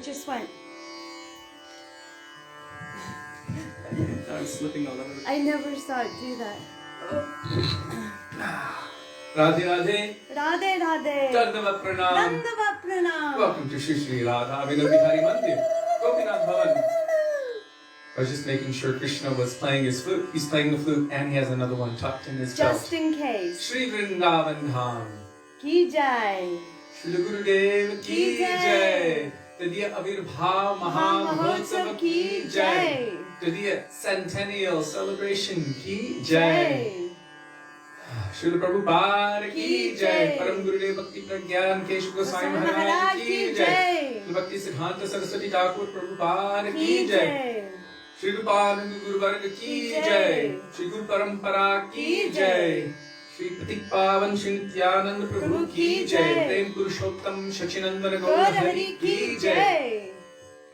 just went. I'm slipping all over. I never saw it do that. Radhe Radhe. Radhe Radhe. Dandavat Pranam. Dandavat Pranam. Welcome to Sri Radha Vinodihari Mandir, Gopinath Bhavan. I was just making sure Krishna was playing his flute. He's playing the flute and he has another one tucked in his belt. Just in case. Shri Vrindavan Dham. Ki Jai. Shri Gurudeva Ki Jai. Tadiya Avirbhav Mahamahotsav Ki Jai. Tadiya Centennial Celebration Ki Jai. Srila Prabhupada Ki Jai. Param Gurudeva Bhakti Pragyan Kesava Goswami Maharaja Ki Jai. Bhaktisiddhanta Sarasvati Thakur Prabhupada Ki Jai. Sri Rupanand Guru Varga Ki Jai. Sri Guru Parampara Ki Jai. Sri Patik Pavan Shri Nityananda Prabhu Ki Jai. Prem Purushottam Shachinandana Gaura Hari Ki Jai.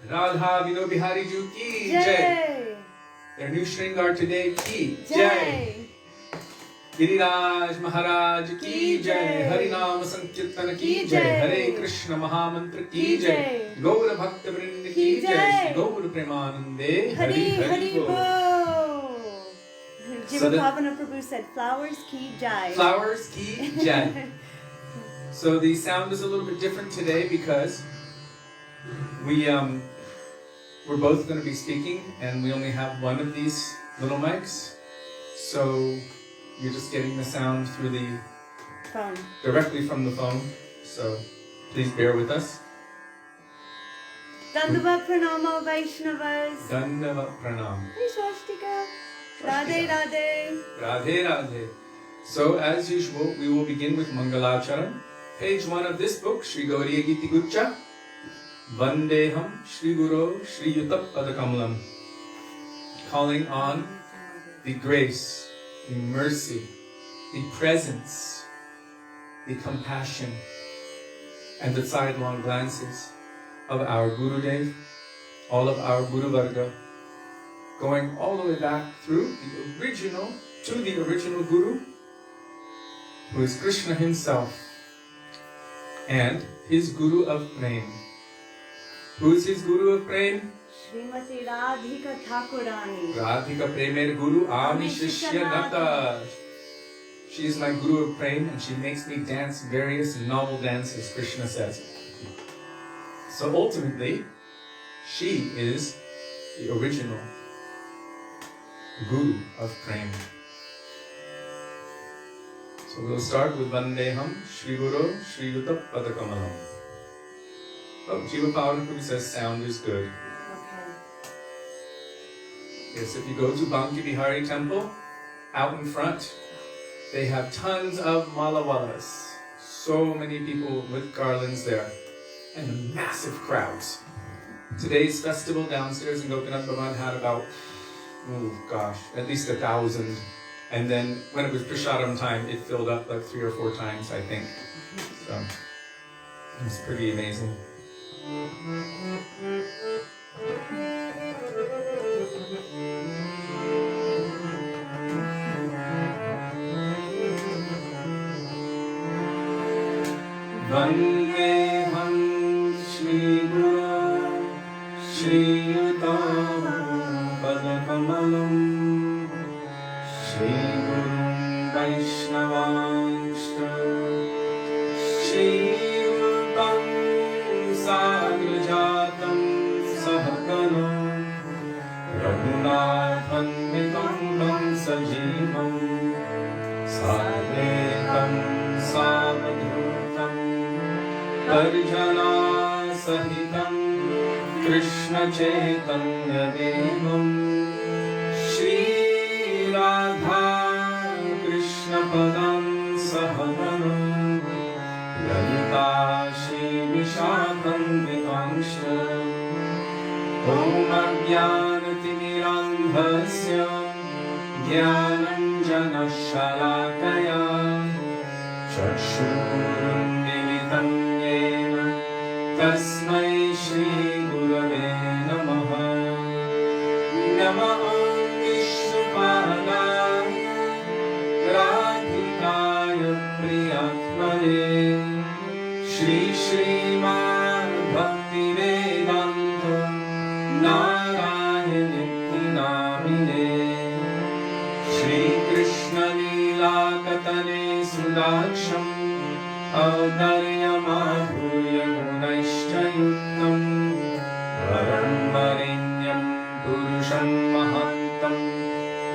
Radha Vino Bihari Ju Ki Jai. Their new Shringar today Ki Jai. Giriraj Maharaj Ki Jai. Harinam Sankirtana Ki Jai. Hare Krishna Mahamantra Ki Jai. Gaura Bhakta-bandhava Ki Jai. Shri Gaura Premanande Hari Hari Bol. Jivapavana Prabhu said, flowers Ki Jai. Flowers Ki Jai. So the sound is a little bit different today because we're both going to be speaking and we only have one of these little mics. So you're just getting the sound through the phone. Directly from the phone. So please bear with us. Dandavat Pranama Vaishnavas. Dandavat Pranam. Hey Swastika. Radhe Radhe. Radhe Radhe. So as usual, we will begin with Mangalacharan. Page 1 of this book, Sri Gauriya Giti Guccha. Vandeham Sri Guru Sri Yuta Padakamalam. Calling on the grace, the mercy, the presence, the compassion, and the sidelong glances of our Gurudev, all of our Guru Varga, going all the way back through the original, to the original Guru, who is Krishna himself, and his Guru of Prem. Who is his Guru of Prem? Srimati Radhika Thakurani. Radhika Premer Guru Ami Shishya Nata. She is my Guru of Prem and she makes me dance various novel dances, Krishna says. So ultimately, she is the original Guru of Prem. So we'll start with Vandeham Shri Guru Sri Yuta Padakamalam. Oh, Jiva Pavana says sound is good. Yes, if you go to Banki Bihari temple, out in front, they have tons of malawalas. So many people with garlands there. And massive crowds. Today's festival downstairs in Gopinath Bhavan had about, at least 1,000. And then when it was Prashadam time, it filled up like 3 or 4 times, I think. So, it was pretty amazing. Vandeham Shri Guru Shri Yuta Padakamalam Shri Guru Vaishnavanscha Shri Rupam Sagrajatam Sahakanam Raghunatham Vitam Sajivam Sadekam Savadhutam Prajnana Sahitam Krishna Chaitanya Devam Shri Radha Krishna Padam Sahaganam Lalita Shri Vishakam Vikangsha Om Ajnanatirandhasya Jnananjana Shalakaya Chakshurundivitam Tasmai Shri Gurave Namaha Namaha Visnupada Radhikaya Priyatmane Shri Sriman Bhaktivedanta नारायणीति नामिने Shri Krishna लीला कथने सुदाक्षम् औदर्यमाधुर्य गुणैश्च युक्तम् वरं वरेण्यं पुरुषं महान्तं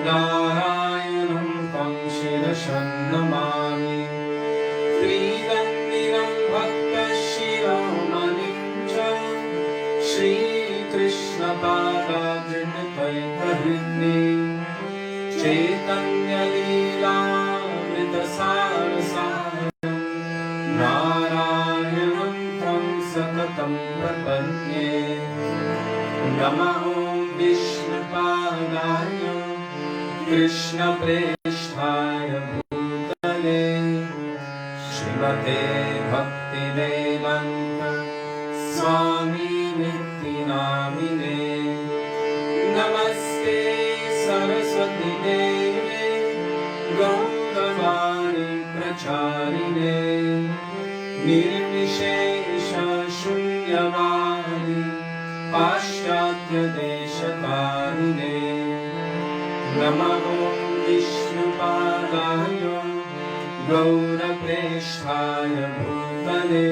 नारायणं तं शिरसं नमामि त्रिदण्डिनं भक्तशिरोमणिं च श्रीकृष्णपादाब्जद्वैतहृदि चैतन्यलीलामृतसारसारं नारायणं तं सततं प्रपद्ये नमः विष्णुपादाय कृष्णप्रेष्ठाय भूतले श्रीमते भक्तिवेदान्त स्वामिनिति नामिने नमस्ते सरस्वती देवे गौरवाणी प्रचारिणे निर्विशेष शून्यवाणी पाश्चात्य देशकारिणे नमः विष्णुपादाय गौरप्रेष्ठाय भूतले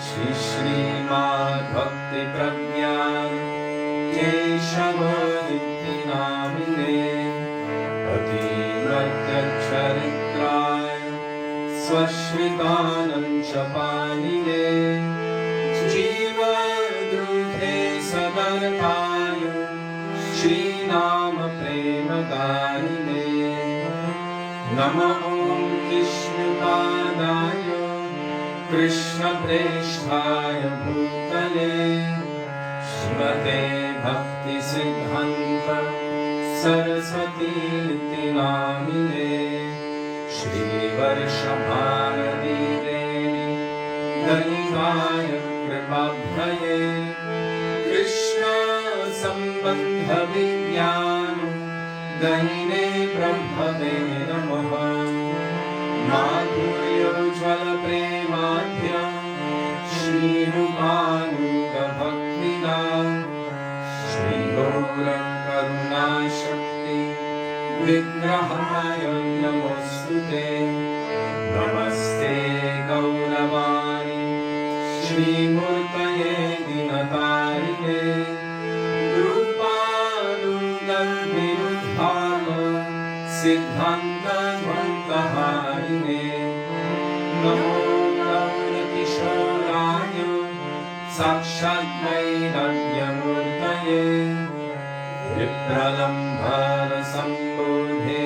श्री श्रीमद् भक्ति प्रज्ञान केशवनिति नामिने अतिव्रतचरित्राय स्वश्रितानंच पाणिने जीवद्रुहे सदर्ताय श्रीनाम प्रेमदायिने नमः विष्णुपादाय कृष्णप्रेष्ठाय भूतले श्रीमते भक्तिसिद्धान्त सरस्वतीति नामिने श्रीवर्षभारती देवी गणिकाय कृपाभये कृष्ण संबंध विज्ञान दहिने ब्रह्मवे नमः माधुर्योज्वल प्रेमाढ्य श्रीरूपानुग भक्तिदा श्री गौर करुणा शक्ति विग्रहाय नमोस्तुते नमस्ते गौरवाणी श्रीमूर्तये दीनतारिणे सिद्धांत ध्वंतहारिणे नमो गौरकिशोराय साक्षात् वैराग्यमूर्तये विप्रलम्भर सम्बोधे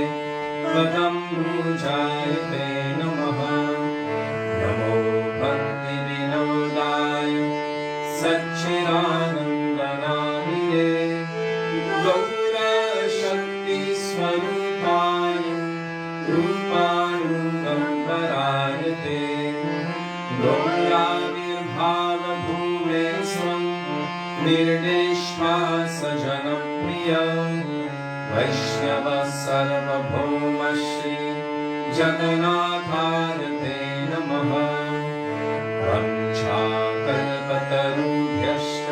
पदं मुञ्चायते नमः नमो भक्तिविनोदाय सच्चिदानन्दनामिने गौरशक्तिस्वरूपाय रूपानुकम्परायते गौराविर्भावभूमे स्वं निर्देश्वासजनप्रिय वैष्णव सर्वभौम श्री जगन्नाथाय ते नमः वञ्चाकल्पतरुभ्यश्च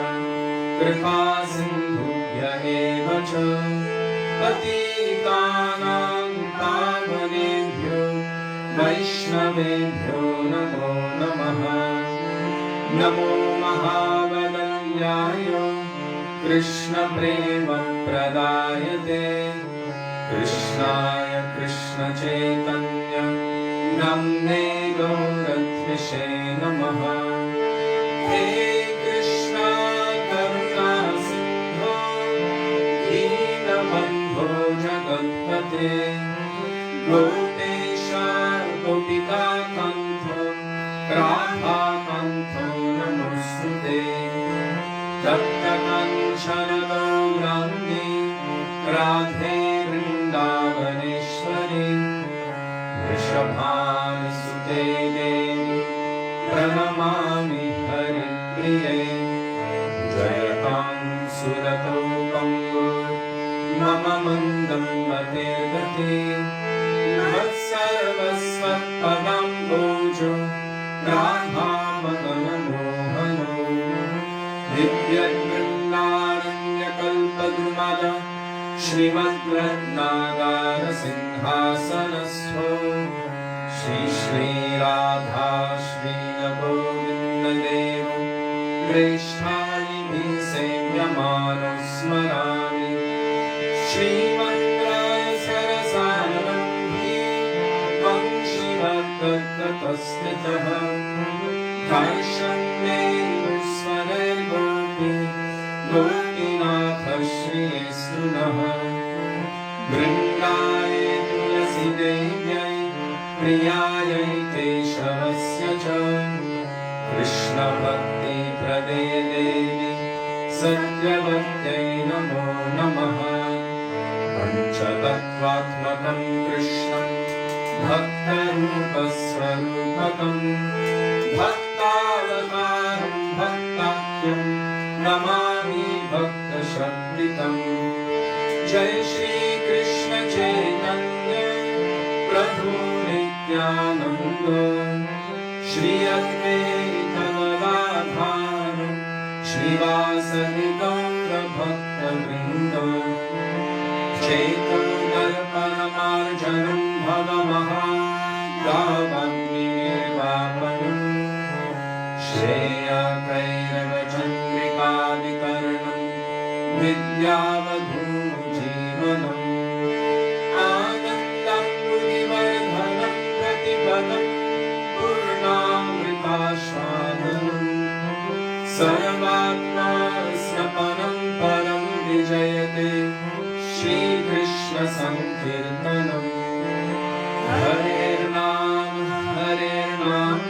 कृपासिन्धुभ्य एव च पतितानां पावनेभ्यो वैष्णवेभ्यो नमो नमः नमो महावदन्याय कृष्णप्रेमप्रदायते कृष्णाय कृष्णचैतन्य नाम्ने गौरत्विषे नमः हे कृष्ण करुणा सिन्धो दीनबन्धो जगत्पते गोपेश गोपिकाकान्तो राधाकान्तो नमोऽस्तुते तप्तकाञ्चन गौराङ्गी राधे वृन्दावनेश्वरी वृषभानुसुते देवी प्रणमामि हरिप्रिये जयतां सुरतो कम्बो मम मन्दं मतेर्गते मत्सर्वस्वत्पदाम्बोजो राधामदनमोहनो दिव्यवृन्दार kalpadumala Srimad Nagar Sinhasanastho Shri Shri Radha Shri Govinda Devo Krishnali Sevyamano Smarami Shri Mantra Sarasanamhi Vanshivatatasnitaha Karshande Svare Gopi Gopinath Shri Sunaha Vrindaye Tulasi Devyai Priyaye Keshavasya Cha Krishna Bhakti Prade Devi Satyavatyai Namo Namaha Panchatattvatmakam Krishnam Bhakta-rupa Swarupakam Bhaktavataram Bhaktakyam Namami Bhakta-shaktikam Jai Shri Krishna Chaitanya Prabhu Nityananda Shri Advaita Gadadhara Shri Vasadi Gaura Bhakta-vrinda Chaitanya Paramarjanam Bhavamaha Gavamnivapanam Shreya Kairava Chandrika Vikarnam Vidyavadhu Jivanam Anandam Budivardhanam Pratipadam Purnamritashvadanam Sarvatma Snapanam Param Vijayate Shri Krishna Sankirtanam Hare Nam Hare Nam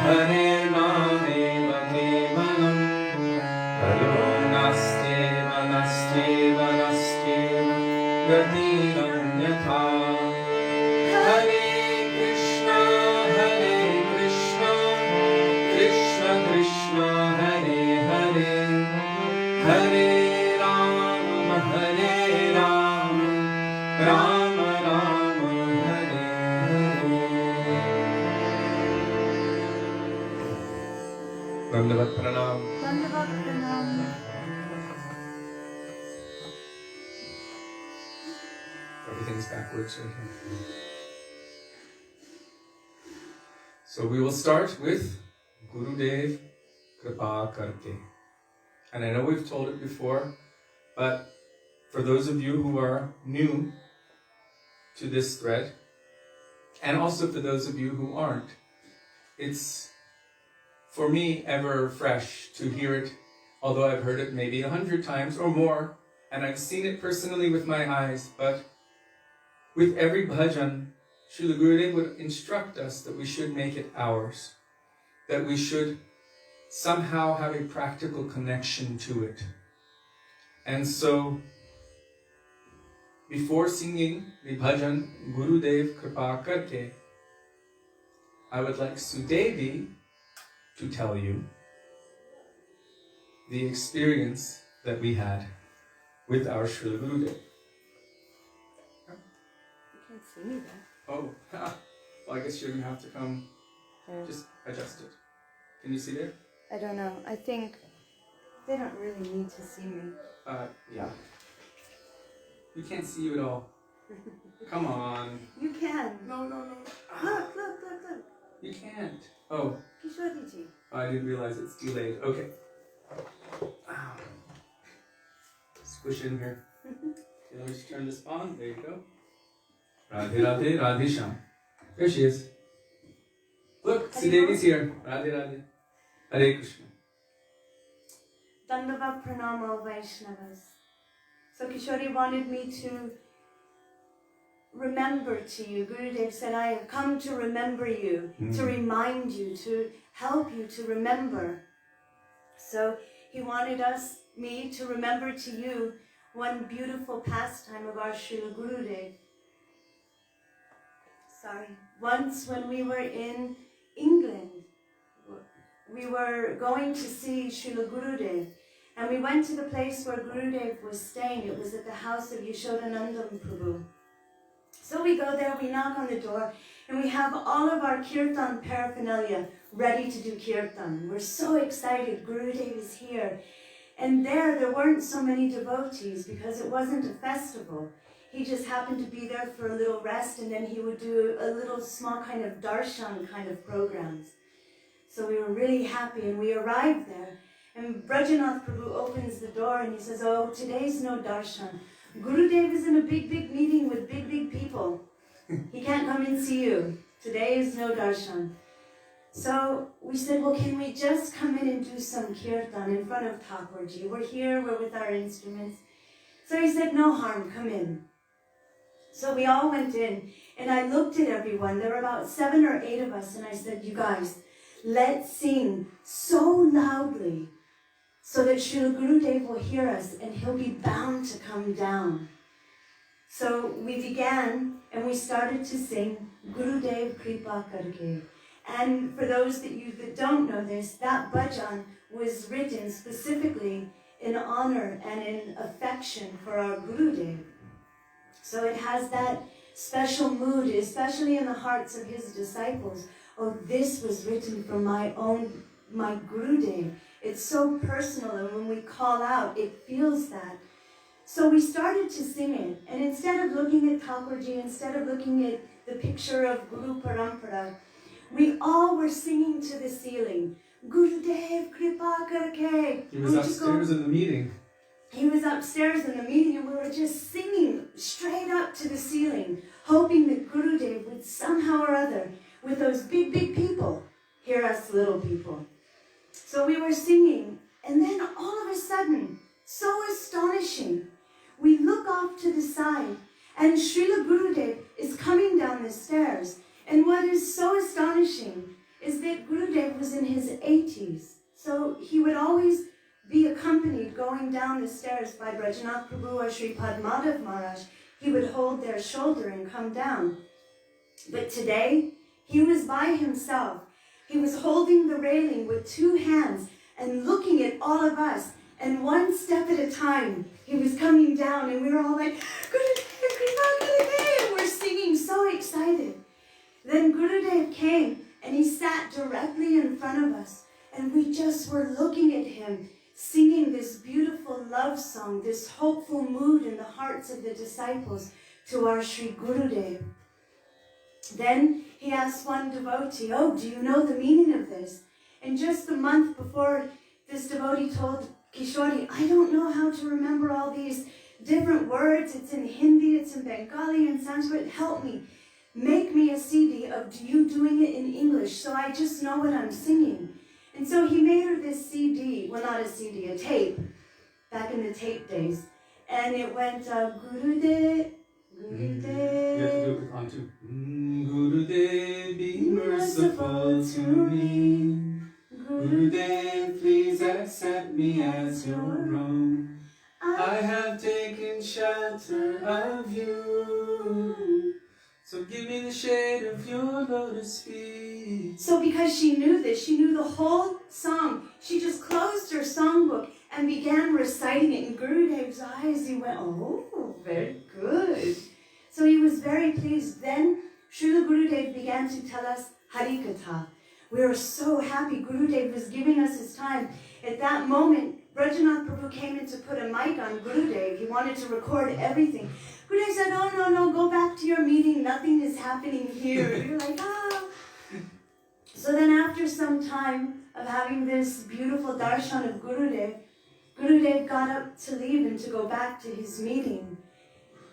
Hare Nam Eva Kevalam Haro Nasteva Nasteva Nasteva Gatiranyatha Hare Krishna Krishna Krishna Hare Hare Hare Rama Rama Rama Hare Hare Dandavat Pranam. Dandavat Pranam. Everything's backwards right here. So we will start with Gurudev Kripa Karke. And I know we've told it before, but for those of you who are new to this thread, and also for those of you who aren't, it's for me ever fresh to hear it, although I've heard it maybe 100 times or more, and I've seen it personally with my eyes, but with every bhajan, Srila Gurudev would instruct us that we should make it ours, that we should somehow have a practical connection to it. And so, before singing the bhajan Gurudev Kripa Karke, I would like Sudevi to tell you the experience that we had with our Srila Gurudev. You can't see me there. Oh, well, I guess you're going to have to come, just adjust it. Can you see there? I don't know. I think they don't really need to see me. Yeah. We can't see you at all. Come on. You can. No. Look. You can't. Oh. Kishori-ji. I didn't realize it's delayed. Okay. Ow. Squish in here. Okay, let me just turn this on. There you go. Radhe Radhe Radhe Sham. There she is. Look, Sudevi's here. Radhe Radhe. Hare Krishna. Dandavat Pranamo Vaishnavas. So Kishori wanted me to remember to you. Gurudev said, I have come to remember you, to remind you, to help you to remember. So he wanted me to remember to you one beautiful pastime of our Srila Gurudev. Once when we were in England, we were going to see Srila Gurudev, and we went to the place where Gurudev was staying. It was at the house of Yashodanandam Prabhu. So we go there, we knock on the door, and we have all of our kirtan paraphernalia ready to do kirtan. We're so excited, Gurudev is here. And there weren't so many devotees because it wasn't a festival. He just happened to be there for a little rest, and then he would do a little small kind of darshan kind of programs. So we were really happy, and we arrived there. And Brajanath Prabhu opens the door and he says, oh, today's no darshan. Gurudev is in a big, big meeting with big, big people. He can't come and see you. Today is no darshan. So we said, well, can we just come in and do some kirtan in front of Thakurji? We're here, we're with our instruments. So he said, no harm, come in. So we all went in, and I looked at everyone. There were about 7 or 8 of us, and I said, you guys, let's sing so loudly so that Srila Gurudev will hear us, and he'll be bound to come down. So we began, and we started to sing Gurudev Kripa Karke. And for those that don't know this, that bhajan was written specifically in honor and in affection for our Gurudev. So it has that special mood, especially in the hearts of his disciples. Oh, this was written for my Gurudev. It's so personal, and when we call out, it feels that. So we started to sing it, and instead of looking at Thakurji, instead of looking at the picture of Guru Parampara, we all were singing to the ceiling. Gurudev Kripa Karke. He was upstairs in the meeting. He was upstairs in the meeting, and we were just singing straight up to the ceiling, hoping that Gurudev would somehow or other, with those big, big people, hear us little people. So we were singing, and then all of a sudden, so astonishing, we look off to the side, and Srila Gurudev is coming down the stairs. And what is so astonishing is that Gurudev was in his 80s. So he would always be accompanied going down the stairs by Brajanath Prabhu or Sri Padmadhav Maharaj. He would hold their shoulder and come down. But today, he was by himself. He was holding the railing with 2 hands and looking at all of us. And one step at a time, he was coming down, and we were all like, Gurudev, and we're singing so excited. Then Gurudev came, and he sat directly in front of us, and we just were looking at him, singing this beautiful love song, this hopeful mood in the hearts of the disciples to our Sri Gurudev. Then he asked one devotee, oh, do you know the meaning of this? And just the month before, this devotee told Kishori, I don't know how to remember all these different words. It's in Hindi, it's in Bengali, and Sanskrit. Help me. Make me a CD of you doing it in English so I just know what I'm singing. And so he made her this CD, well, not a CD, a tape, back in the tape days. And it went, Gurudev, Gurudev. You have to do it on 2. Gurudev, be merciful to me. Gurudev, please accept me as your own. I have taken shelter of you. So give me the shade of your lotus feet. So because she knew this, she knew the whole song, she just closed her songbook and began reciting it. In Gurudev's eyes, he went, oh, very good. So he was very pleased. Then Srila Gurudev began to tell us Harikatha. We were so happy. Gurudev was giving us his time. At that moment, Brajanath Prabhu came in to put a mic on Gurudev. He wanted to record everything. Gurudev said, oh, no, go back to your meeting. Nothing is happening here. We were like, ah. So then after some time of having this beautiful darshan of Gurudev, Gurudev got up to leave and to go back to his meeting.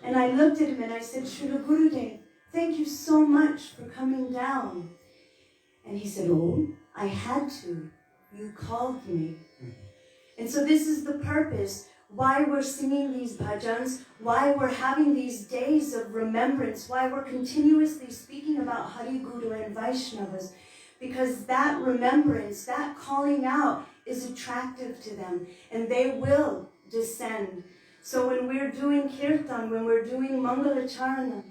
And I looked at him and I said, Srila Gurudev, thank you so much for coming down. And he said, oh, I had to. You called me. And so this is the purpose, why we're singing these bhajans, why we're having these days of remembrance, why we're continuously speaking about Hari Guru and Vaishnavas, because that remembrance, that calling out is attractive to them, and they will descend. So when we're doing kirtan, when we're doing mangalacharana,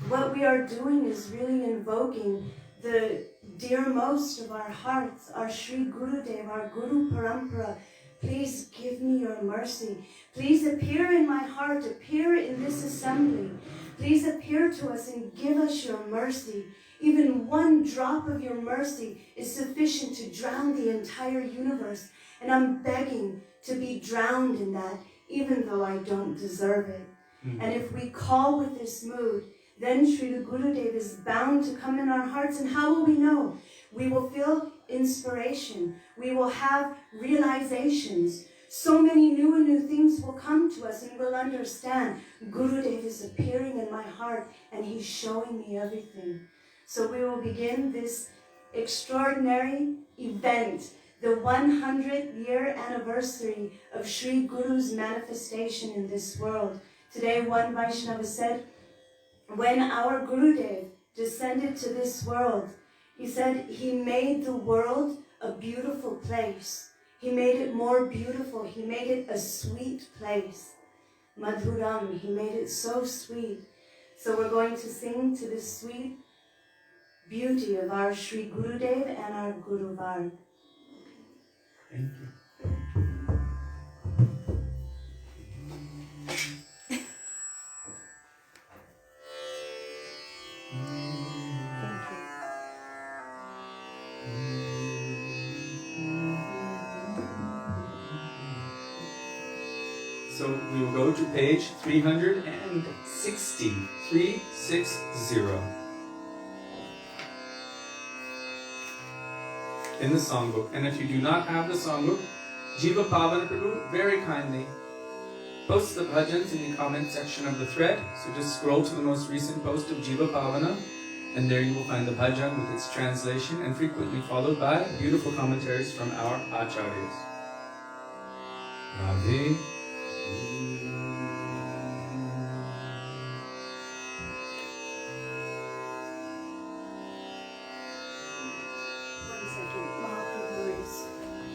what we are doing is really invoking the dearmost of our hearts, our Sri Gurudev, our Guru Parampara. Please give me your mercy. Please appear in my heart, appear in this assembly. Please appear to us and give us your mercy. Even one drop of your mercy is sufficient to drown the entire universe. And I'm begging to be drowned in that, even though I don't deserve it. And if we call with this mood, then Srila Gurudeva is bound to come in our hearts. And how will we know? We will feel inspiration. We will have realizations. So many new things will come to us, and we'll understand Gurudeva is appearing in my heart and he's showing me everything. So we will begin this extraordinary event, the 100th year anniversary of Sri Guru's manifestation in this world. Today one Vaishnava said, when our Gurudev descended to this world, he said he made the world a beautiful place. He made it more beautiful. He made it a sweet place. Madhuram, he made it so sweet. So we're going to sing to the sweet beauty of our Sri Gurudev and our Guru Varg. Thank you. So we will go to page 360, 360. In the songbook. And if you do not have the songbook, Jiva Pavana Prabhu very kindly posts the bhajans in the comment section of the thread. So just scroll to the most recent post of Jiva Pavana, and there you will find the bhajan with its translation and frequently followed by beautiful commentaries from our acharyas. Radhe.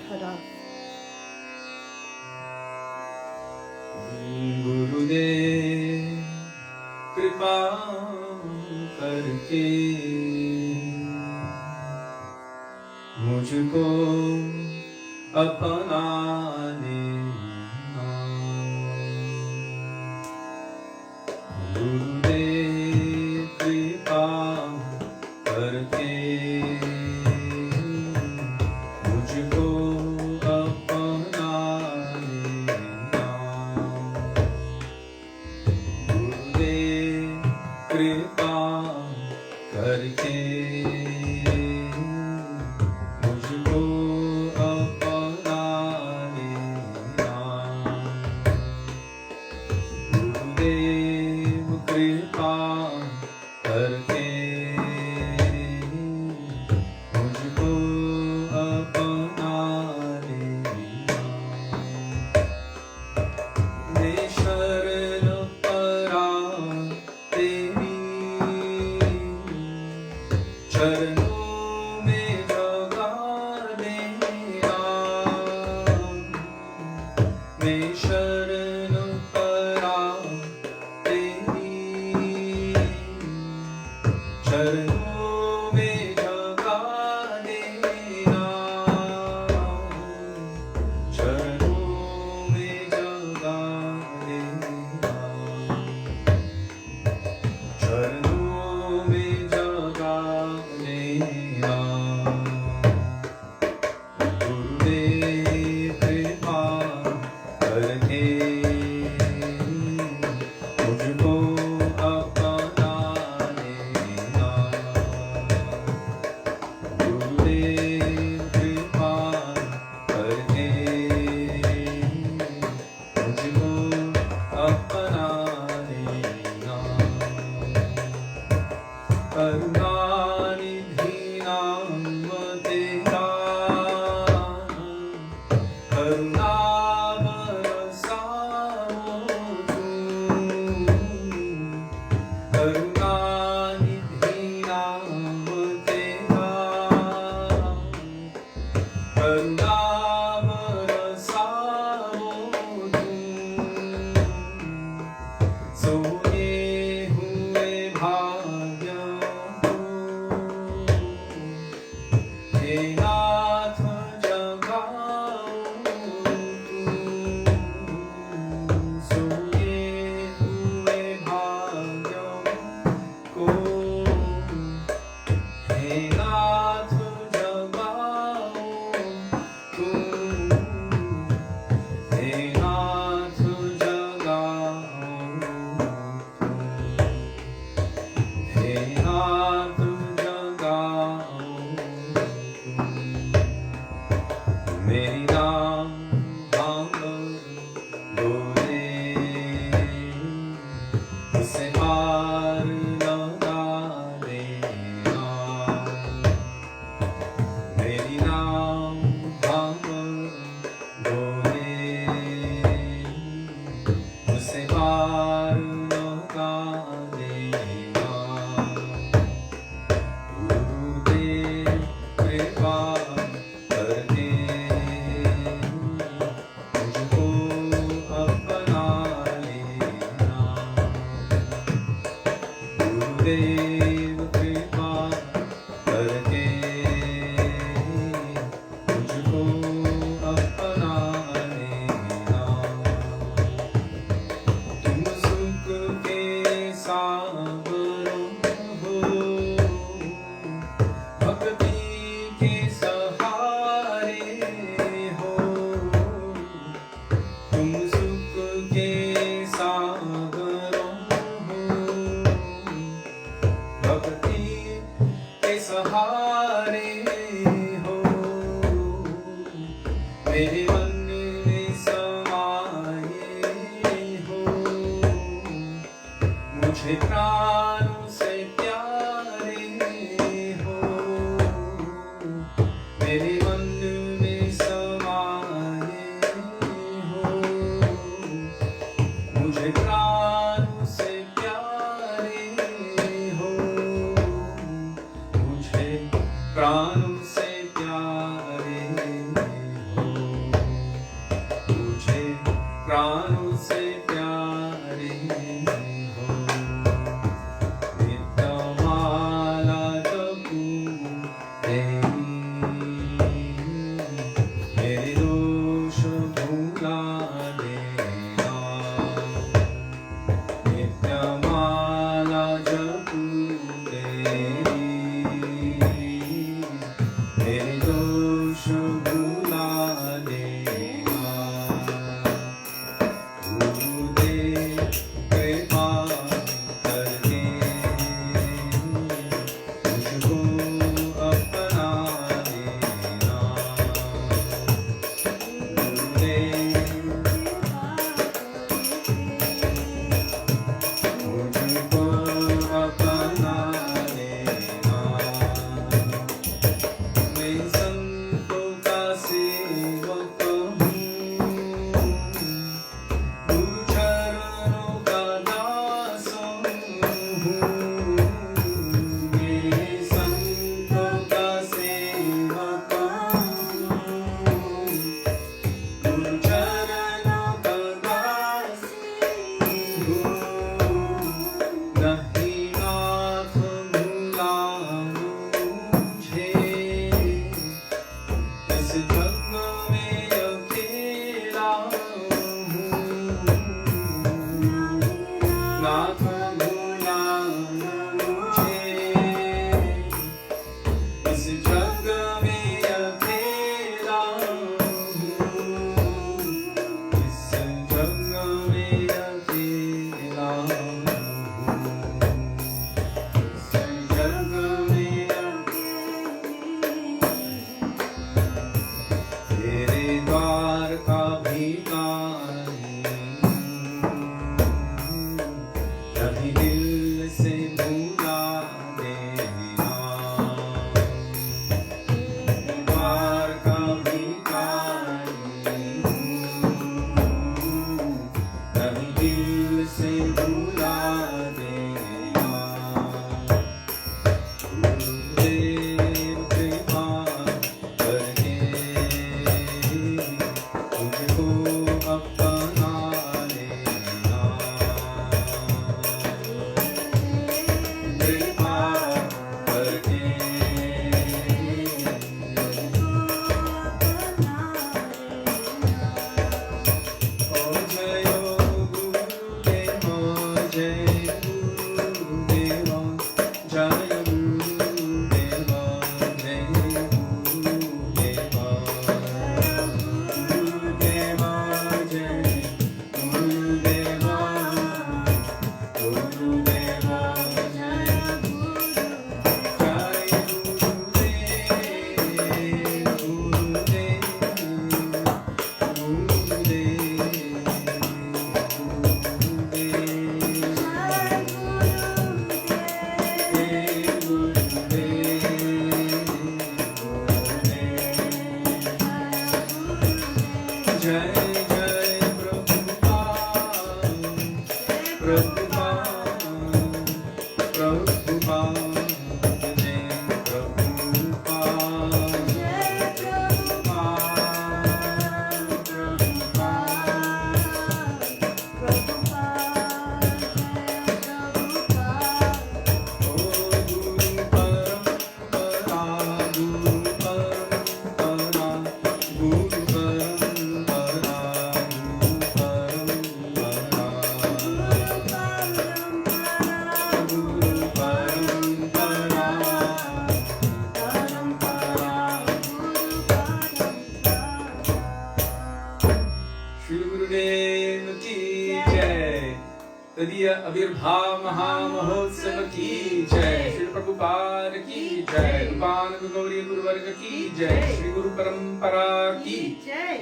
Cut off. Gurudev kripa karke mujhko apna lena. Gurudev kripa karke mujhko तदीय आविर्भाव महामहोत्सव की जय। श्री प्रभुपाद की जय। रूपान गौरी गुरुवर्ग की जय। श्री गुरु परंपरा की जय।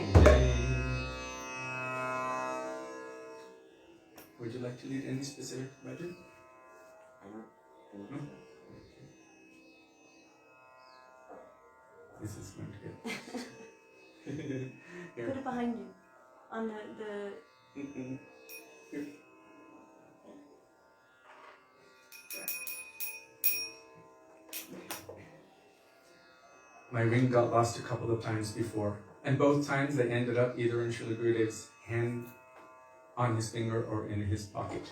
Would you like to lead any specific bhajan? No? Okay. This is going to get... Put it behind you. On the... Here. My ring got lost a couple of times before, and both times they ended up either in Srila Gurudev's hand, on his finger, or in his pocket.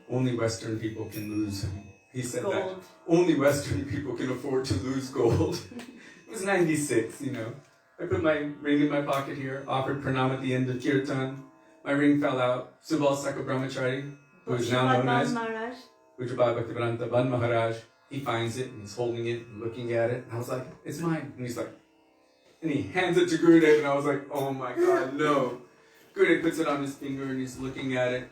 Only Western people can lose him. He said gold. That only Western people can afford to lose gold. It was 96, you know. I put my ring in my pocket here, offered pranam at the end of kirtan. My ring fell out. Subal Saka brahmacari, who is now known as Bhaktivedanta Narayana, he finds it and he's holding it and looking at it. And I was like, it's mine. And he's like, and he hands it to Gurudev, and I was like, oh my God, no. Gurudev puts it on his finger and he's looking at it.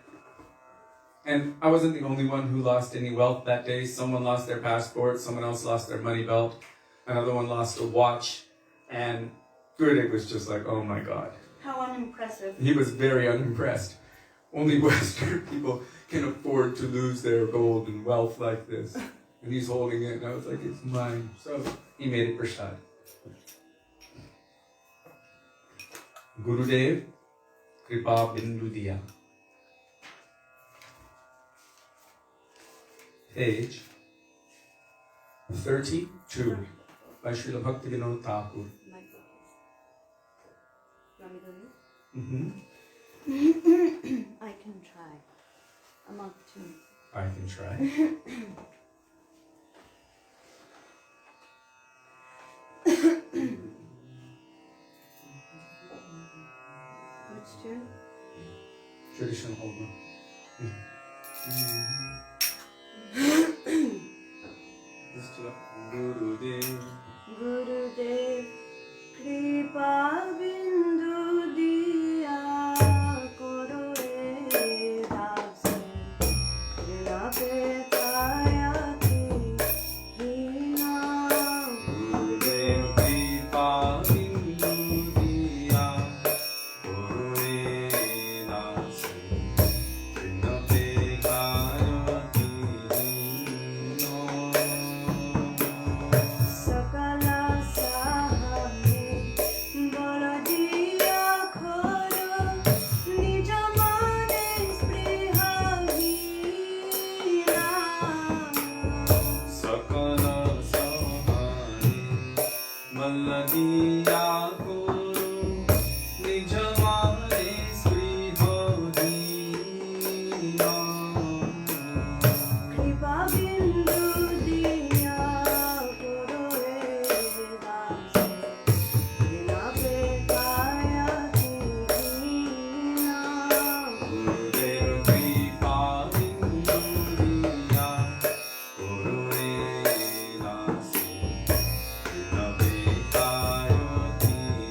And I wasn't the only one who lost any wealth that day. Someone lost their passport, someone else lost their money belt, another one lost a watch, and Gurudev was just like, oh my God. How unimpressive. He was very unimpressed. Only Western people can afford to lose their gold and wealth like this. And he's holding it, and I was like, it's mine. So he made it prasad. Gurudev Kripa Bindu Diya. Page 32 by Srila Bhaktivedanta Thakur. You want me to read? Mm-hmm. I can try. I'm on tune. I can try. Which tune? Traditional Holma. This to the Gurudev. Gurudev Kripa Bindu Diya Koro e Dase Vina Pe Kayati Hina. Gurudev Kripa Bindu Diya Koro e Dase Vina Pe Kayati Hina. Sakala Sahame Bala Diya Khoro Nija Mane Spriha Hina. Sakala Sahane Maladiya Koro Nijamane Srihodina. Kripa Bindu Diya Koro e Dase Vina Pe Kayati Hina. Gurudev Kripa Bindu Diya Koro e Dase Vina Pe Kayati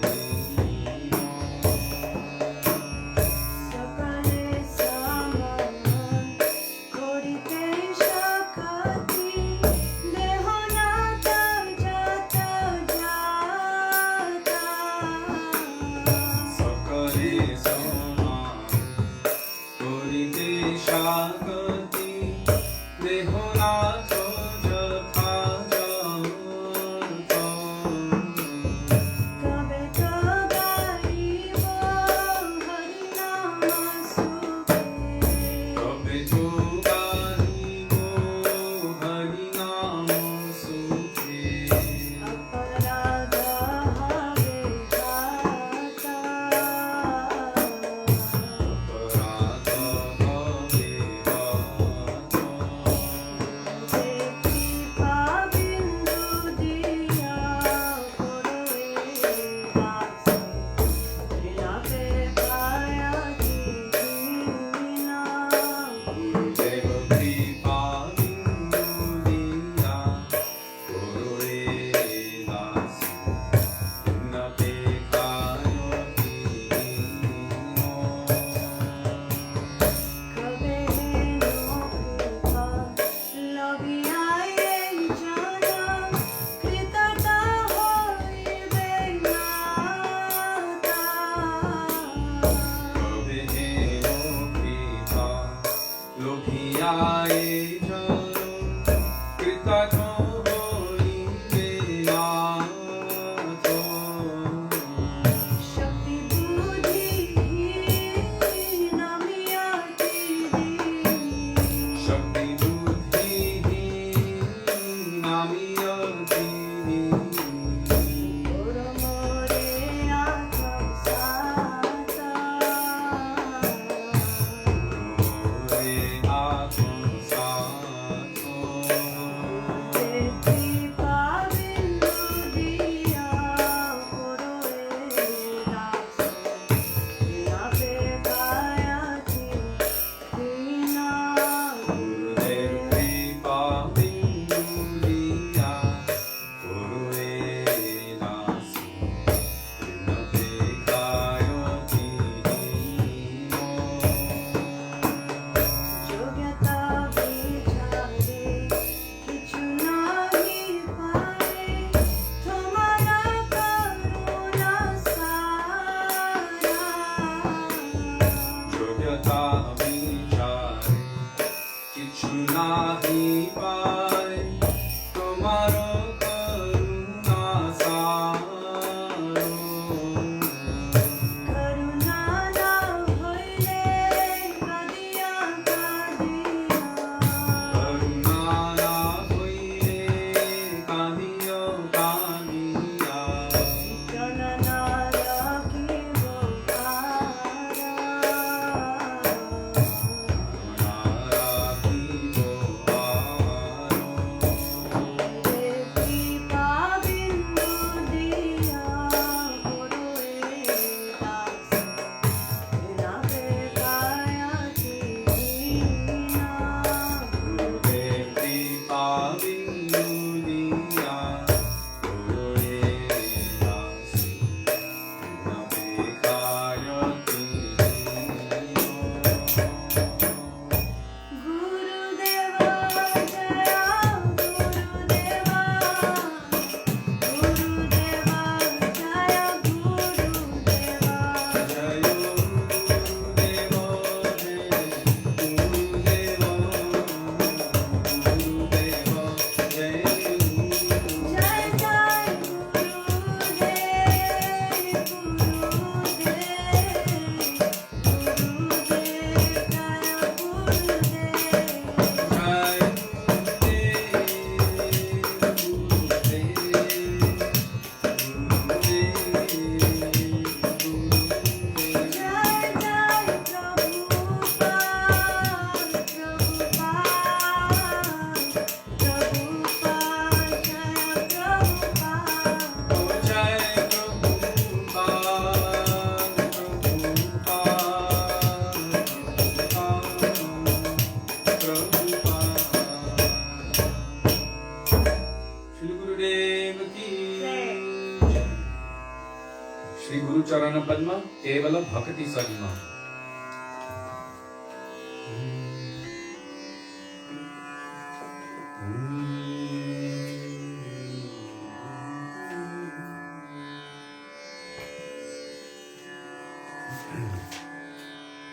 Shri Guru Charana Padma, Kevala Bhakti Sadma.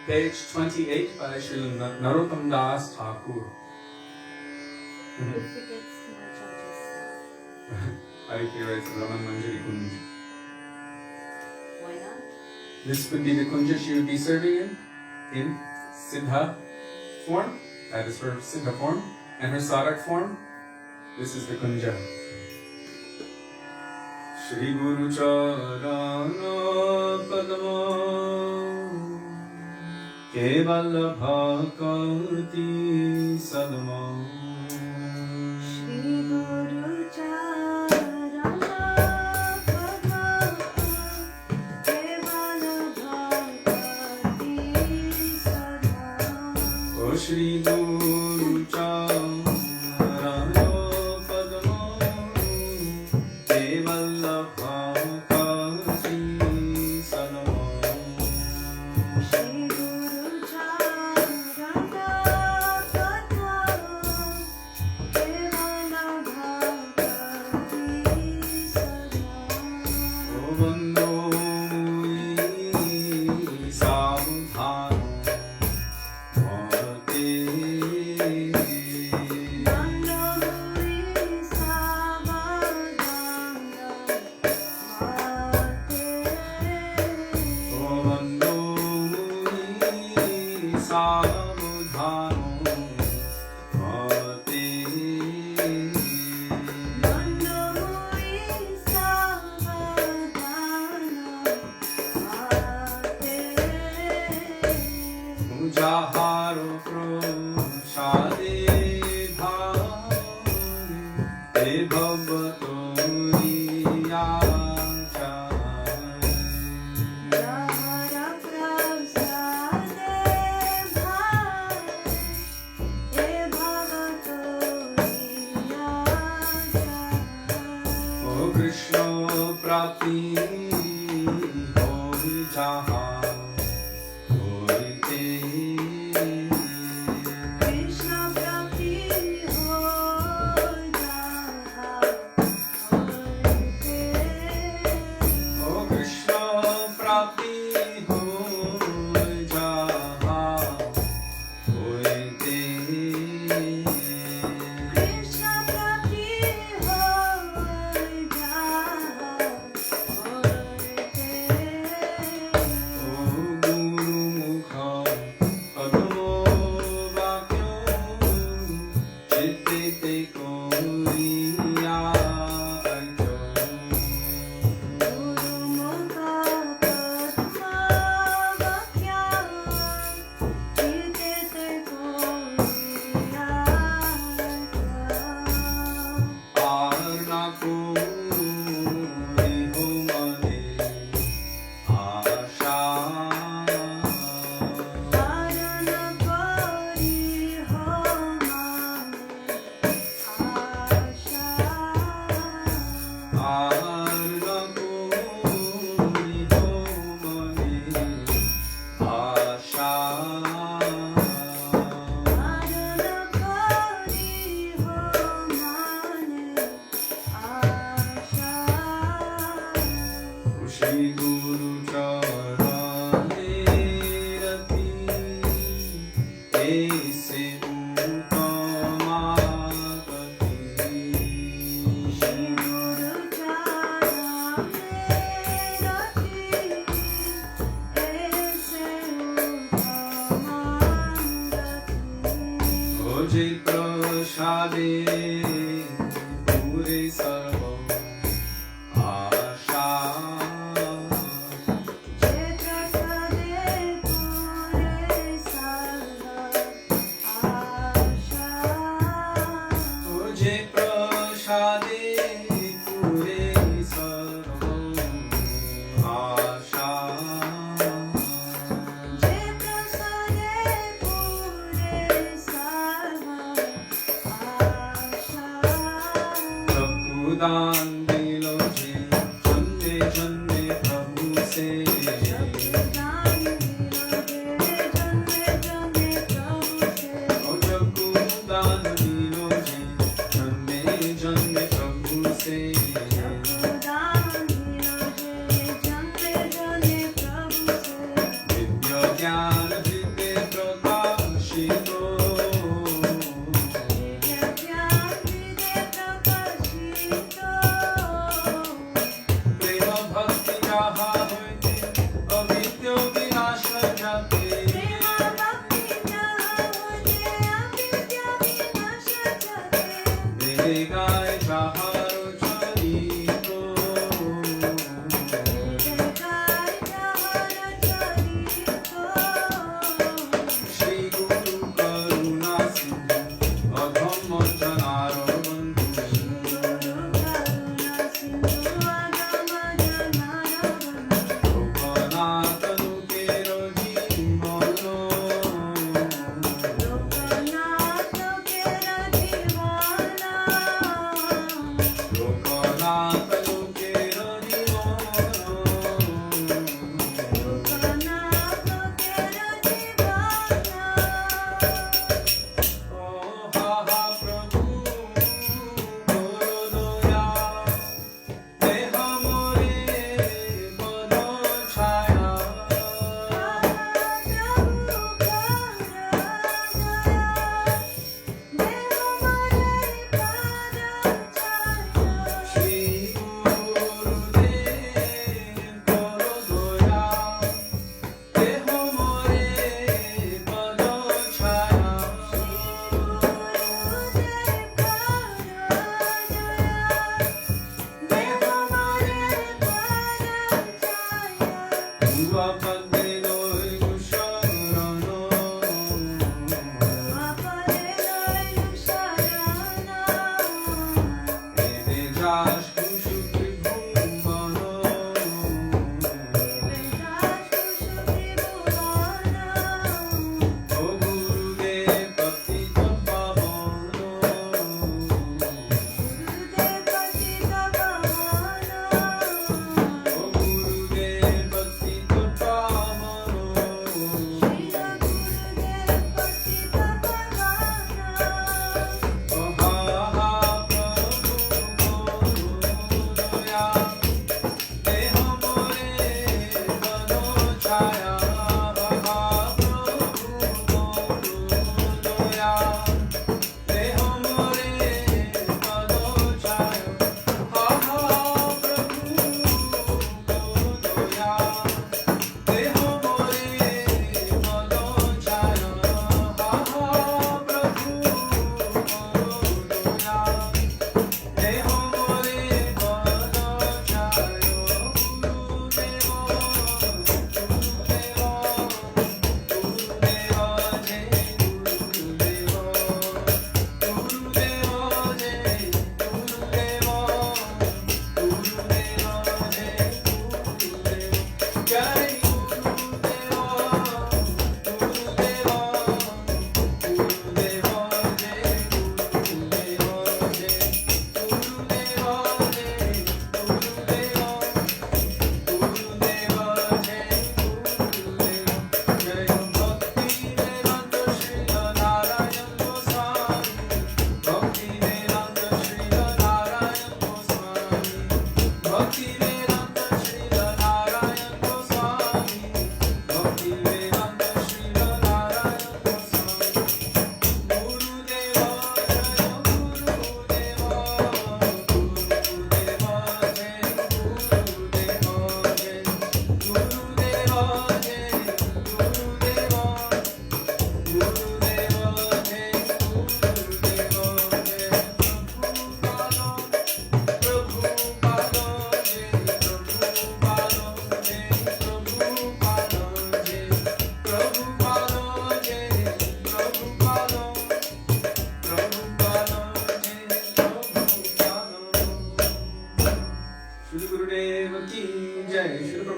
Page 28 by Sri Narottam Das Thakur. If it gets too much, I'll just stop. I writes Raman Manjari Kunj. Why not? This would be the kunja she would be serving in Siddha form. That is her Siddha form. And her Sarak form. This is the kunja. Shri Guru Charana Padma Kevala Bhakti Sadma. Shri Guru Charana Padma Kevala Bhakti Sadma. O Shri Guru Charana Padma Kevala Bhakti Sadma. Shri Guru Charana Padma Kevala Bhakti Sadma. O Bando Savdhana Jaharo Prashade Bhare Bhavatori Achare. Jahara Prasade Bhare Bhavatori Achare. O Krishna Prati Ho Jaha Krishna Prati Ho Jaha Hoite. O Krishna Prati Ho Jaha Hoite. Krishna Prati Ho Jaha Hoite. O Guru Mukha Padmo Vakyo Chitte Te Koriya Ajo. Guru Mukha Padma Vakya Chitte Te Koriya Ajo. Arna Kori Ho Mane Asha. Arana Kori Ho Mane Asha. Arna Kori Ho Mane Asha. Arana Kori Ho Mane Asha. Shri Guru Charane Rati Aise Utama Gati. Shri Guru Charane Rati Aise Utama Gati. O Jai Prashade Pure Sarva Asha. Jai Prasade Pure Sarva Asha. O Jai Prashade Pure Sarva Asha. Jai Prasade Pure Sarva Asha. Prabhudan Dilo Ji Chande Chande Prabhu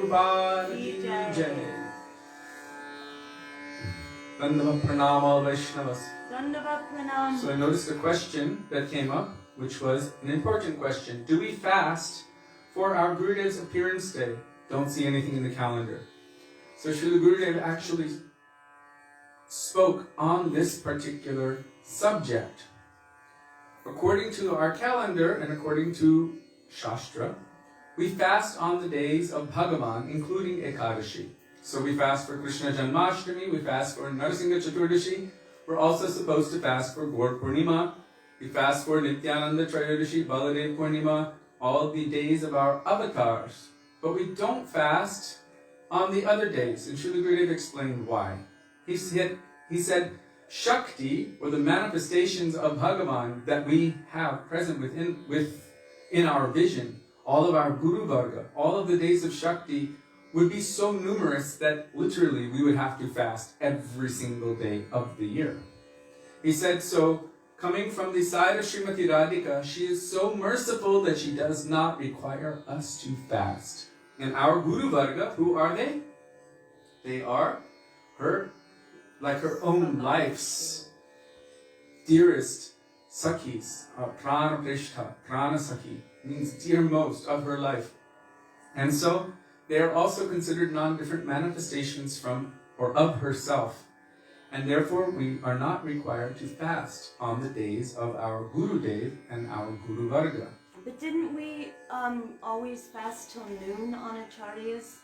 Prabhupada ki jai. Dandava pranama Vaishnavas. Dandava pranam. So I noticed a question that came up, which was an important question. Do we fast for our Gurudev's appearance day? Don't see anything in the calendar. So Srila Gurudev actually spoke on this particular subject. According to our calendar and according to Shastra, we fast on the days of Bhagavan, including Ekadashi. So we fast for Krishna Janmashtami, we fast for Narsingha Chaturdashi. We're also supposed to fast for Gaur Purnima. We fast for Nityananda Trayodashi, Baladev Purnima, all the days of our avatars. But we don't fast on the other days. And Srila Gurudev explained why. He said, Shakti, or the manifestations of Bhagavan that we have present within our vision, all of our Guru Varga, all of the days of Shakti would be so numerous that literally we would have to fast every single day of the year. He said, so coming from the side of Srimati Radhika, she is so merciful that she does not require us to fast. And our Guru Varga, who are they? They are her, like her own life's dearest Sakhis, Prana Prishta, Prana Sakhi, means dear most of her life. And so they are also considered non-different manifestations from or of herself. And therefore we are not required to fast on the days of our Guru Dev and our Guru Varga. But didn't we always fast till noon on Acharya's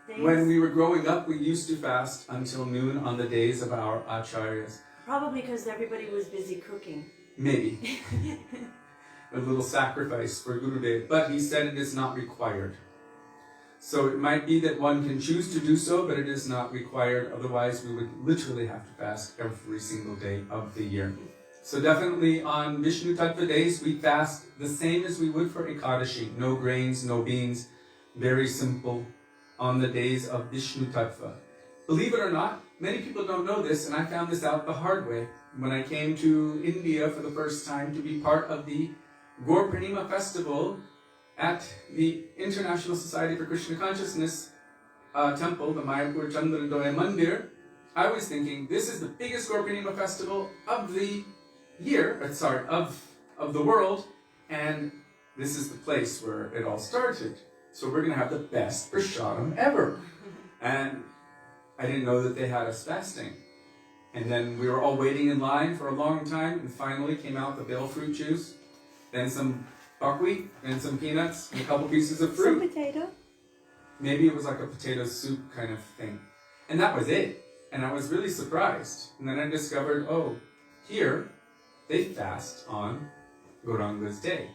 days? When we were growing up, we used to fast until noon on the days of our Acharyas. Probably because everybody was busy cooking. Maybe. A little sacrifice for Gurudev. But he said it is not required. So it might be that one can choose to do so, but it is not required. Otherwise, we would literally have to fast every single day of the year. So definitely on Vishnu Tattva days, we fast the same as we would for Ekadashi. No grains, no beans. Very simple on the days of Vishnu Tattva. Believe it or not, many people don't know this, and I found this out the hard way. When I came to India for the first time to be part of the Gaur Purnima festival at the International Society for Krishna Consciousness temple, the Mayapur Chandradoya Mandir, I was thinking, this is the biggest Gaur Purnima festival of the year, of the world, and this is the place where it all started. So we're going to have the best prasadam ever. And I didn't know that they had us fasting. And then we were all waiting in line for a long time, and finally came out the bale fruit juice, then some buckwheat, and some peanuts, and a couple pieces of fruit. Some potato. Maybe it was like a potato soup kind of thing. And that was it. And I was really surprised. And then I discovered, oh, here, they fast on Gauranga's day.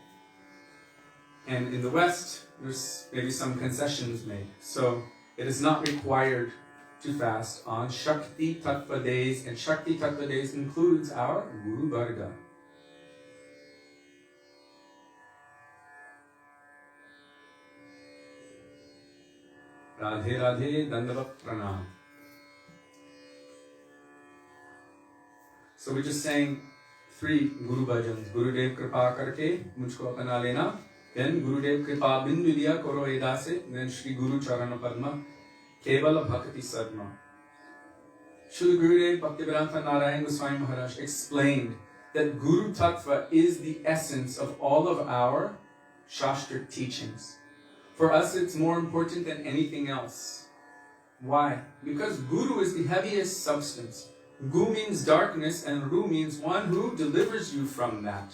And in the West, there's maybe some concessions made. So it is not required to fast on Shakti Tattva days, and Shakti Tattva days includes our Guru Varga. Radhe Radhe Dandavat Pranam. So we're just saying 3 Guru Bhajans. Gurudev Kripa Karke, Mujhko Apna Lena. Then Gurudev Kripa Bindu Diya Koro Edase. Then Shri Guru Charana Padma. Kevala Bhakti Sadma. Srila Gurudev Bhaktivedanta Narayana Goswami Maharaj explained that Guru Tattva is the essence of all of our Shastra teachings. For us, it's more important than anything else. Why? Because Guru is the heaviest substance. Gu means darkness, and Ru means one who delivers you from that.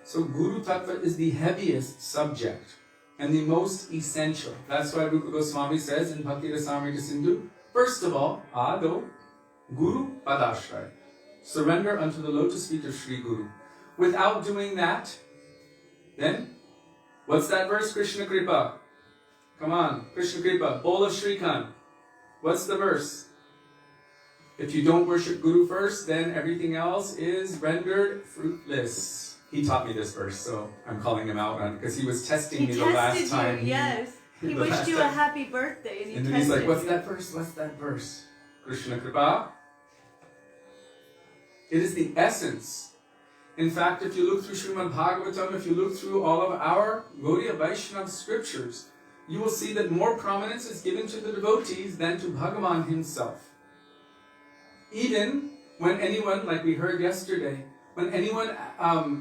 So Guru Tattva is the heaviest subject and the most essential. That's why Rupa Goswami says in Bhakti Rasamrita Sindhu, first of all, Ado Guru Padashray. Surrender unto the lotus feet of Sri Guru. Without doing that, then, what's that verse? Krishna Kripa. Come on, Krishna Kripa, bowl of Shrikant. What's the verse? If you don't worship Guru first, then everything else is rendered fruitless. He taught me this verse, so I'm calling him out on it, because he was testing me the last time. Yes. He wished you a happy birthday, and then he's like, what's that verse? What's that verse? Krishna Kripa. It is the essence. In fact, if you look through Srimad Bhagavatam, if you look through all of our Gaudiya Vaishnava scriptures, you will see that more prominence is given to the devotees than to Bhagavan himself. Even when anyone, like we heard yesterday, when anyone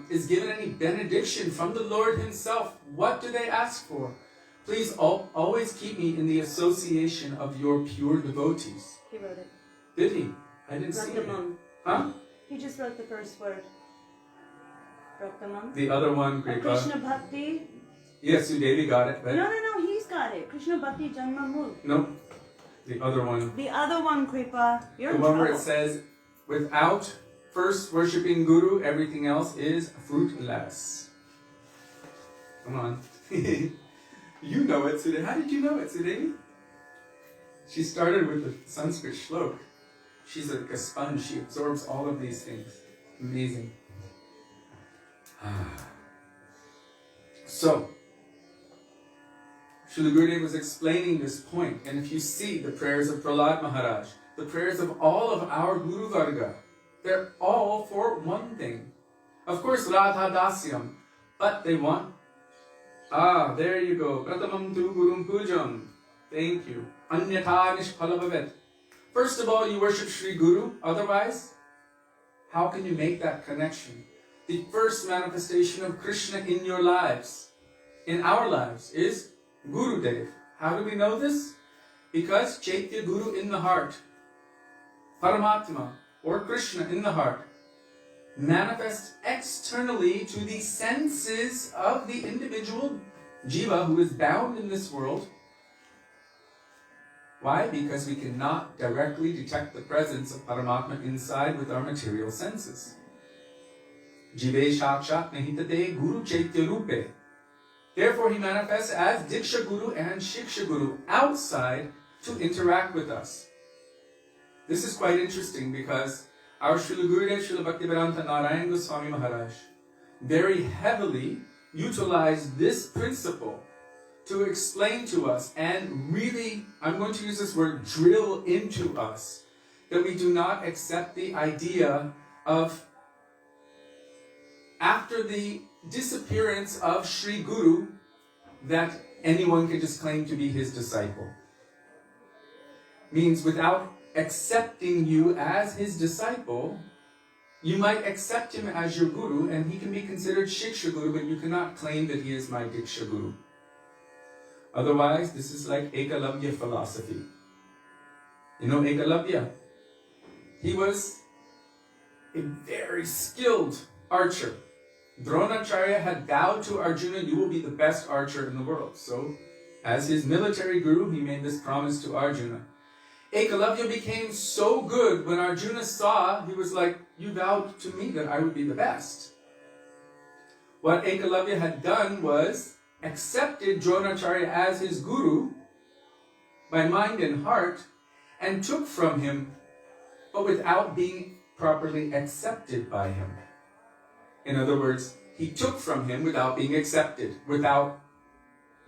is given any benediction from the Lord himself, what do they ask for? Please always keep me in the association of your pure devotees. He wrote it. Did he? I didn't see it. Huh? He just wrote the first word. Bhaktamam. The other one, Krishna Kripa. Bhakti. Yes, Sudevi got it. But No, he's got it. Krishna Bhakti Janma Mul. no, the other one. The other one, Kripa. You're The in one where trouble. it says, without first worshipping Guru, everything else is fruitless. Come on. You know it, Sudevi. How did you know it, Sudevi? She started with the Sanskrit shlok. She's like a sponge. She absorbs all of these things. Amazing. So, Srila Gurudeva was explaining this point, and if you see the prayers of Prahlad Maharaj, the prayers of all of our Guru Varga, they're all for one thing. Of course, Radha Dasyam, but they want, there you go, Pratamam tu Gurum Pujam. Thank you. Anyatha Nishphalabhavet. First of all, you worship Sri Guru, otherwise, how can you make that connection? The first manifestation of Krishna in your lives, in our lives, is Gurudev. How do we know this? Because Chaitya Guru in the heart, Paramatma or Krishna in the heart, manifests externally to the senses of the individual jiva who is bound in this world. Why? Because we cannot directly detect the presence of Paramatma inside with our material senses. Jive Shakshat Nahitate Guru Chaitya Rupe. Therefore, he manifests as Diksha Guru and Shiksha Guru outside to interact with us. This is quite interesting because our Srila Gurudev, Srila Bhaktivedanta Narayana Goswami Maharaj, very heavily utilized this principle to explain to us and really, I'm going to use this word, drill into us, that we do not accept the idea of, after the disappearance of Sri Guru, that anyone can just claim to be his disciple. Means without accepting you as his disciple, you might accept him as your Guru and he can be considered Shiksha Guru, but you cannot claim that he is my Diksha Guru. Otherwise, this is like Ekalavya philosophy. You know Ekalavya? He was a very skilled archer. Dronacharya had vowed to Arjuna, you will be the best archer in the world. So, as his military guru, he made this promise to Arjuna. Ekalavya became so good when Arjuna saw, he was like, you vowed to me that I would be the best. What Ekalavya had done was accepted Dronacharya as his guru by mind and heart and took from him, but without being properly accepted by him. In other words, he took from him without being accepted, without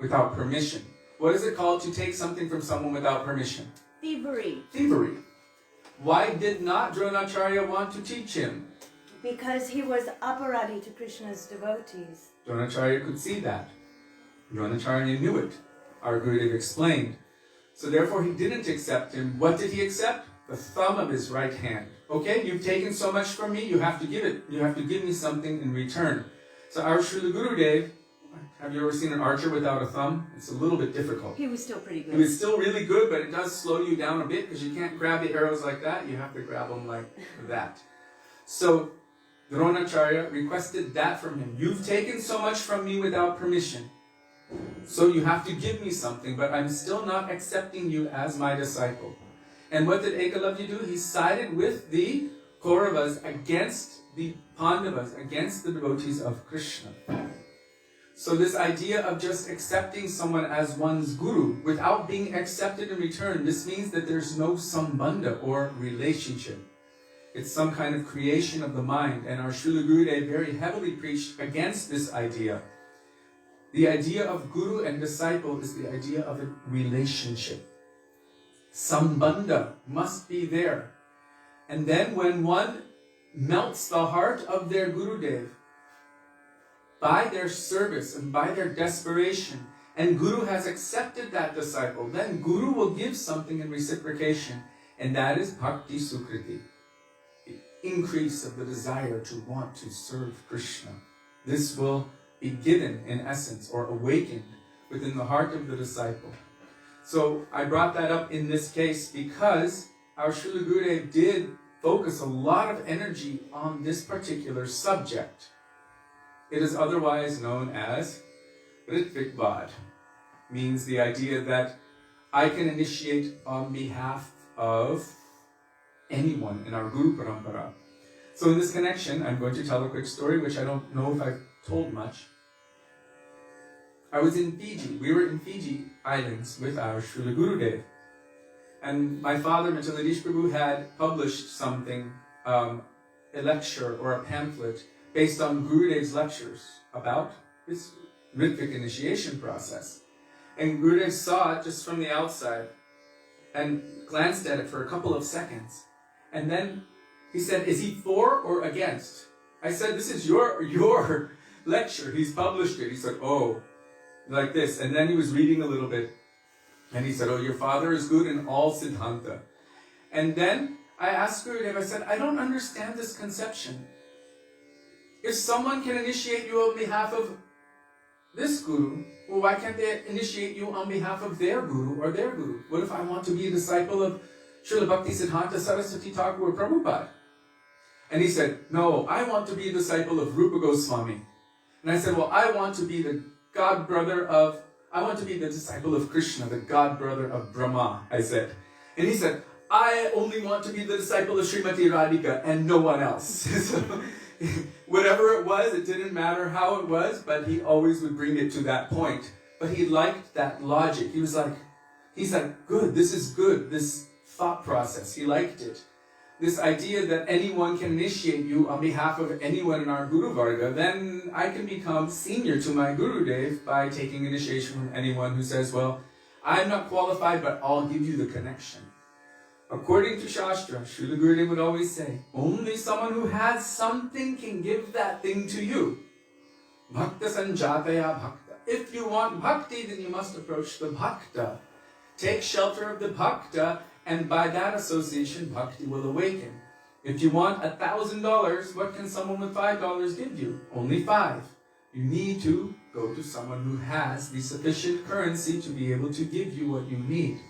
permission. What is it called to take something from someone without permission? Thievery. Thievery. Why did not Dronacharya want to teach him? Because he was aparadi to Krishna's devotees. Dronacharya could see that. Dronacharya knew it. Our Gurudev explained. So therefore he didn't accept him. What did he accept? The thumb of his right hand. Okay, you've taken so much from me, you have to give it. You have to give me something in return. So our Srila Gurudev, have you ever seen an archer without a thumb? It's a little bit difficult. He was still pretty good. He was still really good, but it does slow you down a bit because you can't grab the arrows like that. You have to grab them like that. So Dronacharya requested that from him. You've taken so much from me without permission. So you have to give me something, but I'm still not accepting you as my disciple. And what did Ekalavya do? He sided with the Kauravas against the Pandavas, against the devotees of Krishna. So this idea of just accepting someone as one's guru without being accepted in return, this means that there's no sambandha or relationship. It's some kind of creation of the mind. And our Srila Gurudev very heavily preached against this idea. The idea of guru and disciple is the idea of a relationship. Sambandha must be there. And then when one melts the heart of their Gurudev by their service and by their desperation, and Guru has accepted that disciple, then Guru will give something in reciprocation, and that is Bhakti Sukriti, the increase of the desire to want to serve Krishna. This will be given in essence or awakened within the heart of the disciple. So I brought that up in this case because our Srila Gurudev did focus a lot of energy on this particular subject. It is otherwise known as Ritvikvad, means the idea that I can initiate on behalf of anyone in our Guru Parampara. So in this connection, I'm going to tell a quick story, which I don't know if I've told much. I was in Fiji. We were in Fiji Islands with our Srila Gurudev. And my father, Mittaladish Prabhu, had published something, a lecture or a pamphlet based on Gurudev's lectures about this Ritvik initiation process. And Gurudev saw it just from the outside and glanced at it for a couple of seconds. And then he said, is he for or against? I said, this is your lecture. He's published it. He said, oh, like this. And then he was reading a little bit. And he said, oh, your father is good in all Siddhanta. And then I asked Gurudev, I said, I don't understand this conception. If someone can initiate you on behalf of this Guru, well, why can't they initiate you on behalf of their Guru or their Guru? What if I want to be a disciple of Srila Bhaktisiddhanta, Sarasvati Thakur, or Prabhupada? And he said, no, I want to be a disciple of Rupa Goswami. And I said, well, I want to be the I want to be the disciple of Krishna, the god brother of Brahma, I said. And he said, I only want to be the disciple of Srimati Radhika and no one else. So, whatever it was, it didn't matter how it was, but he always would bring it to that point. But he liked that logic. He's like, good, this is good, this thought process. He liked it. This idea that anyone can initiate you on behalf of anyone in our Guru Varga, then I can become senior to my Gurudev by taking initiation from anyone who says, well, I'm not qualified, but I'll give you the connection. According to Shastra, Srila Gurudev would always say, only someone who has something can give that thing to you. Bhakta sanjataya bhakta. If you want bhakti, then you must approach the bhakta. Take shelter of the bhakta, and by that association, bhakti will awaken. If you want $1,000, what can someone with $5 give you? Only 5. You need to go to someone who has the sufficient currency to be able to give you what you need.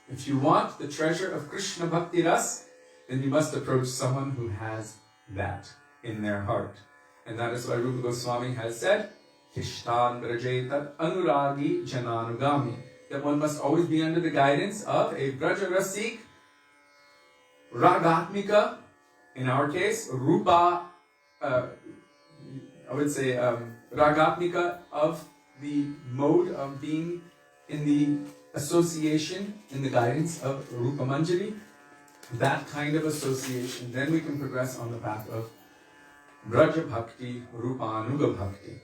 If you want the treasure of Krishna Bhakti Ras, then you must approach someone who has that in their heart. And that is why Rupa Goswami has said, Kishtan Brajetat Anuragi Jananugami, that one must always be under the guidance of a Braja Rasik, Ragatmika, in our case, Rupa, Ragatmika, of the mode of being in the association, in the guidance of Rupa Manjari, that kind of association. Then we can progress on the path of Braja Bhakti, Rupa Anuga Bhakti.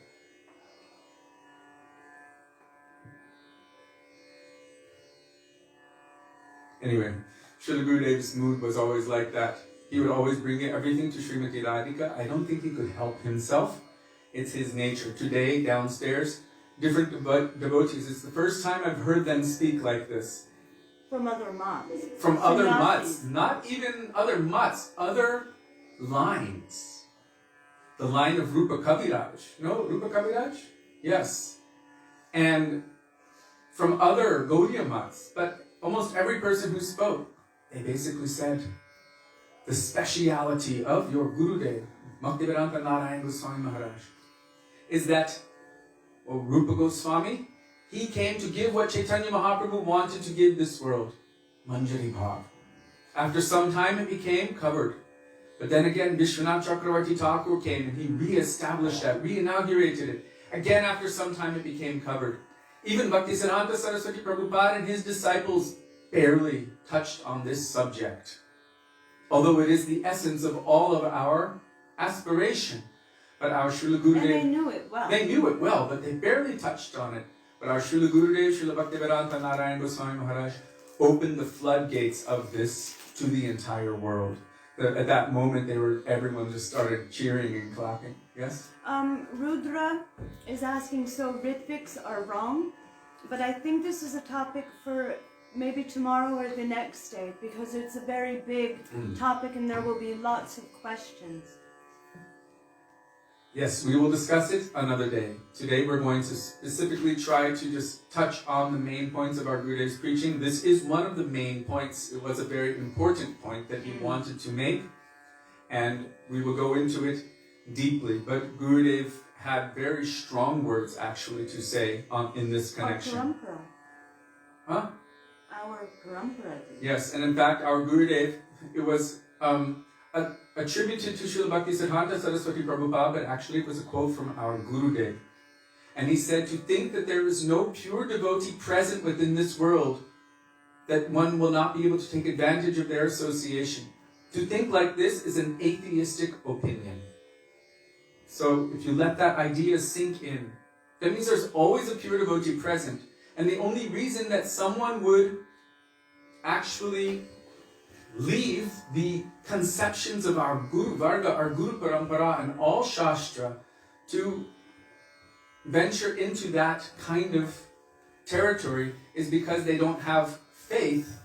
Anyway, Srila Gurudev's mood was always like that. He would always bring everything to Srimati Radhika. I don't think he could help himself. It's his nature. Today, downstairs, different devotees, it's the first time I've heard them speak like this. From other mutts. From other mutts. Not even other mutts, other lines. The line of Rupa Kaviraj. No, Rupa Kaviraj? Yes. And from other Gaudiya mutts. But almost every person who spoke, they basically said, the speciality of your Gurudev, Bhaktivedanta Narayana Goswami Maharaj, is that Rupa Goswami, he came to give what Chaitanya Mahaprabhu wanted to give this world, Manjari Bhav. After some time it became covered. But then again, Vishwanath Chakravarti Thakur came and he re-established that, re-inaugurated it. Again, after some time it became covered. Even Bhaktisiddhanta Saraswati Prabhupada and his disciples barely touched on this subject. Although it is the essence of all of our aspiration. But our Srila Gurudev... And they knew it well. They knew it well, but they barely touched on it. But our Srila Gurudev, Srila Bhaktivedanta Narayana Goswami Maharaj, opened the floodgates of this to the entire world. At that moment, everyone just started cheering and clapping. Yes? Rudra is asking, so Ritviks are wrong? But I think this is a topic for maybe tomorrow or the next day, because it's a very big topic and there will be lots of questions. Yes, we will discuss it another day. Today we're going to specifically try to just touch on the main points of our Gurudev's preaching. This is one of the main points. It was a very important point that he wanted to make, and we will go into it deeply. But Gurudev had very strong words actually to say in this connection. Our parampara. Huh? Our parampara. Yes, and in fact our Gurudev, it was attributed to Srila Bhaktisiddhanta Sarasvati Prabhupada, but actually it was a quote from our Gurudev. And he said, to think that there is no pure devotee present within this world, that one will not be able to take advantage of their association. To think like this is an atheistic opinion. So if you let that idea sink in, that means there's always a pure devotee present. And the only reason that someone would actually leave the conceptions of our Guru Varga, our Guru Parampara, and all Shastra to venture into that kind of territory is because they don't have faith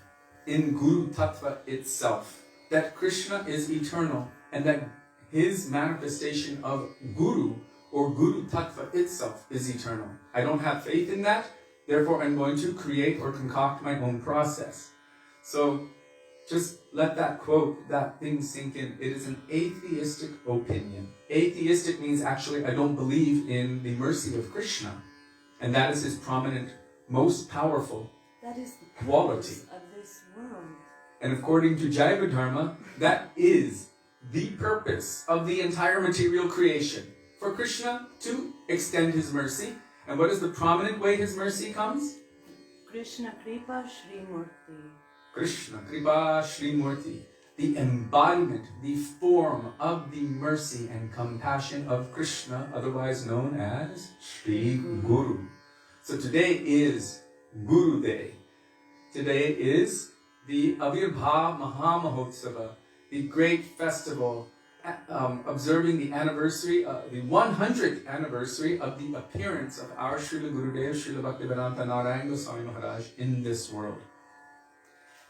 in Guru Tattva itself. That Krishna is eternal and that his manifestation of Guru or Guru Tattva itself is eternal. I don't have faith in that, therefore I'm going to create or concoct my own process. So just let that quote, that thing sink in. It is an atheistic opinion. Atheistic means actually I don't believe in the mercy of Krishna. And that is his prominent, most powerful that is the quality of this world. And according to Jaiva Dharma, that is the purpose of the entire material creation. For Krishna to extend his mercy. And what is the prominent way his mercy comes? Krishna Kripa Shri Murti. Krishna Kripa Shri Murti, the embodiment, the form of the mercy and compassion of Krishna, otherwise known as Shri Guru. So today is Guru Day. Today is the Avirbha Mahamahotsava, the great festival observing the anniversary, the 100th anniversary of the appearance of our Srila Gurudev, Srila Bhaktivedanta Narayana Goswami Maharaj in this world.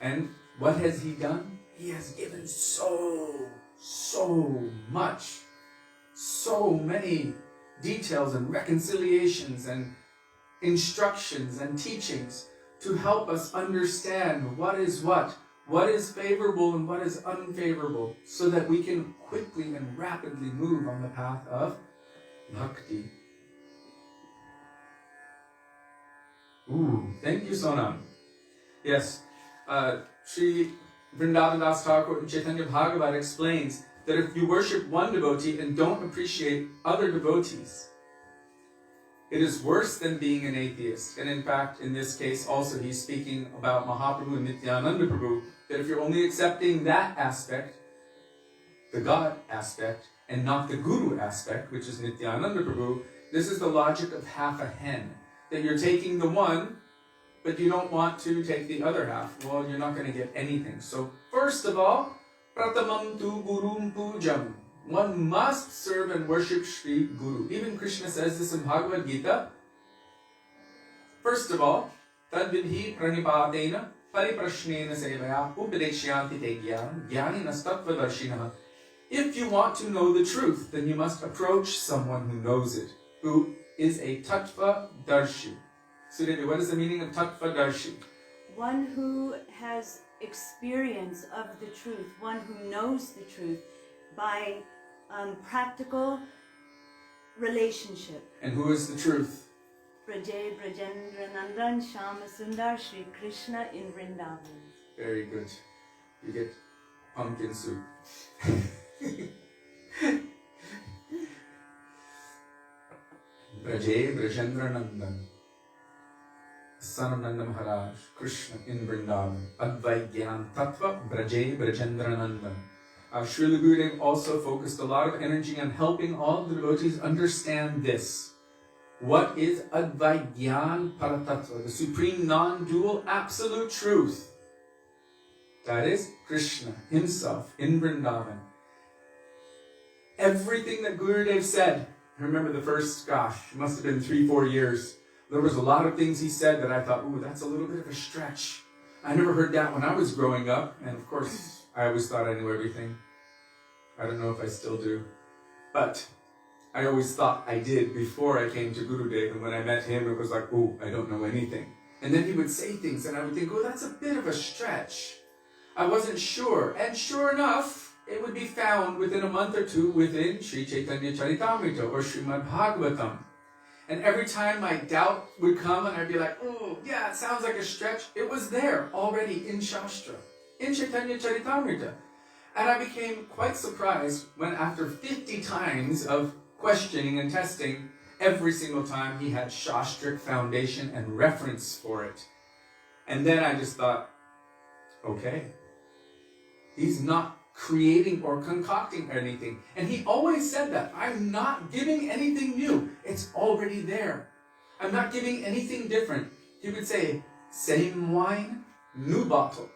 And what has he done? He has given so much, so many details and reconciliations and instructions and teachings to help us understand what is favorable and what is unfavorable, so that we can quickly and rapidly move on the path of bhakti. Thank you, Sonam. Yes. Sri Vrindavan Das Thakur in Chaitanya Bhagavat explains that if you worship one devotee and don't appreciate other devotees, it is worse than being an atheist. And in fact, in this case also, he's speaking about Mahaprabhu and Nityananda Prabhu, that if you're only accepting that aspect, the God aspect, and not the Guru aspect, which is Nityananda Prabhu, this is the logic of half a hen. That you're taking the one, but you don't want to take the other half. Well, you're not going to get anything. So first of all, pratamam tu gurum pujam. One must serve and worship Sri Guru. Even Krishna says this in Bhagavad Gita. First of all, tadvidhi pranipadena pariprashnena sevaya upadekshyanti te jnaninas tattvadarshinaha. If you want to know the truth, then you must approach someone who knows it, who is a tattva darshi. Sudevi, what is the meaning of tattva darshi? One who has experience of the truth, one who knows the truth by practical relationship. And who is the truth? Braje Brajendra Nandan Shama Sundar Shri Krishna in Vrindavan. Very good. You get pumpkin soup. Braje Brajendra Nandan, son of Nanda Maharaj, Krishna in Vrindavan. Advaigyan Tattva Braje Brajendra Nandan. Srila Gurudev also focused a lot of energy on helping all the devotees understand this. What is Advaigyan Paratattva, the supreme non-dual absolute truth? That is Krishna himself in Vrindavan. Everything that Gurudev said, I remember the first, it must have been 3-4 years. There was a lot of things he said that I thought, that's a little bit of a stretch. I never heard that when I was growing up. And of course, I always thought I knew everything. I don't know if I still do. But I always thought I did before I came to Gurudev, and when I met him, it was like, oh, I don't know anything. And then he would say things, and I would think, oh, that's a bit of a stretch. I wasn't sure. And sure enough, it would be found within a month or two within Sri Chaitanya Charitamrita or Srimad Bhagavatam. And every time my doubt would come, and I'd be like, oh, yeah, it sounds like a stretch, it was there already in Shastra, in Chaitanya Charitamrita. And I became quite surprised when after 50 times of questioning and testing, every single time he had Shastric foundation and reference for it. And then I just thought, okay, he's not creating or concocting anything. And he always said that. I'm not giving anything new. It's already there. I'm not giving anything different. He would say, same wine, new bottle.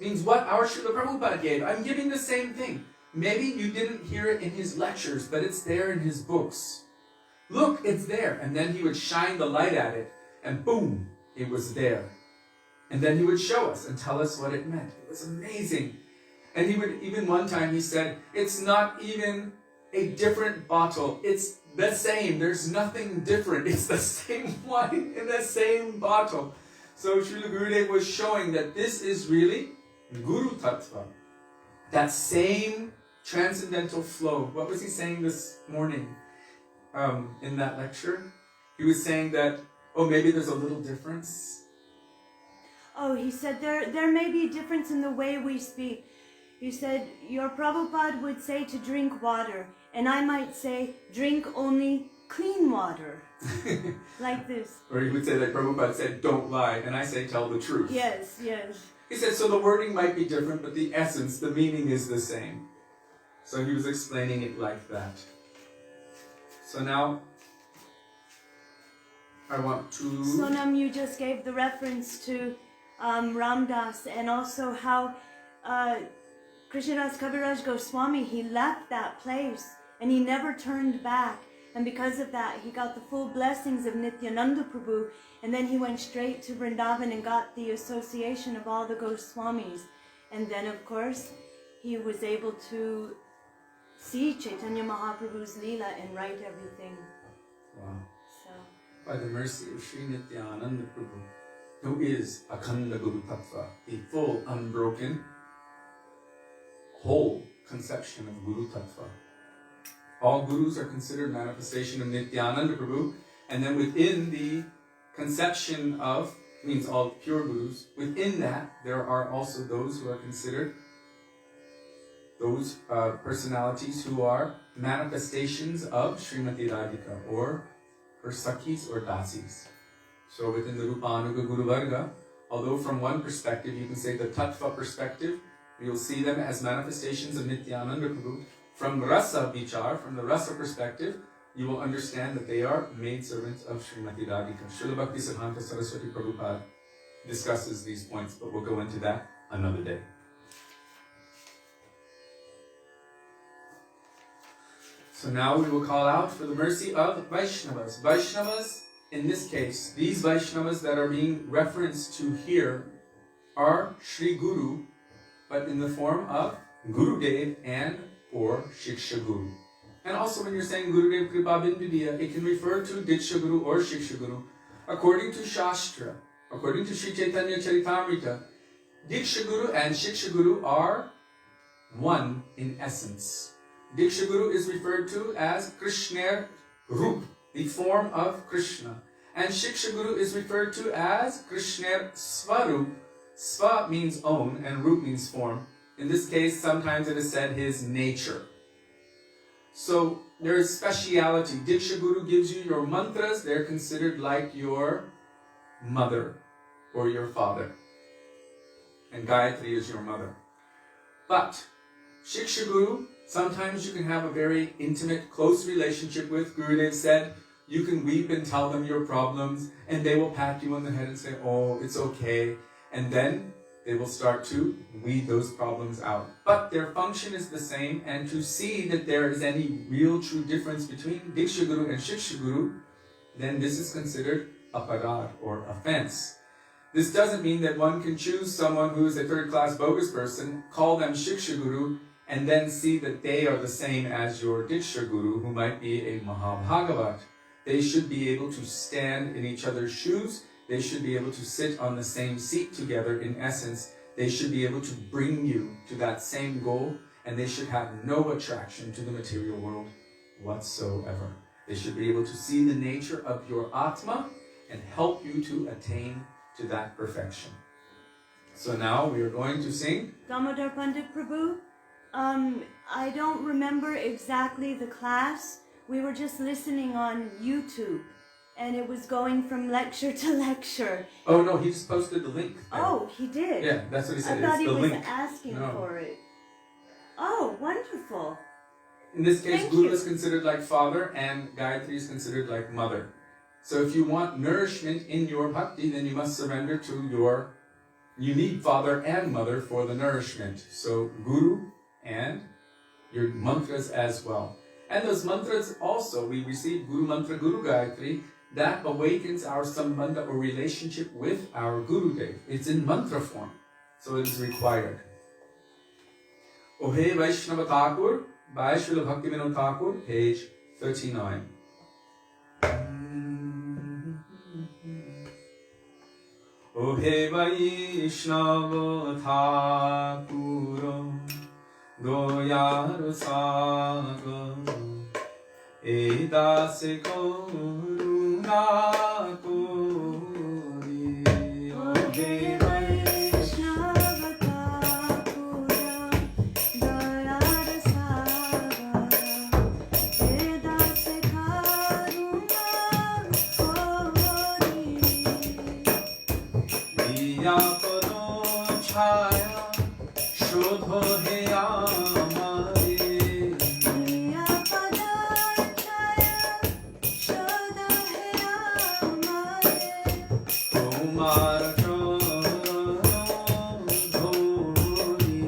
Means what our Srila Prabhupada gave. I'm giving the same thing. Maybe you didn't hear it in his lectures, but it's there in his books. Look, it's there. And then he would shine the light at it, and boom, it was there. And then he would show us and tell us what it meant. It was amazing. And he would, even one time he said, it's not even a different bottle. It's the same. There's nothing different. It's the same wine in the same bottle. So Srila Gurudev was showing that this is really Guru Tattva. That same transcendental flow. What was he saying this morning in that lecture? He was saying that, oh, maybe there's a little difference. Oh, he said there may be a difference in the way we speak. He said, your Prabhupada would say to drink water, and I might say, drink only clean water. Like this. Or he would say, like Prabhupada said, don't lie, and I say, tell the truth. Yes, yes. He said, so the wording might be different, but the essence, the meaning is the same. So he was explaining it like that. So now, I want to... Sonam, you just gave the reference to Ramdas, and also how Krishnadas Kaviraj Goswami, he left that place, and he never turned back. And because of that, he got the full blessings of Nityananda Prabhu, and then he went straight to Vrindavan and got the association of all the Goswamis. And then, of course, he was able to see Chaitanya Mahaprabhu's Leela and write everything. Wow. So, by the mercy of Sri Nityananda Prabhu, who is Akhanda Guru Tattva, the full, unbroken, whole conception of Guru Tattva. All gurus are considered manifestation of Nityananda Prabhu, and then within the conception of, means all pure gurus, within that there are also those who are considered those personalities who are manifestations of Srimati Radhika, or her Sakhis or Dasis. So within the Rupanuga Guru Varga, although from one perspective you can say the Tattva perspective, you'll see them as manifestations of Nityananda Prabhu. From Rasa Vichar, from the Rasa perspective, you will understand that they are maidservants of Srimati Radhika. Srila Bhaktisiddhanta Sarasvati Prabhupada discusses these points, but we'll go into that another day. So now we will call out for the mercy of Vaishnavas. Vaishnavas, in this case, these Vaishnavas that are being referenced to here are Sri Guru, but in the form of Gurudev and or Shiksha Guru. And also when you're saying Gurudev Kripa Bindudiya, it can refer to Diksha Guru or Shiksha Guru. According to Shastra, according to Sri Chaitanya Charitamrita, Diksha Guru and Shiksha Guru are one in essence. Diksha Guru is referred to as Krishna Rup, the form of Krishna. And Shiksha Guru is referred to as Krishna Svarup. Sva means own and Rup means form. In this case, sometimes it is said his nature. So there is speciality. Diksha Guru gives you your mantras. They're considered like your mother or your father. And Gayatri is your mother. But Shiksha Guru, sometimes you can have a very intimate, close relationship with. Gurudev said, you can weep and tell them your problems, and they will pat you on the head and say, oh, it's okay. And then they will start to weed those problems out. But their function is the same, and to see that there is any real true difference between Diksha Guru and Shiksha Guru, then this is considered aparad or offense. This doesn't mean that one can choose someone who is a third-class bogus person, call them Shiksha Guru, and then see that they are the same as your Diksha Guru, who might be a Mahabhagavat. They should be able to stand in each other's shoes. They should be able to sit on the same seat together. In essence, they should be able to bring you to that same goal, and they should have no attraction to the material world whatsoever. They should be able to see the nature of your Atma and help you to attain to that perfection. So now we are going to sing Damodar Pandit Prabhu. I don't remember exactly the class. We were just listening on YouTube, and it was going from lecture to lecture. Oh no, he just posted the link there. Oh, he did? Yeah, that's what he said. I thought it's he the was link. asking No. for it. Oh, wonderful. In this case, Thank Guru you. is considered like father and Gayatri is considered like mother. So if you want nourishment in your bhakti, then you must surrender to you need father and mother for the nourishment. So Guru and your mantras as well. And those mantras also, we receive Guru Mantra, Guru Gayatri, that awakens our sambandha or relationship with our Gurudev. It's in mantra form, so it is required. Ohe Vaishnava Thakur, by Srila Bhaktivedanta Thakur, page 39. Ohe Vaishnava Thakur, Doyar Sagar, Edase Karuna Kori. Ohe Vaishnava Thakura, Dayar Sagar, Edase Karuna Kori. Diya Pado Chaya, Shodho He Amare. Diya Pada Chaya, Shodho He Amare. Tomar Charan Dhori.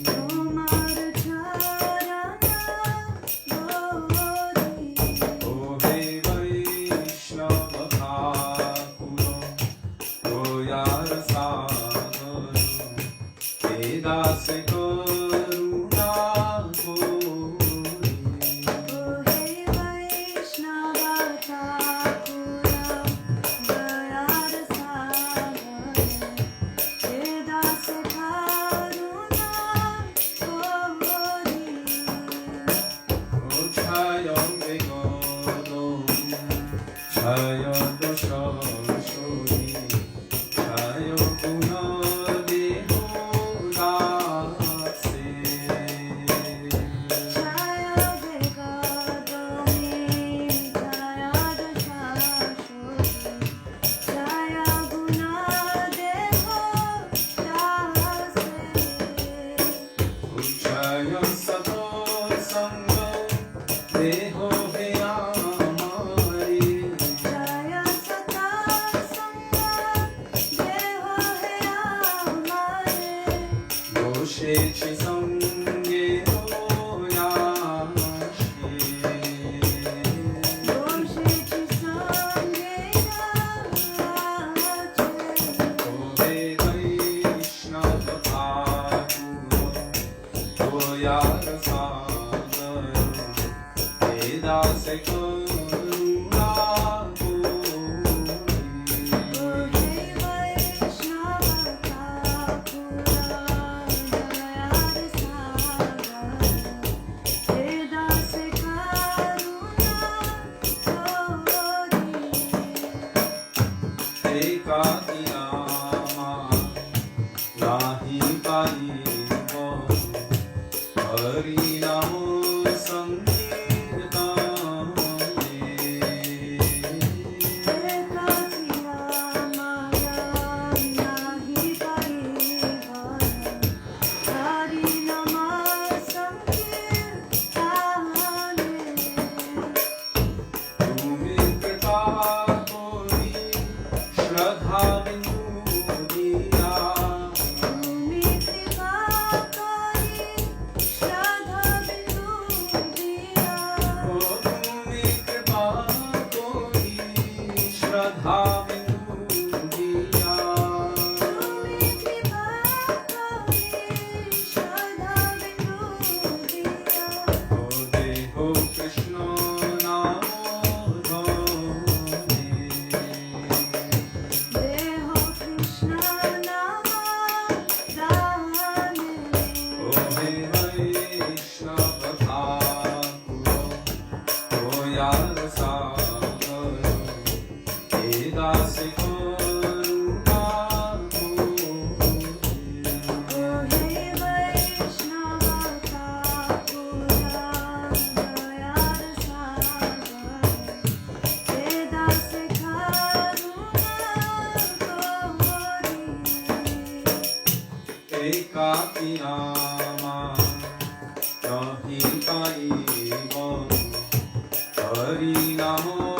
Tomar Charana Dhori. Ohe Vaishnava Thakur, Doyar Sagar, Edase Karuna Kori. Ohe Vaishnava Thakura, Dayar Sagar, Edase Karuna Kori. Chaya Vegodam, Chaya Doshashori, Chaya Gunadeho Dase. Chaya Vegadomi, Chaya Dashashori, Chaya Gunadeho Dase. Chaya Sato Sangam, Deho Heyamari, Jaya Sata Sangha, Deho He Amare. Doshe Chisange Hoyashi. Doshe Chisange Rache. Ohe Vaishnava Thakur, Doyar Sagar, Edase Karuna Kori. Ohe Vaishnava Thakura, Dayar Sagar, Edase Karuna Kori. Ekatiyama nahi paiva, harinamo sankirtane. Ekatiyama nahi parivana, Harinama Sankirtane. Tumi kripa kori, Shraddha bindu diya. Tumi kripa ekakiyama nahi paiva hari namo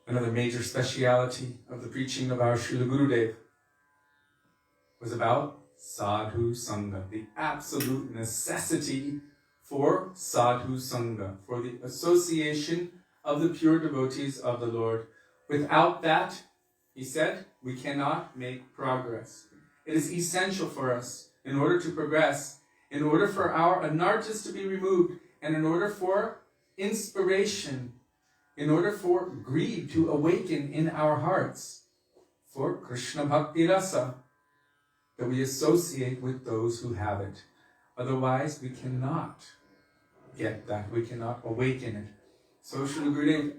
Another major speciality of the preaching of our Srila Gurudev was about sadhu sangha, the absolute necessity for sadhu sangha, for the association of the pure devotees of the Lord. Without that, he said, we cannot make progress. It is essential for us, in order to progress, in order for our anarthas to be removed, and in order for inspiration, in order for greed to awaken in our hearts, for Krishna Bhakti Rasa, that we associate with those who have it. Otherwise, we cannot get that. We cannot awaken it. So Srila Gurudev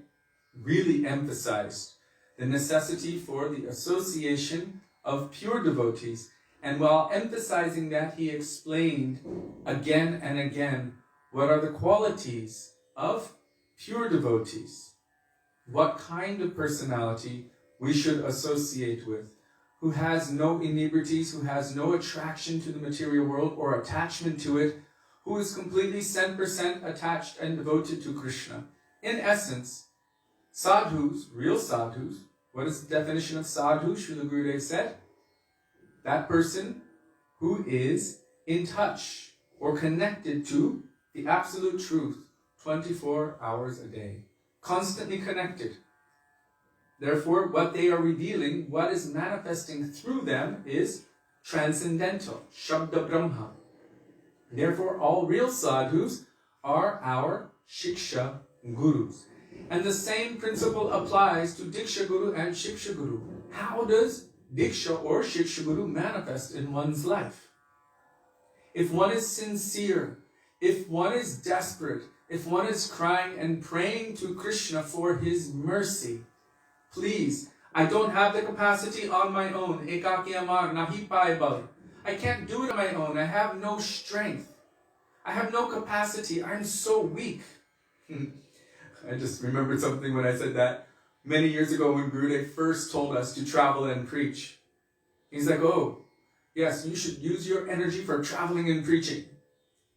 really emphasized the necessity for the association of pure devotees. And while emphasizing that, he explained again and again what are the qualities of pure devotees, what kind of personality we should associate with, who has no inebrities, who has no attraction to the material world or attachment to it, who is completely 100% attached and devoted to Krishna. In essence, sadhus, real sadhus, what is the definition of sadhu? Srila Gurudev said, that person who is in touch or connected to the absolute truth 24 hours a day, constantly connected. Therefore, what they are revealing, what is manifesting through them is transcendental, Shabda Brahma. Therefore, all real sadhus are our Shiksha Gurus. And the same principle applies to Diksha Guru and Shiksha Guru. How does Diksha or Shiksha Guru manifest in one's life? If one is sincere, if one is desperate, if one is crying and praying to Krishna for his mercy, please, I don't have the capacity on my own. Ekaki amar nahi paye bal. I can't do it on my own. I have no strength. I have no capacity. I'm so weak. I just remembered something when I said that many years ago when Gurudev first told us to travel and preach. He's like, oh, yes, you should use your energy for traveling and preaching.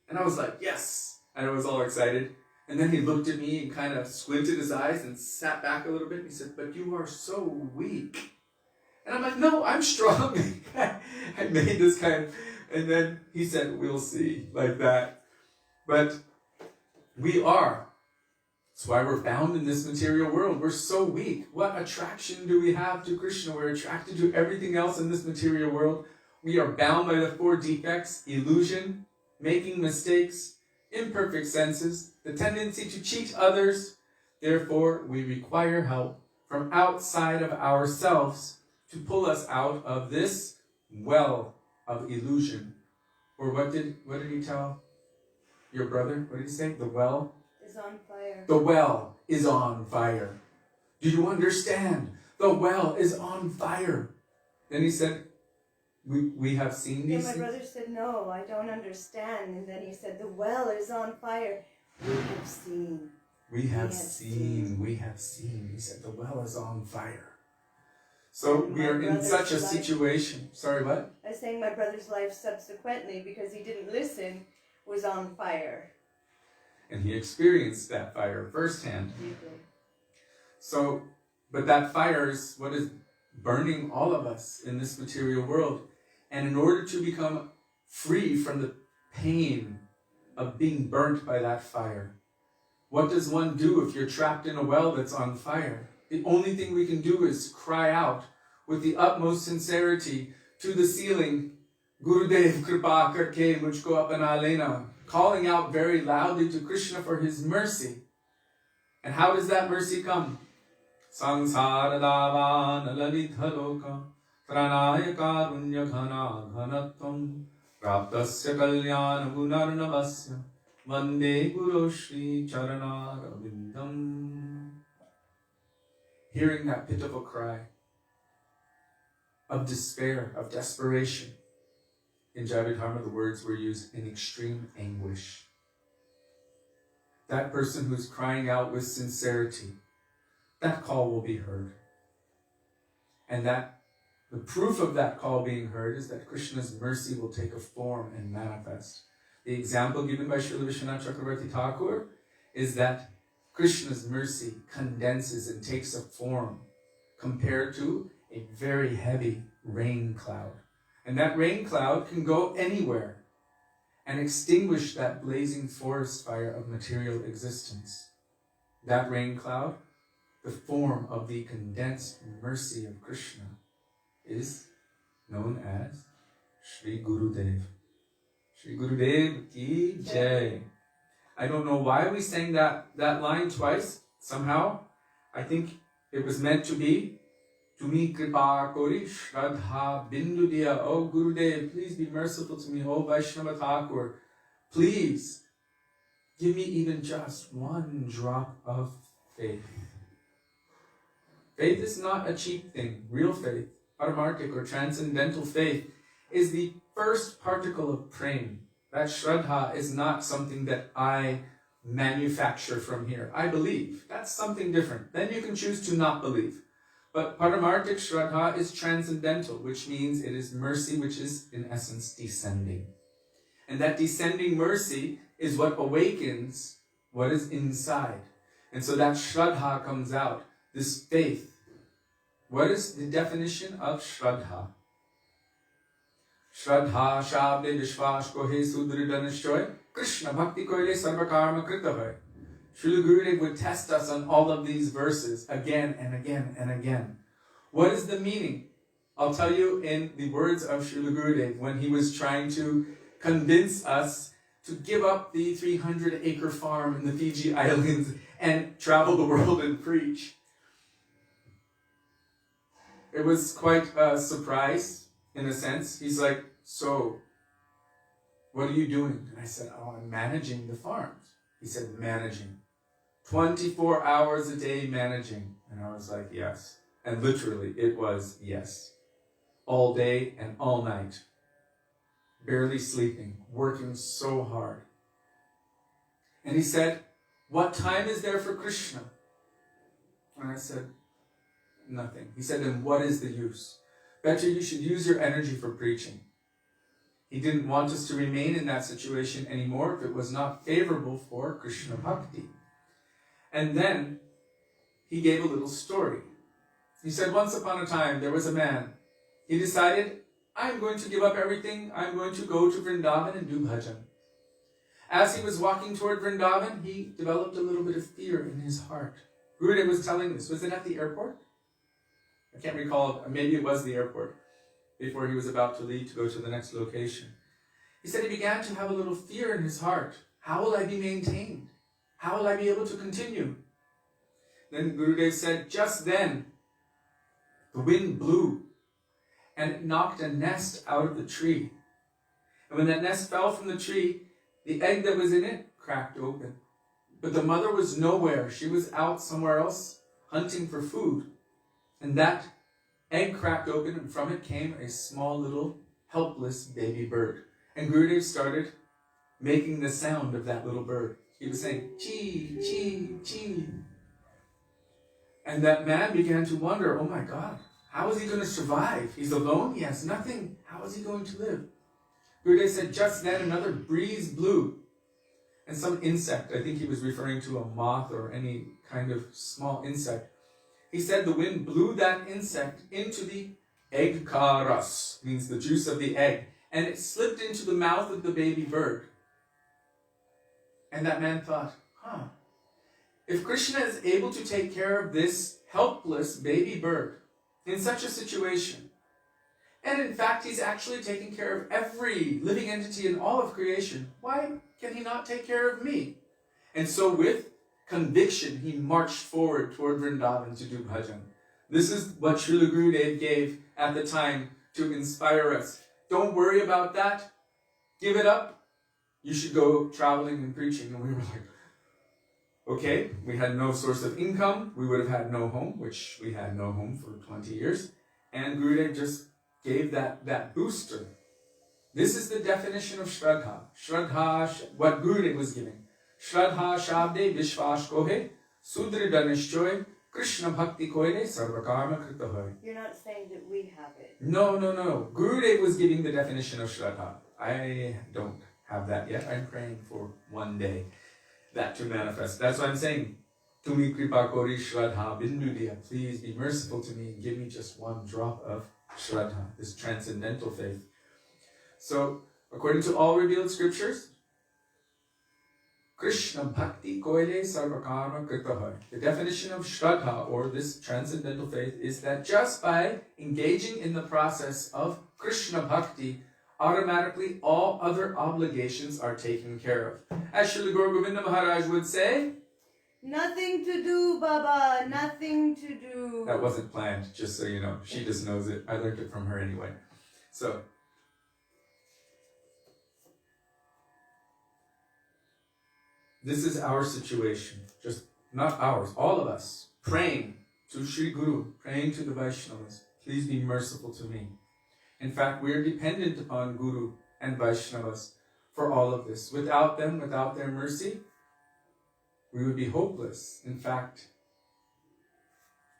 And I was like, yes. And I was all excited. And then he looked at me and kind of squinted his eyes and sat back a little bit. He said, but you are so weak. And I'm like, no, I'm strong. I made this kind of, and then he said, we'll see, like that. But we are. That's why we're bound in this material world. We're so weak. What attraction do we have to Krishna? We're attracted to everything else in this material world. We are bound by the 4 defects: illusion, making mistakes, imperfect senses, the tendency to cheat others. Therefore, we require help from outside of ourselves to pull us out of this well of illusion. Or what did he tell your brother? What did he say? The well is on fire. The well is on fire. Do you understand? The well is on fire. Then he said, we have seen these things. My brother said, no, I don't understand. And then he said, the well is on fire. We have seen. We have seen. He said, the well is on fire. So we are in such a situation. Sorry, what? I was saying my brother's life subsequently, because he didn't listen, was on fire. And he experienced that fire firsthand. So, but that fire is what is burning all of us in this material world. And in order to become free from the pain of being burnt by that fire, what does one do if you're trapped in a well that's on fire? The only thing we can do is cry out with the utmost sincerity to the ceiling, Gurudev kripa karke mujhko apna lena, calling out very loudly to Krishna for his mercy. And how does that mercy come? Sansara davan lalitha loka pranaya karunya ghana ghanatvam praptasya kalyana gunarnavasya vande guru shri charanarvindam. Hearing that pitiful cry of despair, of desperation. In Javidharma, the words were used in extreme anguish. That person who's crying out with sincerity, that call will be heard. And that the proof of that call being heard is that Krishna's mercy will take a form and manifest. The example given by Srila Vishwanath Chakravarti Thakur is that Krishna's mercy condenses and takes a form compared to a very heavy rain cloud. And that rain cloud can go anywhere and extinguish that blazing forest fire of material existence. That rain cloud, the form of the condensed mercy of Krishna, is known as Sri Gurudev. Sri Gurudev ki jai. I don't know why we sang that line twice. Somehow, I think it was meant to be Tumi kripa kori shraddha bindu diya. Oh Gurudev, please be merciful to me. Oh Vaishnava Thakur, please give me even just one drop of faith. Faith is not a cheap thing. Real faith, paramartic or transcendental faith, is the first particle of prema. That Shraddha is not something that I manufacture from here. I believe. That's something different. Then you can choose to not believe. But Paramarthik Shraddha is transcendental, which means it is mercy, which is in essence descending. And that descending mercy is what awakens what is inside. And so that Shraddha comes out, this faith. What is the definition of Shraddha? Shraddha shabde vishwash kohe sudridanishchoy Krishna bhakti koile sarva karma krita hoy. Srila Gurudev would test us on all of these verses again and again and again. What is the meaning? I'll tell you in the words of Srila Gurudev when he was trying to convince us to give up the 300-acre farm in the Fiji Islands and travel the world and preach. It was quite a surprise, in a sense. He's like, so, what are you doing? And I said, oh, I'm managing the farms. He said, managing. 24 hours a day managing. And I was like, yes. And literally, it was yes. All day and all night. Barely sleeping, working so hard. And he said, what time is there for Krishna? And I said, nothing. He said, then what is the use? Better you should use your energy for preaching. He didn't want us to remain in that situation anymore if it was not favorable for Krishna Bhakti. And then he gave a little story. He said, once upon a time, there was a man. He decided, I'm going to give up everything. I'm going to go to Vrindavan and do bhajan. As he was walking toward Vrindavan, he developed a little bit of fear in his heart. Gurudev was telling this. Was it at the airport? I can't recall. Maybe it was the airport before he was about to leave to go to the next location. He said he began to have a little fear in his heart. How will I be maintained? How will I be able to continue? Then Gurudev said, just then, the wind blew and it knocked a nest out of the tree. And when that nest fell from the tree, the egg that was in it cracked open. But the mother was nowhere. She was out somewhere else hunting for food. And that egg cracked open, and from it came a small little helpless baby bird. And Gurudev started making the sound of that little bird. He was saying, chee, chee, chee. And that man began to wonder, oh my God, how is he going to survive? He's alone, he has nothing. How is he going to live? Gurudev said, just then another breeze blew. And some insect, I think he was referring to a moth or any kind of small insect. He said the wind blew that insect into the egg karas, means the juice of the egg, and it slipped into the mouth of the baby bird. And that man thought, if Krishna is able to take care of this helpless baby bird in such a situation, and in fact he's actually taking care of every living entity in all of creation, why can he not take care of me? And so with conviction, he marched forward toward Vrindavan to do bhajan. This is what Srila Gurudev gave at the time to inspire us. Don't worry about that. Give it up. You should go traveling and preaching. And we were like, okay, we had no source of income. We would have had no home, which we had no home for 20 years. And Gurudev just gave that booster. This is the definition of Shraddha. Shraddha, what Gurudev was giving. Shraddha shabde vishwash kohe sudrida nishchoy Krishna bhakti koile sarva karma krita hoy. You're not saying that we have it. No. Gurudev was giving the definition of Shraddha. I don't have that yet. I'm praying for one day that to manifest. That's why I'm saying, Tumi kripa kori Shraddha bindu diya. Please be merciful to me and give me just one drop of Shraddha, this transcendental faith. So, according to all revealed scriptures, Krishna bhakti koile sarva karma krita hoy. The definition of Shraddha, or this transcendental faith, is that just by engaging in the process of Krishna bhakti, automatically all other obligations are taken care of. As Srila Gaura Maharaj would say, nothing to do, Baba, nothing to do. That wasn't planned, just so you know. She just knows it. I learned it from her anyway. So, this is our situation. Just not ours, all of us. Praying to Sri Guru, praying to the Vaishnavas. Please be merciful to me. In fact, we are dependent upon Guru and Vaishnavas for all of this. Without them, without their mercy, we would be hopeless. In fact,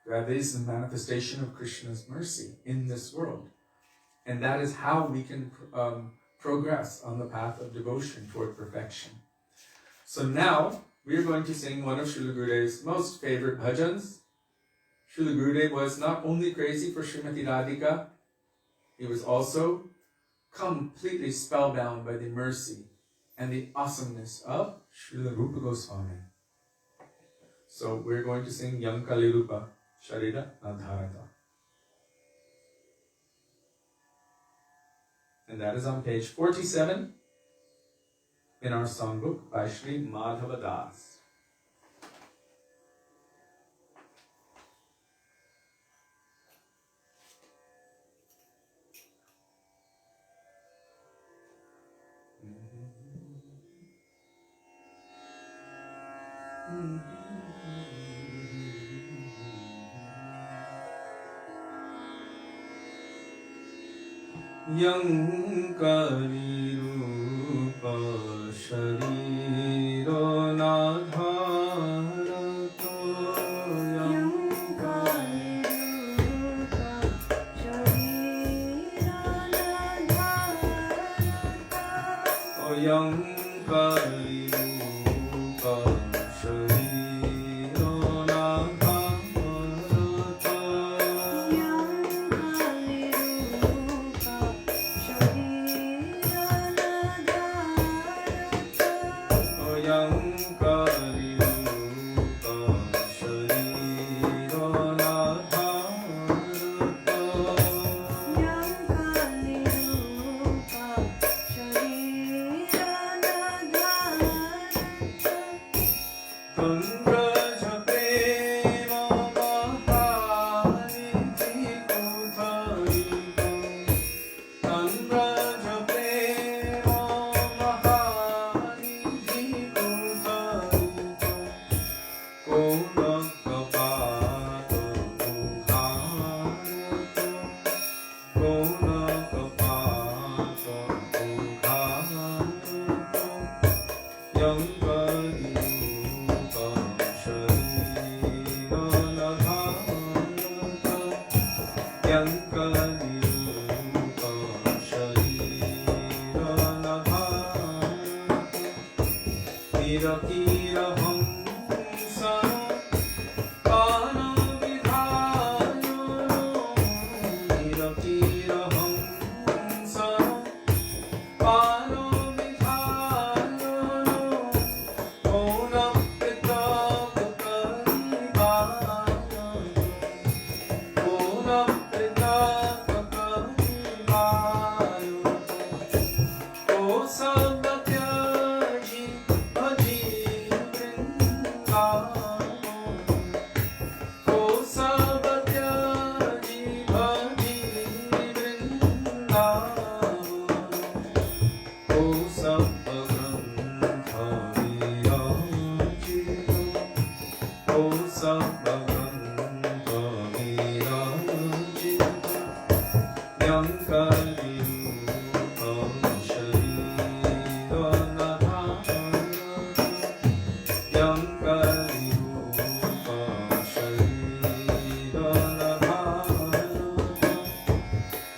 that is the manifestation of Krishna's mercy in this world. And that is how we can progress on the path of devotion toward perfection. So now, we are going to sing one of Srila Gurudev's most favorite bhajans. Srila Gurudev was not only crazy for Srimati Radhika, he was also completely spellbound by the mercy and the awesomeness of Srila Rupa Goswami. So we're going to sing Yam Kali Rupa Sharira Adharata. And that is on page 47 in our songbook by Sri Madhava Das. Yang Kali Rupa Sharira Nadharato. Yang Kali Rupa Sharira Nadharato. Yang Kali Rupa Sharira Nadharato.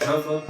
Prabhu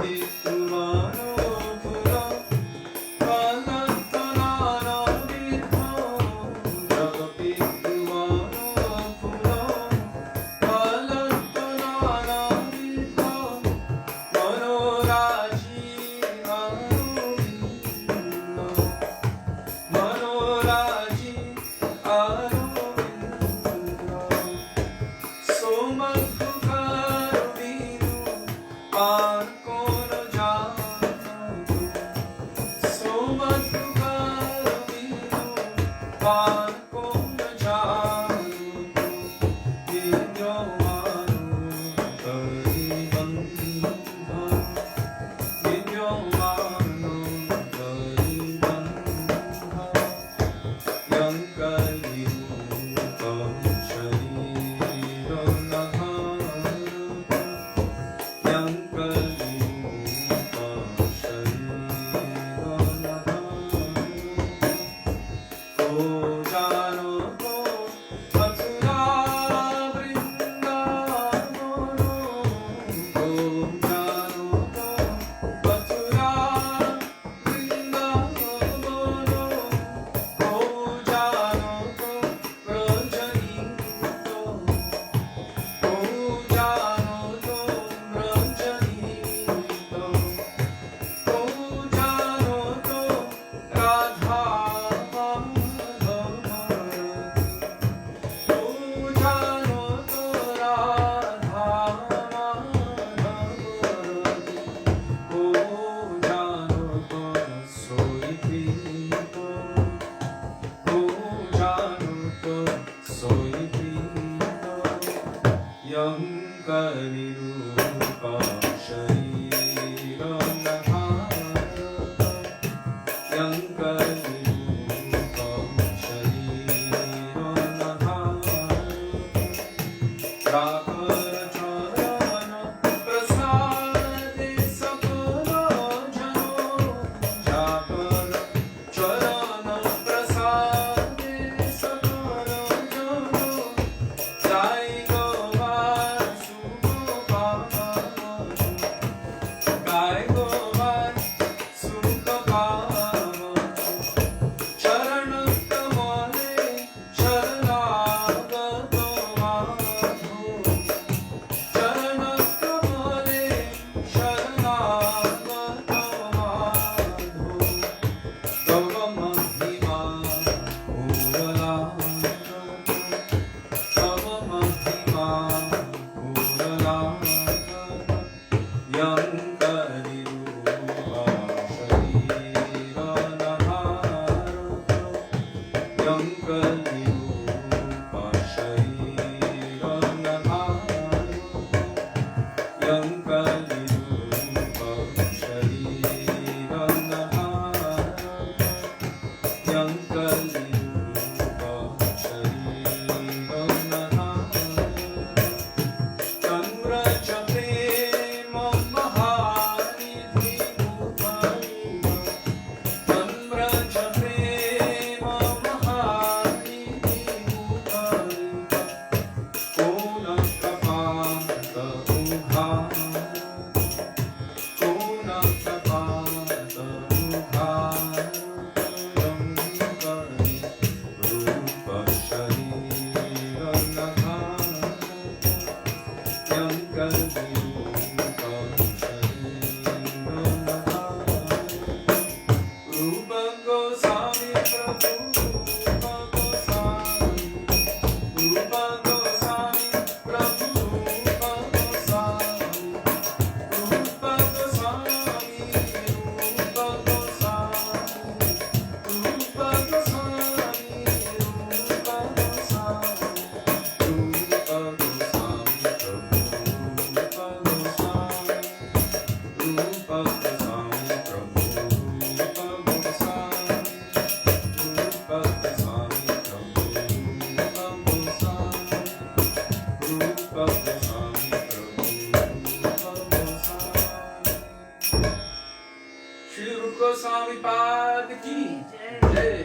Goswami Pad ki jai.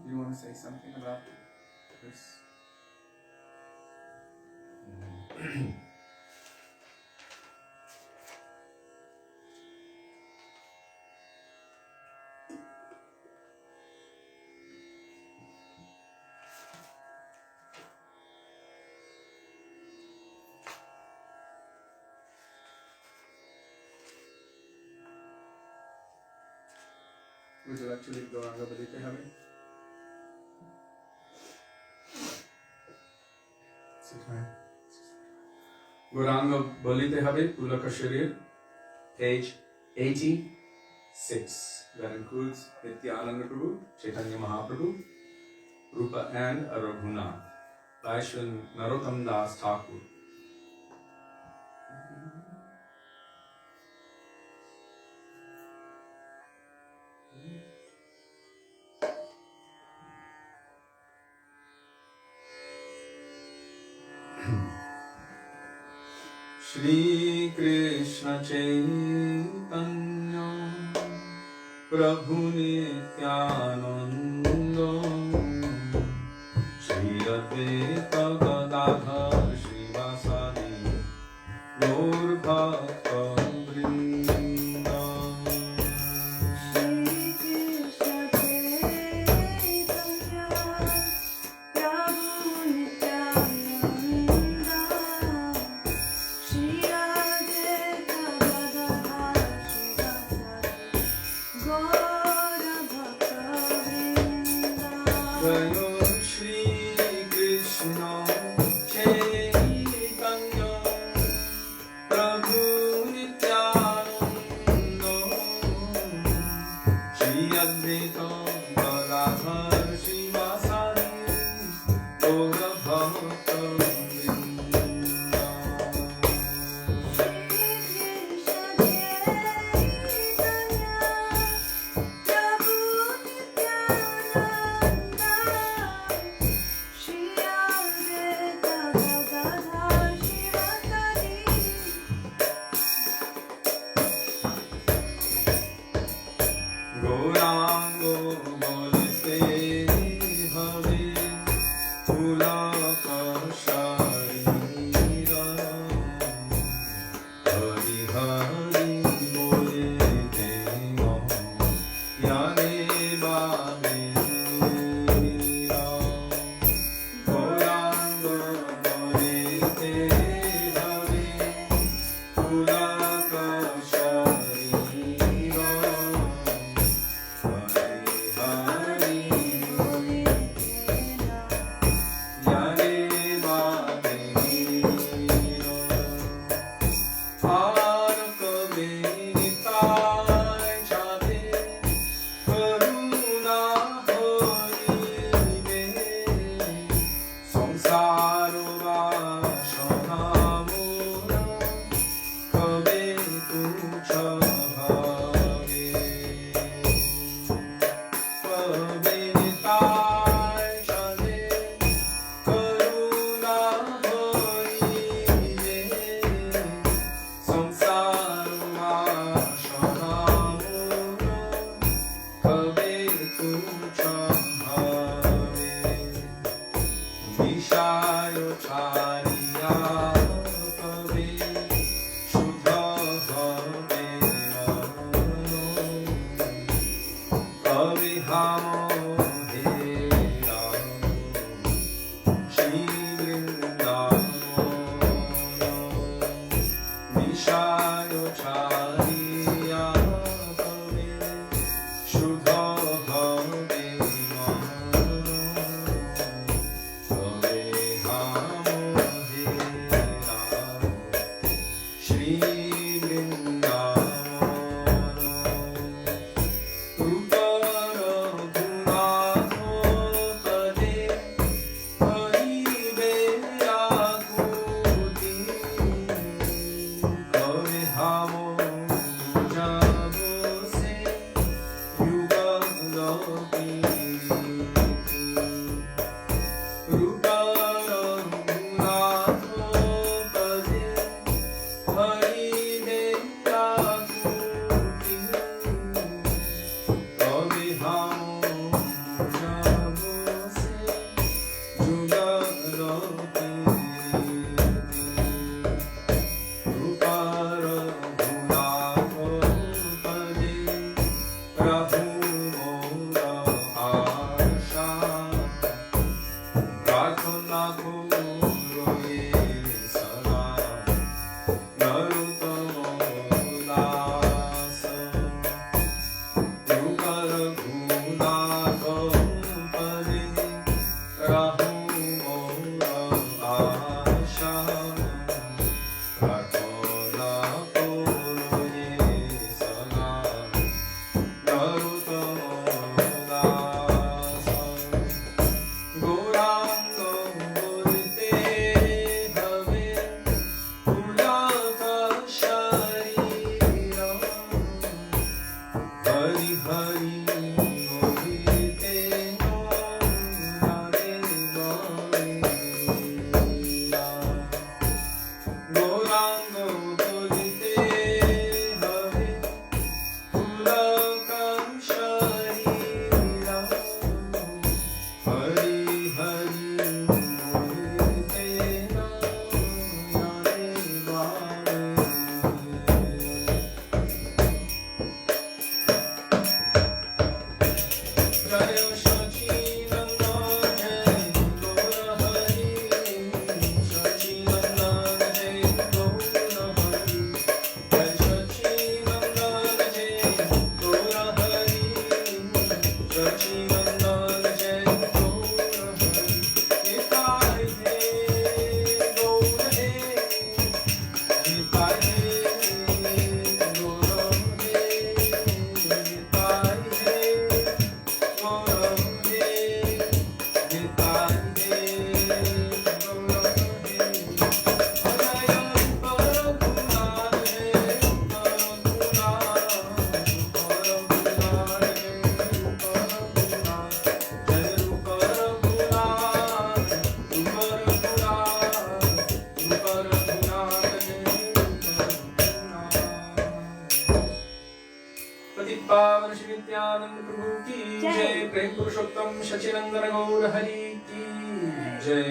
Do you want to say something about this? Would you like to leave Gauranga Balite Habe? Gauranga Balite Habe, Pulaka Sharir, page 86. That includes Nityananda Prabhu, Chaitanya Mahaprabhu, Rupa and Raghunath. By Sri Narottam Das Thakur. Shri Krishna Chaitanya Prabhu Nityananda Shri Advaita Gadadhar Srivasadi Gaur Bhakta Vrinda. Shri Krishna Chaitanya Prabhu Nityananda Shri Advaita Gadadhar Srivasadi Gaura Bhakta Vrinda. Jayo Shri Krishna Chaitanya Prabhu Nityananda Shri Advaita Gadadhar Srivasadi Gaura Bhakta Gaurango bolte have pulaka sharira Hari Hari bolte yane babe Gaurango bolte have pulaka sharira Gora पति पावन श्री नित्यानंद प्रभु की जय। प्रेम पुरुषोत्तम शचिनंदन गौर हरि की जय।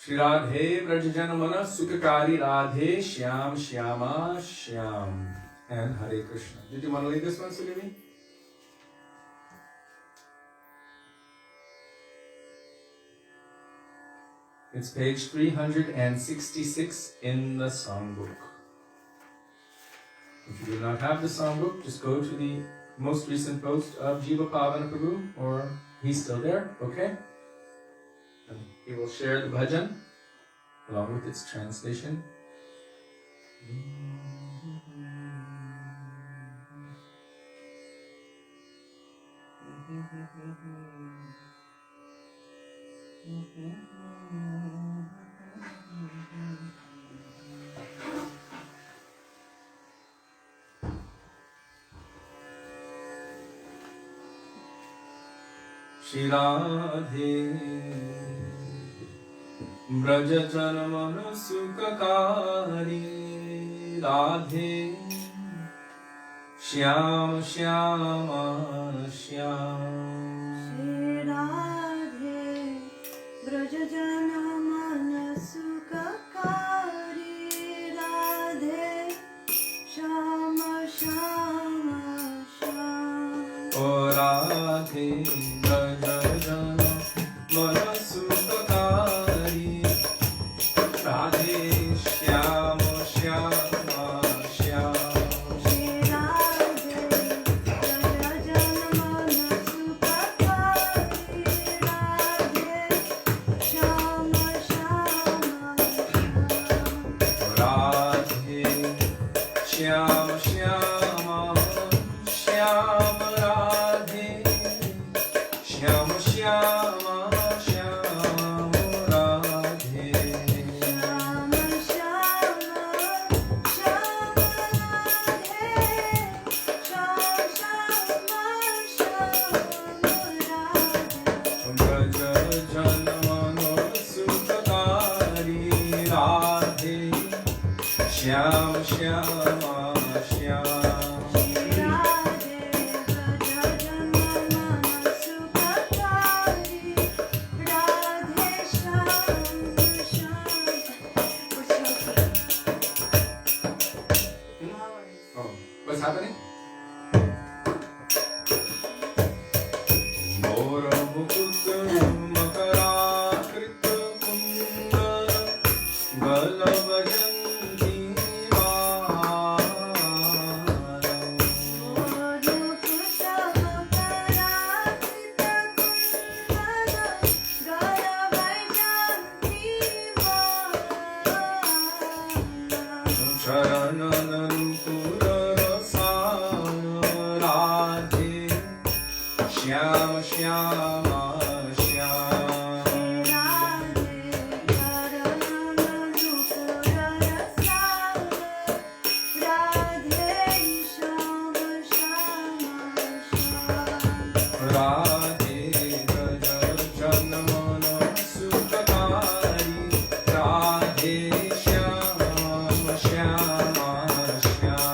Shri Radhe Prajnana Mana Sukhakari Radhe Shyam Shyama Shyam. And Hare Krishna. Did you want to lead this one, Sudevi? It's page 366 in the songbook. If you do not have the songbook, just go to the most recent post of Jiva Pavana Prabhu, or he's still there, okay? And he will share the bhajan along with its translation. Shri Radhe Braja Janamana Sukhakari Radhe Shyam Shyama Shyam. Shri Radhe Braja Janamana Sukhakari Radhe Shyama Shyama Shyam. O Radhe Braja Janamana Sukhakari Radhe Shyam Shyama Shyam. Shri Radhe Braja Janamana Sukhakari Radhe Shyama Shyama Shyam. Radhe Shyam Shyama Shyam. Radhe Shyam Shyama Shyam. Radhe Shyama Shyama Shyama Radhe Shyama Shyama Shyama Braja Janamana Sukhakari Radhe Shyam Shyama Shyam. Shri Radhe Braja Janamana Sukhakari Radhe Shyama Shyama. Oh, what's happening? Mora mukut makarakrit kundala galavajanti vara. Radhe Shyam Shyama Shyam. Radhe Braja Janamana Sukhakari Radhe Shyam Shyama Shyam.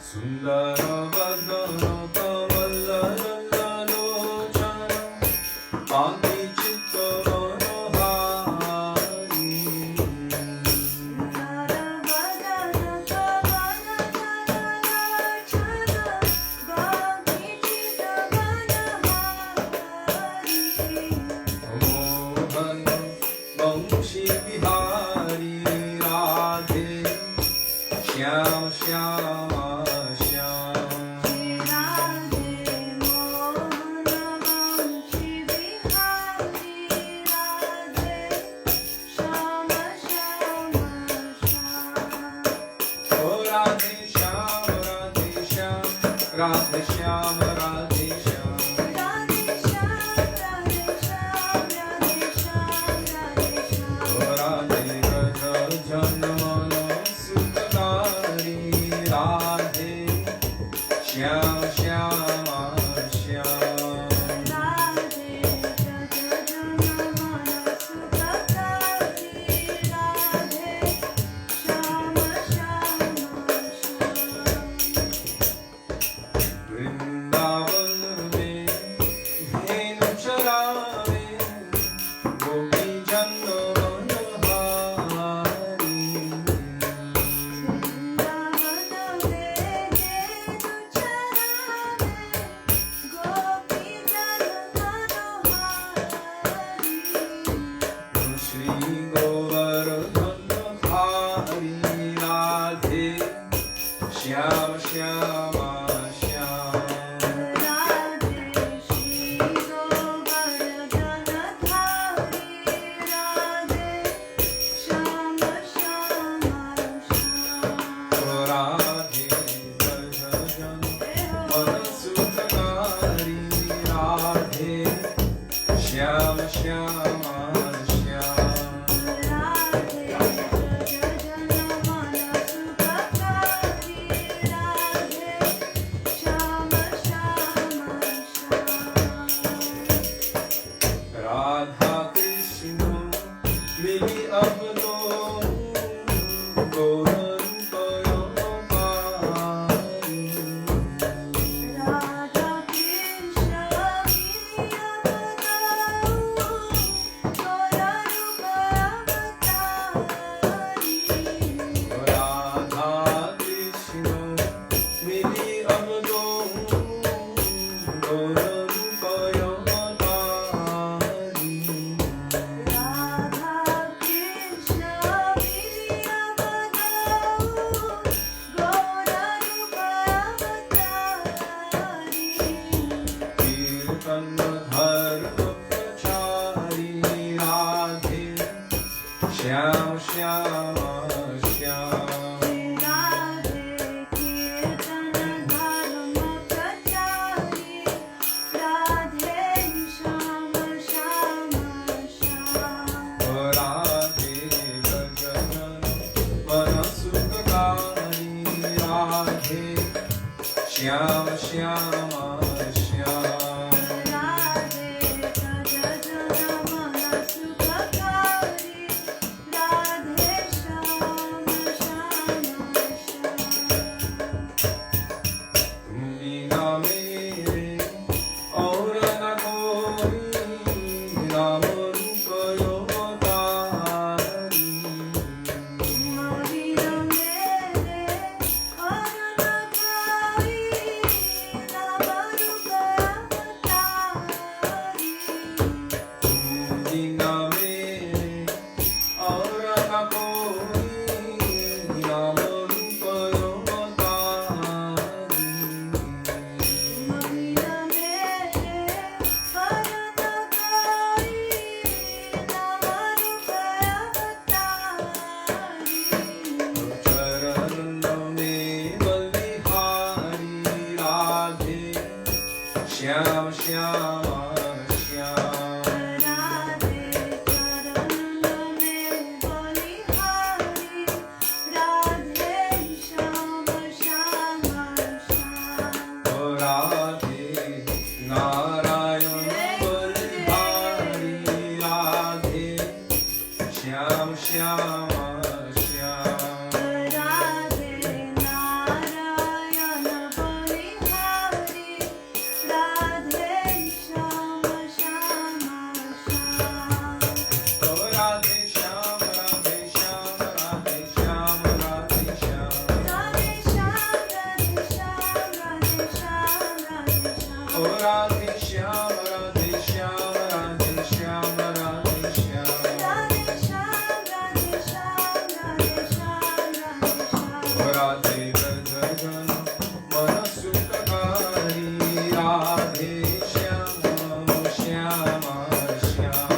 Sundara Vadana Kavalalochana Anti Chitta Manohari. Mohan Vamshi Bihari Radhe Shyam Shyama Shyam. Oh Radhe Shyam Radhe Shyam, Radhe Shyam. Radhe Shyam, Radhe Shyam, Radhe Shyam, Radhe Shyam. Radhe Radha Janmana Sukari, Radhe Shyam, Shyama Shyam. Radhe Radha Janmana Sukari, Radhe Shyama Shyama Shyam. Vrindavan mein dhenu charave, gopi janna manahari. Sri Gaura Narayana Radhe Shyam, Shyama Shyam. Radhe Bhajan Manasukari, Radhe Shyam, Shyama Shyam. Radha Krishna mili abdo Gaura Narayana. Radha Krishna mili abdo Gaura Kirtan dharma brahmacari, Radhe Shyam, Shyama Shyam. Radhe Bhajan Manasukari, Radhe Shyam, Shyama Shyam. Tumina mere aur na koi, Ram Rupa Yogatari. Tumina mere aur na koi, Ram Rupa Yogatari. Charan mein balihari, Radhe Shyam, Shyama Shyam. Radhe Narayana Tiwari, Radhe Shyam, Shyama Shyam. Radhe Shyam, Radhe Shyam, Radhe Shyam, Radhe Shyam. Radhe Shyam, Radhe Shyam, Radhe Shyam, Radhe Shyam. Radhe Bhajan Manasukari, Radhe Shyam, Shyama Shyam.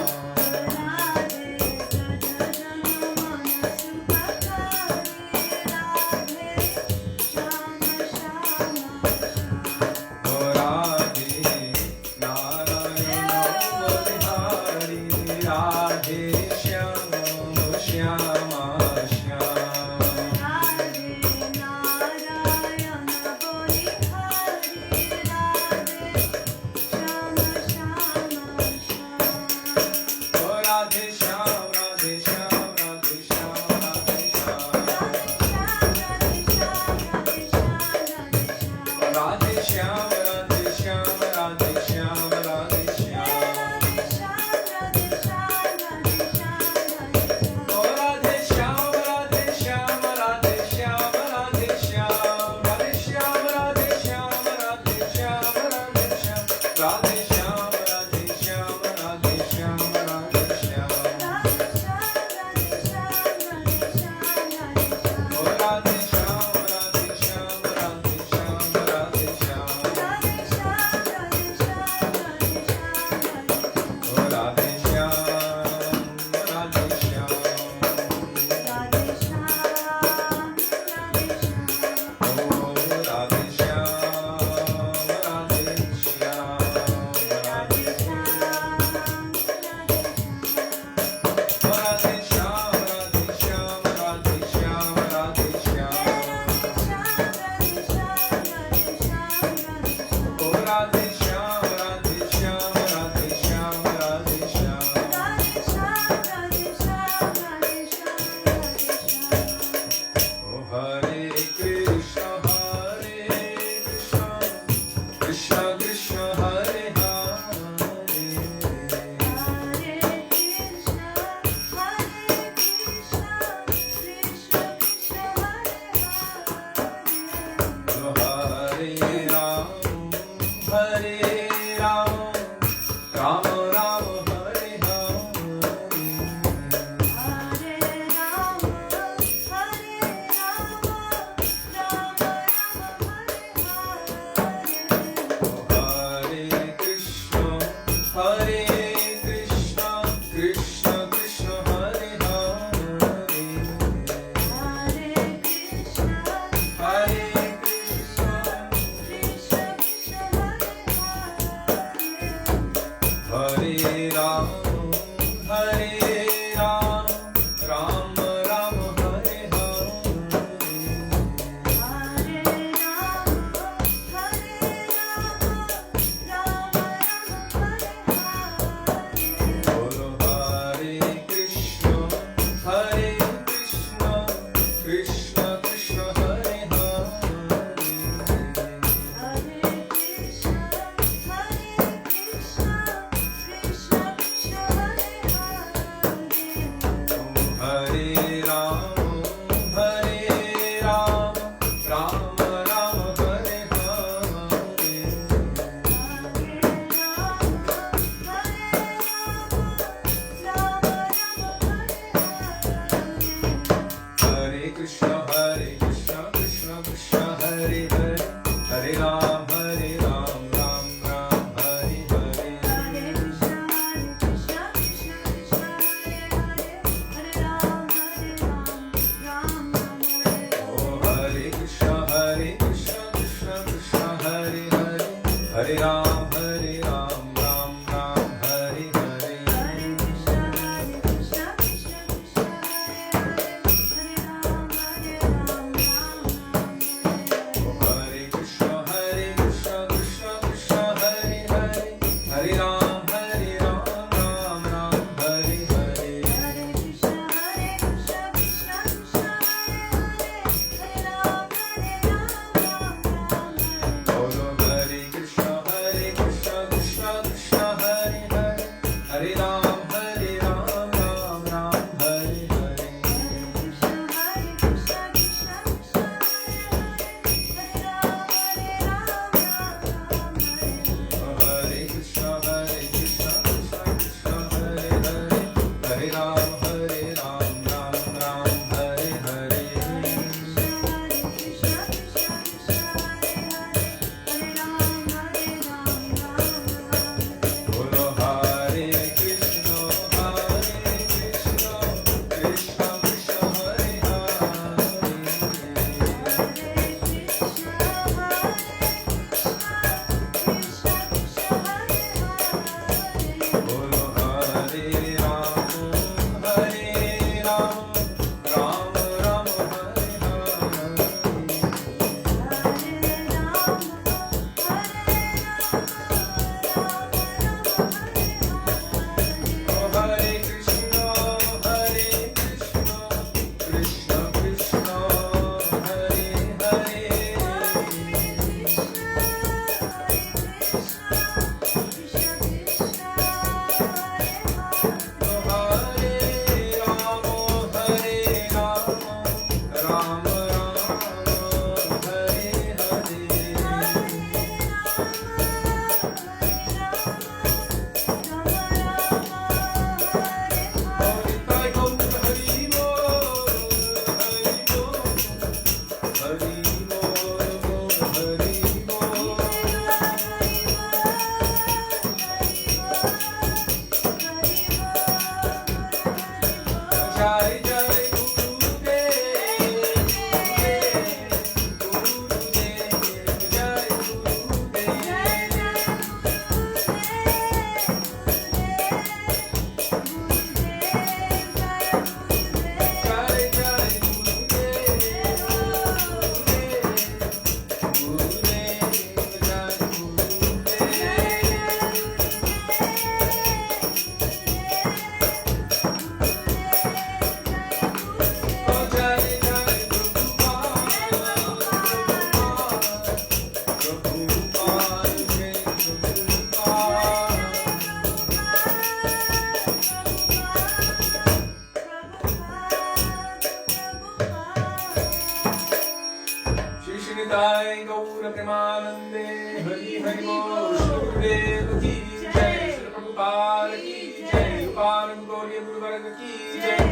Nitai Gaura Premanande Hari Hari Bol Gurudeva ki Jai Sri Prabhupada ki Jai Rupanam Gauriya Guruvarga ki Jai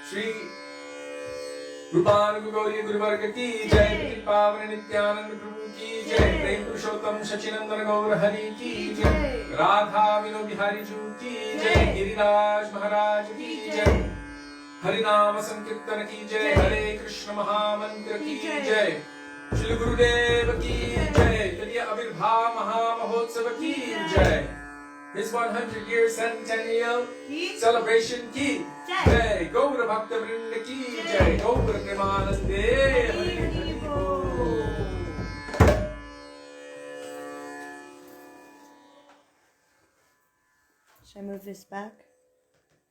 Sri Rupanam Gauriya Guruvarga ki Jai Pavan Nityananda Prabhu ki Jai Prem Purushottam Sachinandana Gaura Hari ki Jai Radha Vino Bihari Ju ki Jai Giriraj Maharaja ki Jai Harinama Sankirtana ki Jai Hare Krishna Mahamantra ki Jai Shri Gurudeva ki jai. Tadiya Avirbhav Mahamahotsav ki jai. His 100-year centennial celebration ki jai. Gaura Bhakta-bandhava ki jai. Gaura Premanande. Hari Bol. Should I move this back?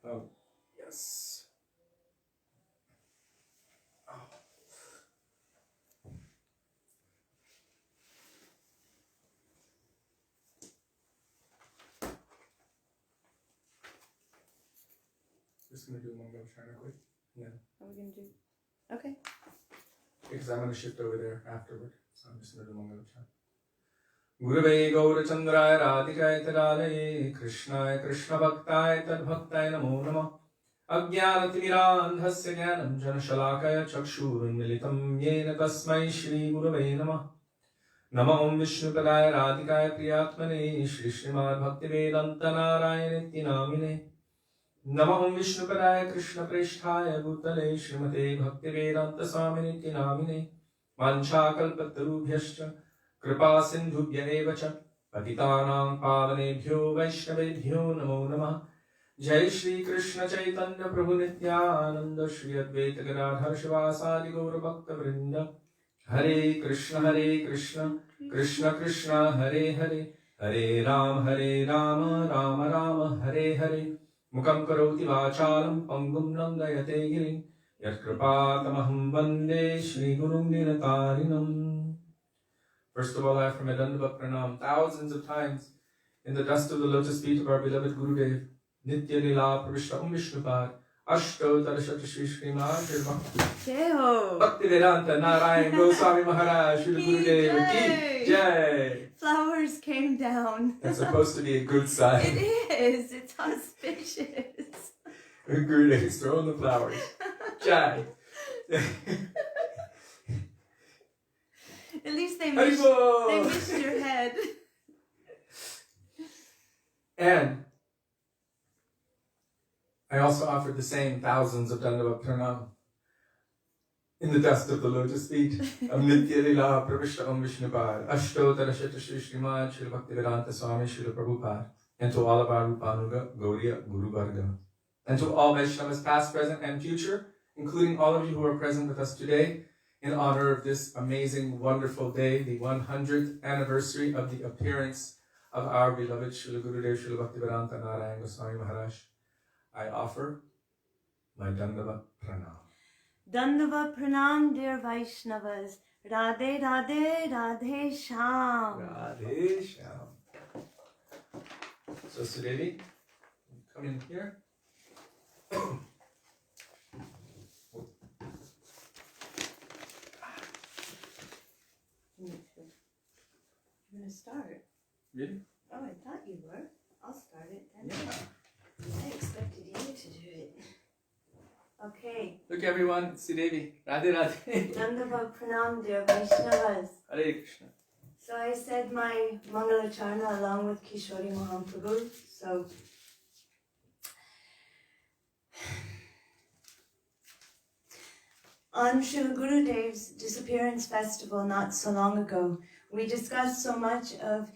Oh, yes. Oh. Just gonna do one more China quick. Yeah. What are we gonna do? Okay. Because I'm gonna shift over there afterward. So I'm just gonna do one more China. Gurave Gaura Chandraya Radhikaya Tadalaye Krishnaya Krishna Bhaktaya Tadbhaktaya Namo Namah Ajnanatirandhasya Jnanam Janashalakaya Chakshurunmilitam Yena Tasmai Shri Gurave Namah Namo Om Vishnupadaya Radhikaya Priyatmane Shri Srimad Bhaktivedanta Narayana Tiwari Namo Om Vishnupadaya Krishna Presthaya Bhutale Srimate Bhaktivedanta Swamini Tinamine Manchakalpatarubhyascha Kripa Sindhubhya eva cha Patitanam Pavanebhyo Vaishnavebhyo Namo Namah Jai Shri Krishna Chaitanya Prabhu Nityananda Shri Advaita Gadadhar Shivasadi Gaura Bhakta Vrinda Hare Krishna Krishna Krishna Hare Hare Hare Rama Rama Rama Hare Hare Mukam Karoti Vachalam Pangum Nandayate Girim Yat Kripatamaham Vande Shri Gurum Niratarinam. First of all, I offer my Dandava Pranam thousands of times in the dust of the lotus feet of our beloved Gurudev, Nitya Lila Pravishta Vishnupad, Ashto Tarashata Shri Srimad, Bhaktivedanta Narayana Goswami Maharaja, Sri Gurudeva ki jai. Flowers came down. That's supposed to be a good sign. It is. It's auspicious. Gurudev is throwing the flowers. Jai. At least they missed your head. And I also offered the same thousands of Dandava Pranam in the dust of the lotus feet of Nitya Lila Pravishta Om Vishnupad, Ashto Tarashata Shri Srimad, Shri Bhaktivedanta Swami, Shri Prabhupada, and to all of our Rupanuga, Gaudiya, Guru Varga, and to all Vaishnavas past, present, and future, including all of you who are present with us today, in honor of this amazing, wonderful day, the 100th anniversary of the appearance of our beloved Srila Gurudev, Srila Bhaktivedanta Narayana Goswami Maharaj, I offer my Dandava Pranam. Dandava Pranam, dear Vaishnavas. Radhe, Radhe, Radhe Sham. Radhe Sham. So Sudevi, come in here. You're going to start? Really? Oh, I thought you were. I'll start it then. Yeah. I expected you to do it. Okay. Look everyone, Sudevi. Radhe Radhe. Dandava Pranam, dear Vaishnavas. Hare Krishna. So I said my Mangalacharna along with Kishori Mohan Prabhu. So on Srila Gurudev's disappearance festival not so long ago, we discussed so much of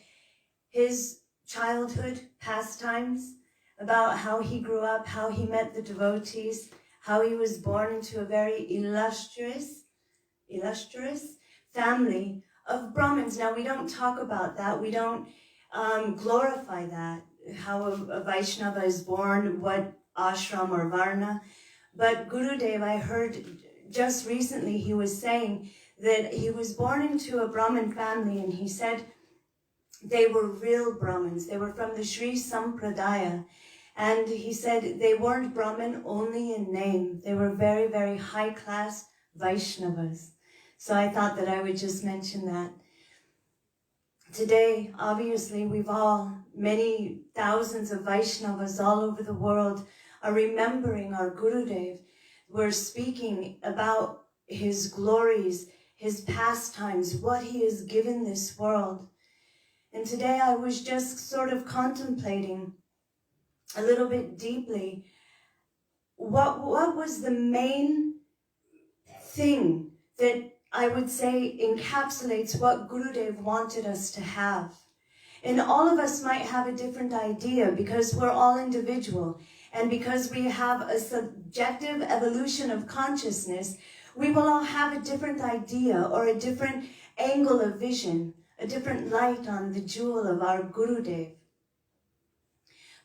his childhood pastimes, about how he grew up, how he met the devotees, how he was born into a very illustrious family of Brahmins. Now, we don't talk about that. We don't glorify that, how a Vaishnava is born, what ashram or varna. But Gurudev, I heard just recently, he was saying that he was born into a Brahmin family, and he said they were real Brahmins. They were from the Sri Sampradaya. And he said they weren't Brahmin only in name. They were very, very high-class Vaishnavas. So I thought that I would just mention that. Today, obviously, many thousands of Vaishnavas all over the world are remembering our Gurudev. We're speaking about his glories, his pastimes, what he has given this world. And today I was just sort of contemplating a little bit deeply what was the main thing that I would say, encapsulates what Gurudev wanted us to have. And all of us might have a different idea because we're all individual. And because we have a subjective evolution of consciousness, we will all have a different idea or a different angle of vision, a different light on the jewel of our Gurudev.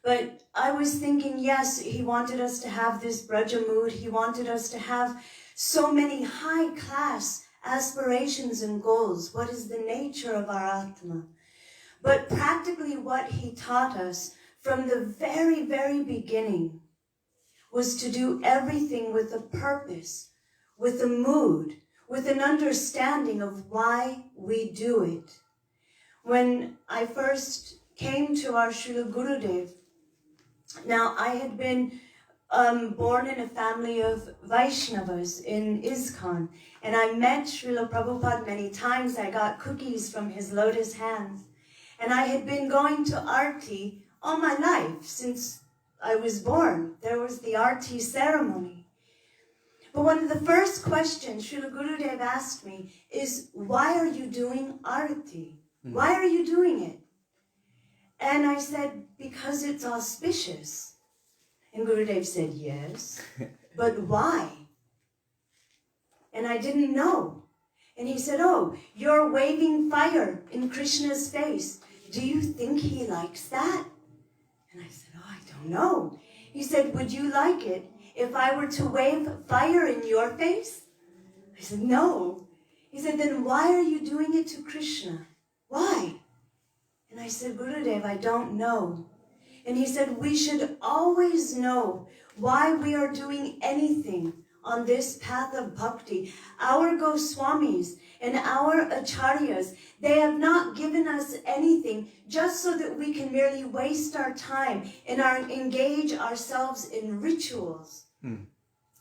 But I was thinking, yes, he wanted us to have this Braja mood. He wanted us to have so many high-class aspirations and goals. What is the nature of our Atma? But practically what he taught us from the very, very beginning was to do everything with a purpose, with a mood, with an understanding of why we do it. When I first came to our Srila Gurudev, now I had been born in a family of Vaishnavas in ISKCON, and I met Srila Prabhupada many times. I got cookies from his lotus hands. And I had been going to Aarti all my life, since I was born. There was the Aarti ceremony. But one of the first questions Srila Gurudev asked me is, why are you doing Aarti? Why are you doing it? And I said, because it's auspicious. And Gurudev said, yes, but why? And I didn't know. And he said, oh, you're waving fire in Krishna's face. Do you think he likes that? And I said, oh, I don't know. He said, would you like it if I were to wave fire in your face? I said, no. He said, then why are you doing it to Krishna? Why? And I said, Gurudev, I don't know. And he said, we should always know why we are doing anything on this path of bhakti. Our Goswamis and our acharyas, they have not given us anything just so that we can merely waste our time and engage ourselves in rituals.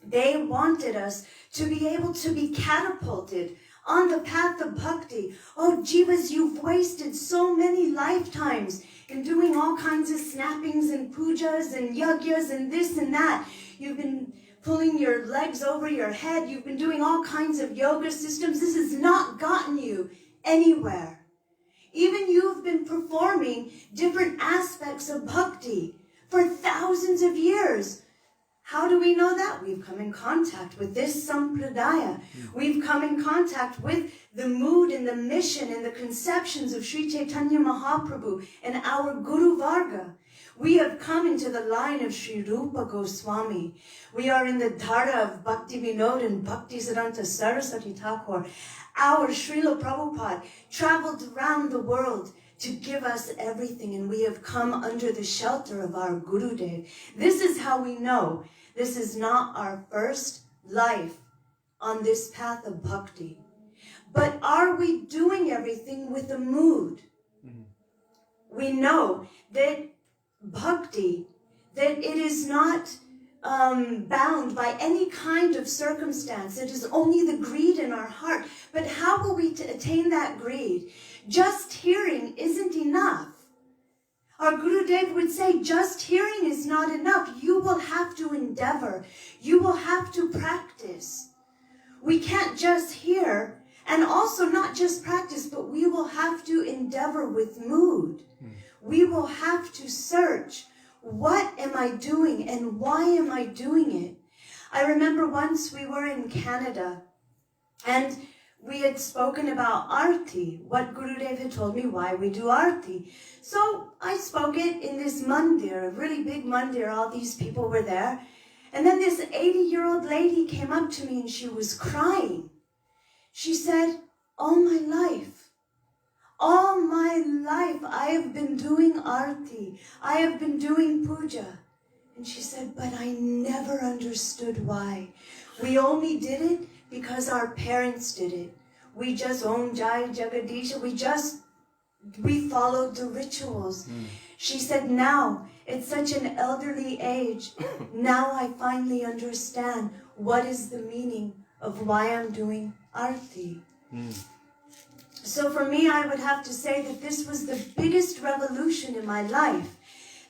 They wanted us to be able to be catapulted on the path of bhakti. Oh, Jivas, you've wasted so many lifetimes in doing all kinds of snappings and pujas and yagyas and this and that. You've been pulling your legs over your head. You've been doing all kinds of yoga systems. This has not gotten you anywhere. Even you've been performing different aspects of bhakti for thousands of years. How do we know that? We've come in contact with this sampradaya. We've come in contact with the mood and the mission and the conceptions of Sri Chaitanya Mahaprabhu and our Guru Varga. We have come into the line of Sri Rupa Goswami. We are in the dhara of Bhaktivedanta and Bhaktisiddhanta Sarasvati Thakur. Our Srila Prabhupada traveled around the world to give us everything, and we have come under the shelter of our Gurudev. This is how we know this is not our first life on this path of bhakti. But are we doing everything with a mood? We know that bhakti, that it is not bound by any kind of circumstance. It is only the greed in our heart. But how will we attain that greed? Just hearing isn't enough. Our Gurudev would say, just hearing is not enough. You will have to endeavor. You will have to practice. We can't just hear, and also not just practice, but we will have to endeavor with mood. We will have to search, what am I doing and why am I doing it? I remember once we were in Canada and we had spoken about Aarti, what Gurudev had told me why we do Aarti. So I spoke it in this mandir, a really big mandir, all these people were there. And then this 80-year-old lady came up to me and she was crying. She said, all my life I have been doing Aarti, I have been doing puja. And she said, but I never understood why. We only did it because our parents did it. We just Om Jai Jagadisha, we followed the rituals. She said, now, at such an elderly age, now I finally understand what is the meaning of why I'm doing Aarti. So for me, I would have to say that this was the biggest revolution in my life.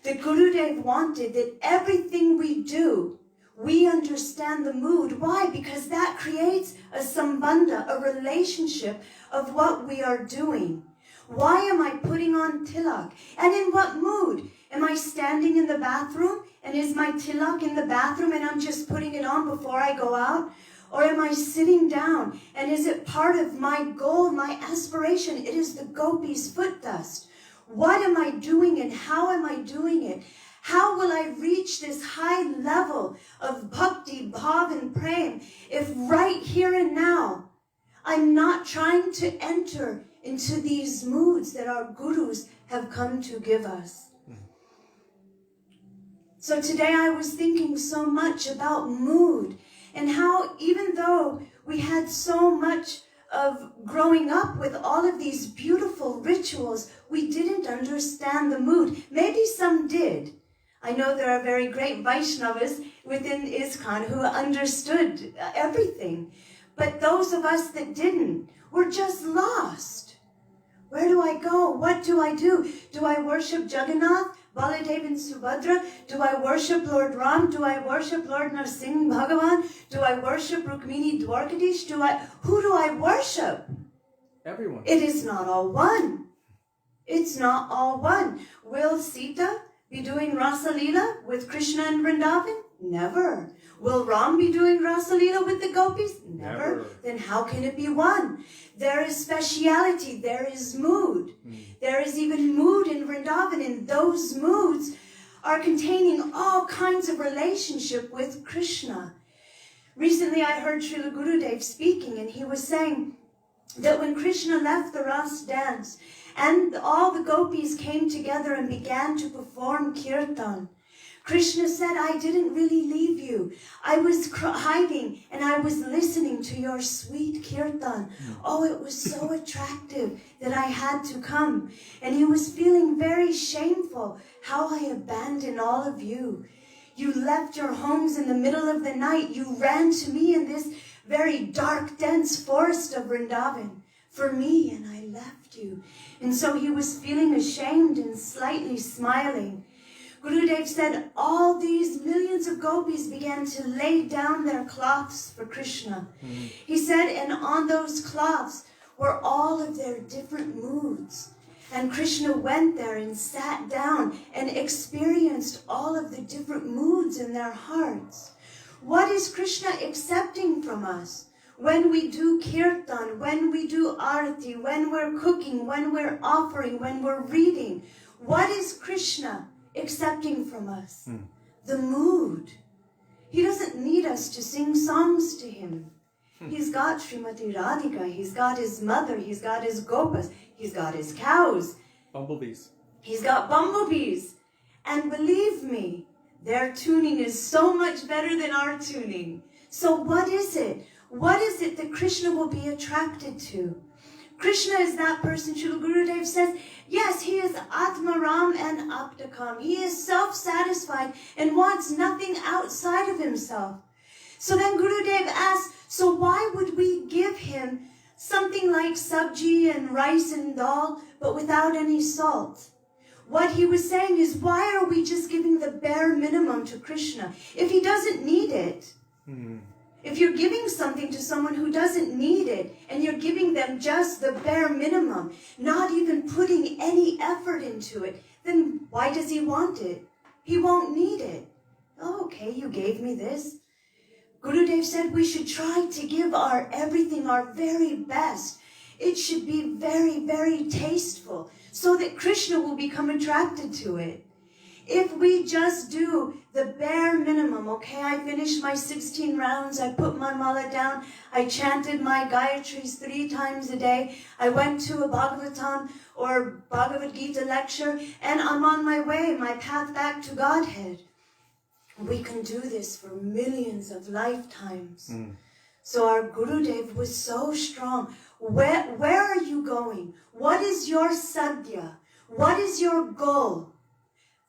The Gurudev wanted that everything we do we understand the mood. Why? Because that creates a sambandha, a relationship of what we are doing. Why am I putting on tilak? And in what mood? Am I standing in the bathroom? And is my tilak in the bathroom and I'm just putting it on before I go out? Or am I sitting down? And is it part of my goal, my aspiration? It is the gopis' foot dust. What am I doing and how am I doing it? How will I reach this high level of bhakti, bhav, and prem if right here and now I'm not trying to enter into these moods that our gurus have come to give us? So today I was thinking so much about mood and how even though we had so much of growing up with all of these beautiful rituals, we didn't understand the mood. Maybe some did. I know there are very great Vaishnavas within ISKCON who understood everything. But those of us that didn't were just lost. Where do I go? What do I do? Do I worship Jagannath, Baladev and Subhadra? Do I worship Lord Ram? Do I worship Lord Narsingh Bhagavan? Do I worship Rukmini Dwarkadish? Who do I worship? Everyone. It is not all one. It's not all one. Will Sita be doing Rasa Leela with Krishna and Vrindavan? Never. Will Ram be doing Rasa Leela with the gopis? Never. Then how can it be one? There is speciality. There is mood. There is even mood in Vrindavan, and those moods are containing all kinds of relationship with Krishna. Recently I heard Srila Gurudev speaking, and he was saying that when Krishna left the Ras dance, and all the gopis came together and began to perform kirtan, Krishna said, I didn't really leave you. I was hiding and I was listening to your sweet kirtan. Oh, it was so attractive that I had to come. And he was feeling very shameful. How I abandoned all of you. You left your homes in the middle of the night. You ran to me in this very dark, dense forest of Vrindavan for me, and I left you. And so he was feeling ashamed and slightly smiling. Gurudev said all these millions of gopis began to lay down their cloths for Krishna. He said, and on those cloths were all of their different moods. And Krishna went there and sat down and experienced all of the different moods in their hearts. What is Krishna accepting from us? When we do kirtan, when we do arati, when we're cooking, when we're offering, when we're reading, what is Krishna accepting from us? The mood. He doesn't need us to sing songs to him. He's got Srimati Radhika, he's got his mother, he's got his gopas, he's got his cows. Bumblebees. He's got bumblebees. And believe me, their tuning is so much better than our tuning. So what is it? What is it that Krishna will be attracted to? Krishna is that person, Srila Gurudev says, yes, he is Atmaram and Aptakam. He is self-satisfied and wants nothing outside of himself. So then Gurudev asks, so why would we give him something like sabji and rice and dal, but without any salt? What he was saying is, why are we just giving the bare minimum to Krishna if he doesn't need it? If you're giving something to someone who doesn't need it, and you're giving them just the bare minimum, not even putting any effort into it, then why does he want it? He won't need it. Oh, okay, you gave me this. Gurudev said we should try to give our everything, our very best. It should be very, very tasteful, so that Krishna will become attracted to it. If we just do the bare minimum, okay, I finished my 16 rounds, I put my mala down, I chanted my Gayatris 3 times a day, I went to a Bhagavatam or Bhagavad Gita lecture, and I'm on my way, my path back to Godhead. We can do this for millions of lifetimes. So our Gurudev was so strong. Where are you going? What is your sadhya? What is your goal?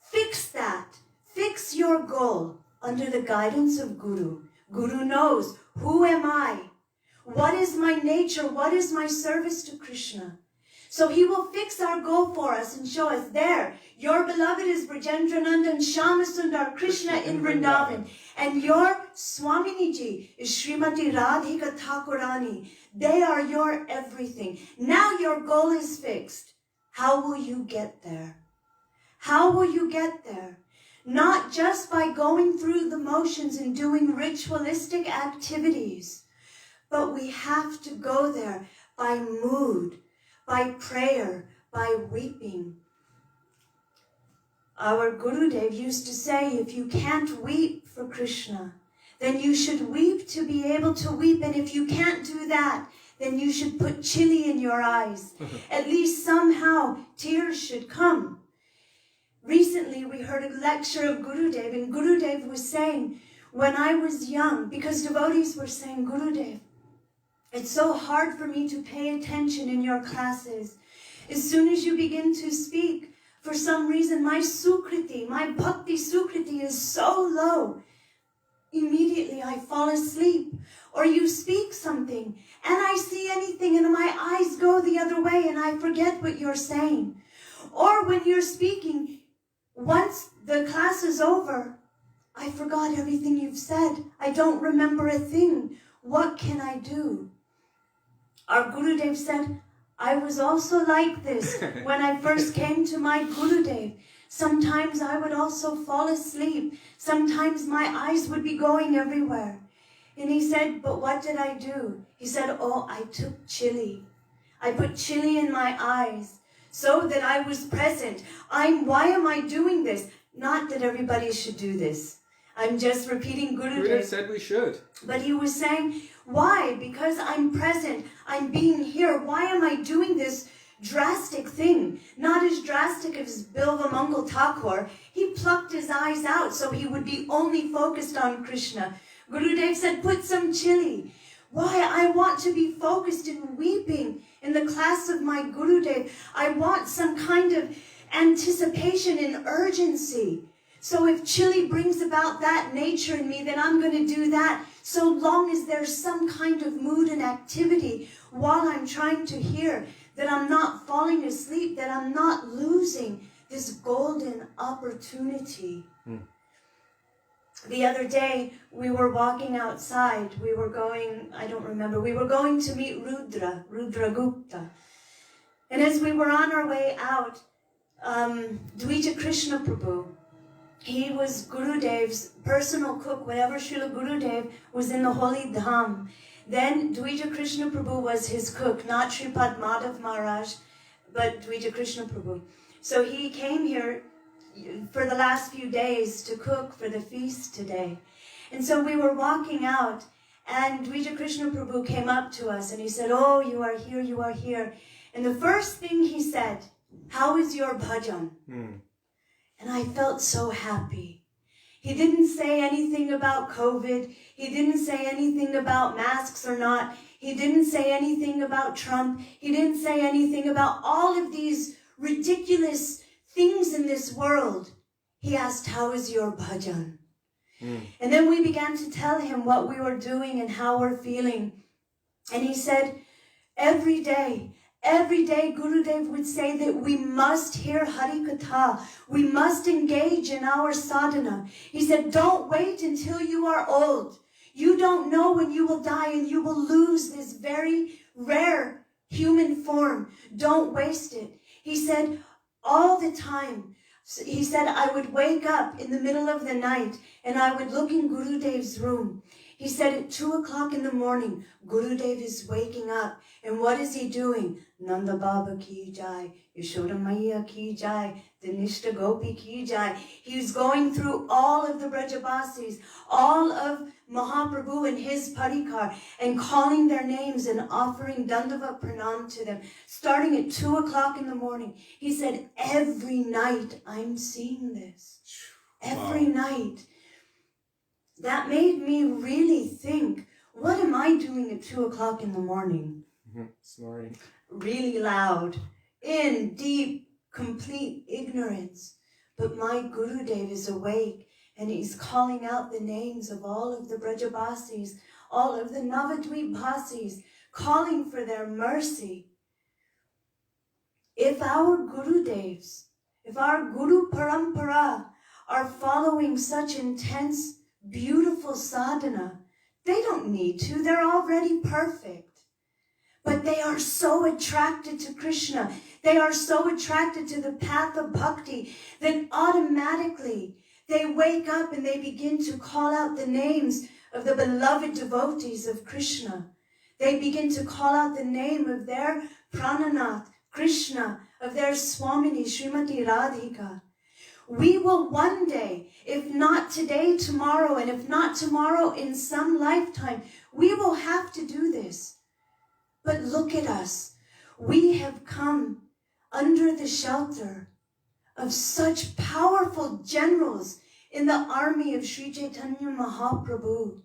Fix that. Fix your goal under the guidance of Guru. Guru knows, who am I? What is my nature? What is my service to Krishna? So he will fix our goal for us and show us there. Your beloved is Brajendrananda and Shyamasundar Krishna in Vrindavan. And your Swaminiji is Srimati Radhika Thakurani. They are your everything. Now your goal is fixed. How will you get there? How will you get there? Not just by going through the motions and doing ritualistic activities, but we have to go there by mood, by prayer, by weeping. Our Gurudev used to say, if you can't weep for Krishna, then you should weep to be able to weep. And if you can't do that, then you should put chili in your eyes. At least somehow tears should come. Recently, we heard a lecture of Gurudev, and Gurudev was saying, when I was young, because devotees were saying, Gurudev, it's so hard for me to pay attention in your classes. As soon as you begin to speak, for some reason, my sukriti, my bhakti sukriti is so low. Immediately I fall asleep. Or you speak something, and I see anything, and my eyes go the other way, and I forget what you're saying. Or when you're speaking, once the class is over, I forgot everything you've said. I don't remember a thing. What can I do? Our Gurudev said, I was also like this when I first came to my Gurudev. Sometimes I would also fall asleep. Sometimes my eyes would be going everywhere. And he said, but what did I do? He said, oh, I took chili. I put chili in my eyes so that I was present. Why am I doing this? Not that everybody should do this. I'm just repeating Gurudev. Gurudev said we should. But he was saying, why? Because I'm present. I'm being here. Why am I doing this drastic thing? Not as drastic as Bilva Mangal Thakur. He plucked his eyes out so he would be only focused on Krishna. Gurudev said, put some chili. Why? I want to be focused in weeping in the class of my Gurudev. I want some kind of anticipation and urgency. So if chili brings about that nature in me, then I'm going to do that. So long as there's some kind of mood and activity while I'm trying to hear, that I'm not falling asleep, that I'm not losing this golden opportunity. The other day, we were walking outside. We were going, I don't remember, we were going to meet Rudra Gupta. And as we were on our way out, Dvija Krishna Prabhu, he was Gurudev's personal cook. Whenever Srila Gurudev was in the holy dham, then Dvija Krishna Prabhu was his cook, not Sripad Madhav Maharaj, but Dvija Krishna Prabhu. So he came here for the last few days to cook for the feast today. And so we were walking out, and Dvija Krishna Prabhu came up to us, and he said, oh, you are here, you are here. And the first thing he said, how is your bhajan? And I felt so happy. He didn't say anything about COVID. He didn't say anything about masks or not. He didn't say anything about Trump. He didn't say anything about all of these ridiculous things in this world. He asked, how is your bhajan? And then we began to tell him what we were doing and how we're feeling. And he said, every day Gurudev would say that we must hear Hari Katha. We must engage in our sadhana. He said, don't wait until you are old. You don't know when you will die and you will lose this very rare human form. Don't waste it. He said, all the time. He said, I would wake up in the middle of the night and I would look in Gurudev's room. He said at 2 o'clock in the morning, Gurudev is waking up. And what is he doing? Nanda Baba ki jai, Yashoda Maiya ki jai, Dinishta Gopi ki jai. He's going through all of the Brajabasis, all of Mahaprabhu and his parikar, and calling their names and offering Dandava Pranam to them, starting at 2 o'clock in the morning. He said, every night I'm seeing this. Every night. That made me really think, what am I doing at 2 o'clock in the morning? Snoring. Really loud, in deep, complete ignorance. But my Gurudev is awake, and he's calling out the names of all of the Brajabasis, all of the Navadvip Bhasis, calling for their mercy. if our Gurudevs, if our Guru Parampara are following such intense, beautiful sadhana, they don't need to. They're already perfect. But they are so attracted to Krishna. They are so attracted to the path of bhakti that automatically they wake up and they begin to call out the names of the beloved devotees of Krishna. They begin to call out the name of their Prananath, Krishna, of their Swamini, Srimati Radhika. We will one day, if not today, tomorrow, and if not tomorrow, in some lifetime, we will have to do this. But look at us. We have come under the shelter of such powerful generals in the army of Sri Chaitanya Mahaprabhu.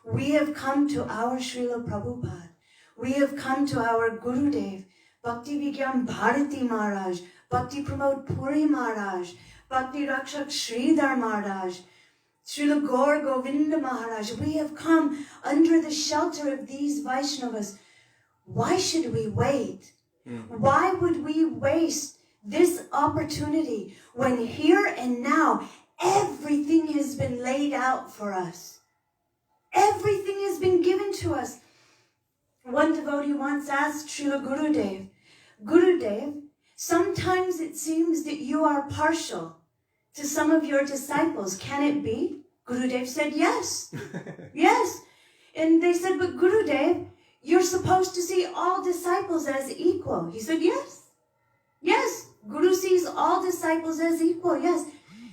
We have come to our Srila Prabhupada. We have come to our Gurudev, Bhakti Vigyan Bharati Maharaj, Bhakti Pramod Puri Maharaj, Bhakti Rakshak Sridhar Maharaj, Srila Gaur Govinda Maharaj. We have come under the shelter of these Vaishnavas. Why should we wait? Why would we waste this opportunity when here and now everything has been laid out for us? Everything has been given to us. One devotee once asked Srila Gurudev, Gurudev, sometimes it seems that you are partial to some of your disciples. Can it be? Gurudev said, yes. Yes. And they said, but Gurudev, you're supposed to see all disciples as equal. He said, yes. Yes. Guru sees all disciples as equal. Yes.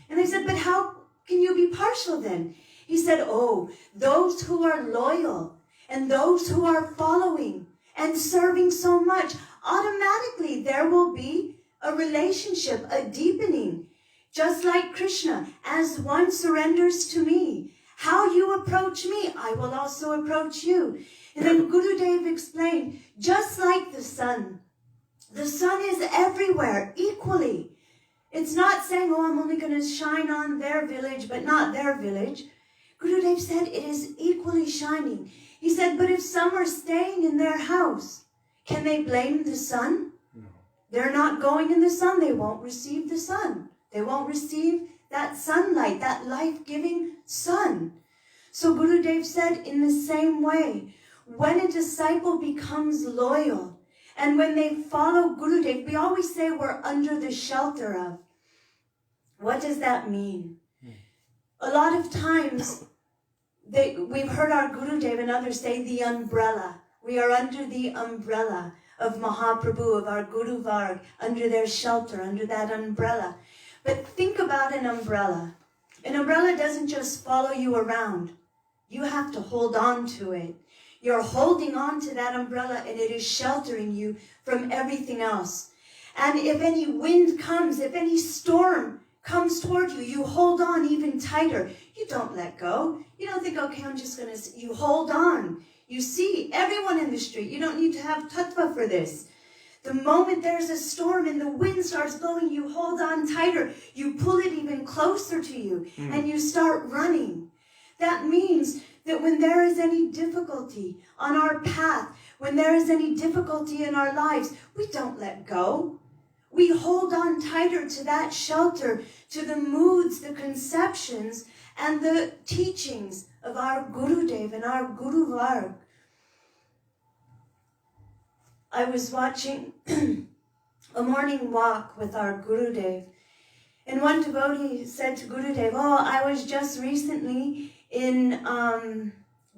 And they said, but how can you be partial then? He said, oh, those who are loyal and those who are following and serving so much, automatically there will be a relationship, a deepening. Just like Krishna, as one surrenders to me, how you approach me, I will also approach you. And then Gurudev explained, just like the sun is everywhere equally. It's not saying, oh, I'm only going to shine on their village, but not their village. Gurudev said it is equally shining. He said, but if some are staying in their house, can they blame the sun? No. They're not going in the sun. They won't receive the sun. They won't receive that sunlight, that life-giving sun. So Gurudev said, in the same way, when a disciple becomes loyal and when they follow Gurudev, we always say we're under the shelter of. What does that mean? A lot of times, we've heard our Gurudev and others say the umbrella. We are under the umbrella of Mahaprabhu, of our Guru Varg, under their shelter, under that umbrella. But think about an umbrella. An umbrella doesn't just follow you around. You have to hold on to it. You're holding on to that umbrella and it is sheltering you from everything else. And if any wind comes, if any storm comes toward you, you hold on even tighter. You don't let go. You don't think, okay, I'm just going to... You hold on. You see everyone in the street. You don't need to have tattva for this. The moment there's a storm and the wind starts blowing, you hold on tighter. You pull it even closer to you and you start running. That means that when there is any difficulty on our path, when there is any difficulty in our lives, we don't let go. We hold on tighter to that shelter, to the moods, the conceptions, and the teachings of our Gurudev and our Guru Varg. I was watching a morning walk with our Gurudev, and one devotee said to Gurudev, oh, I was just recently in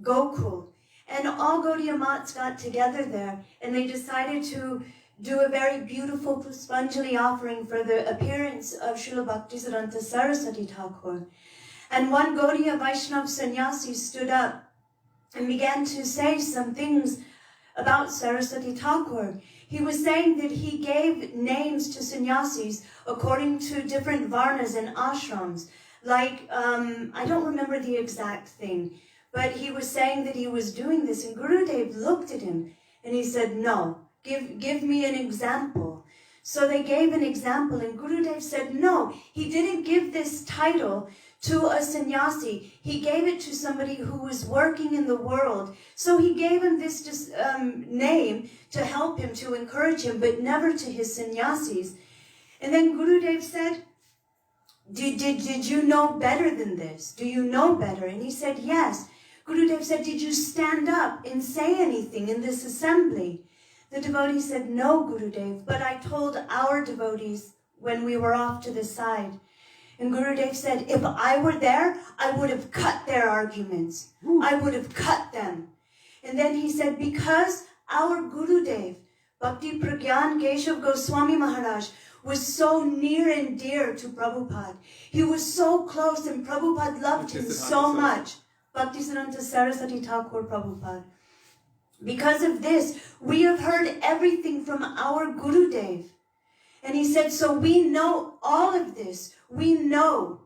Gokul, and all Gaudiya Mats got together there, and they decided to do a very beautiful Puspanjali offering for the appearance of Srila Bhaktisiddhanta Sarasvati Thakur. And one Gaudiya Vaishnav sannyasi stood up and began to say some things about Saraswati Thakur. He was saying that he gave names to sannyasis according to different varnas and ashrams. Like, I don't remember the exact thing, but he was saying that he was doing this, and Gurudev looked at him and he said, no, give me an example. So they gave an example, and Gurudev said, no, he didn't give this title to a sannyasi. He gave it to somebody who was working in the world. So he gave him this name to help him, to encourage him, but never to his sannyasis. And then Gurudev said, did you know better than this? Do you know better? And he said, yes. Gurudev said, did you stand up and say anything in this assembly? The devotee said, no, Gurudev, but I told our devotees when we were off to the side. And Gurudev said, if I were there, I would have cut their arguments. I would have cut them. And then he said, because our Gurudev, Bhakti Pragyan Keshav Goswami Maharaj, was so near and dear to Prabhupada. He was so close and Prabhupada loved him so much. Bhaktisiddhanta Sarasvati Thakur Prabhupada. Because of this, we have heard everything from our Gurudev. And he said, so we know all of this. We know.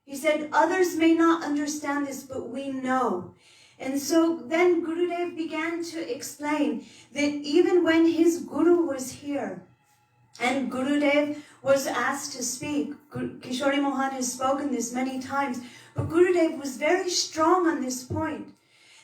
He said, others may not understand this, but we know. And so then Gurudev began to explain that even when his Guru was here, and Gurudev was asked to speak, Kishori Mohan has spoken this many times, but Gurudev was very strong on this point.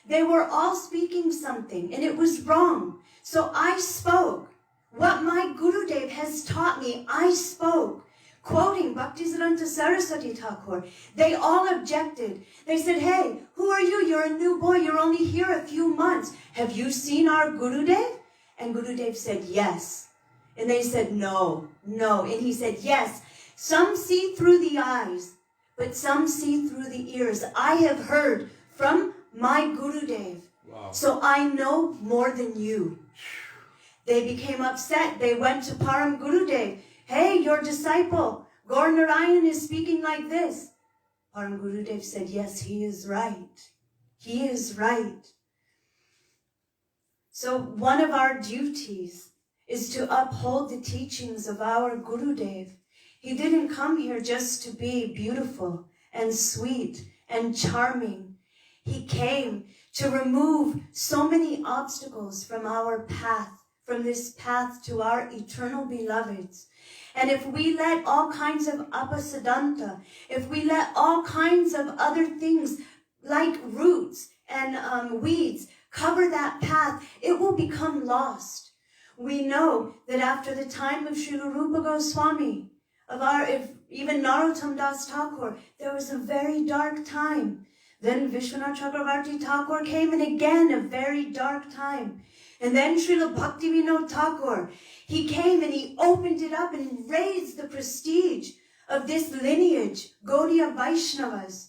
They were all speaking something, and it was wrong. So I spoke. What my Gurudev has taught me, I spoke. Quoting Bhaktisiddhanta Saraswati Thakur. They all objected. They said, hey, who are you? You're a new boy. You're only here a few months. Have you seen our Gurudev? And Gurudev said, yes. And they said, no, no. And he said, yes. Some see through the eyes, but some see through the ears. I have heard from my Gurudev. Wow. So I know more than you. They became upset. They went to Param Gurudev. Hey, your disciple, Gaura Narayana is speaking like this. Param Gurudev said, yes, he is right. He is right. So one of our duties is to uphold the teachings of our Gurudev. He didn't come here just to be beautiful and sweet and charming. He came to remove so many obstacles from our path, from this path to our eternal beloveds. And if we let all kinds of apasiddhanta, if we let all kinds of other things like roots and weeds cover that path, it will become lost. We know that after the time of Srila Rupa Goswami, even Narottam Das Thakur, there was a very dark time. Then Vishwanath Chakravarti Thakur came, and again a very dark time. And then Srila Bhaktivedanta Thakur, he came and he opened it up and raised the prestige of this lineage, Gaudiya Vaishnavas.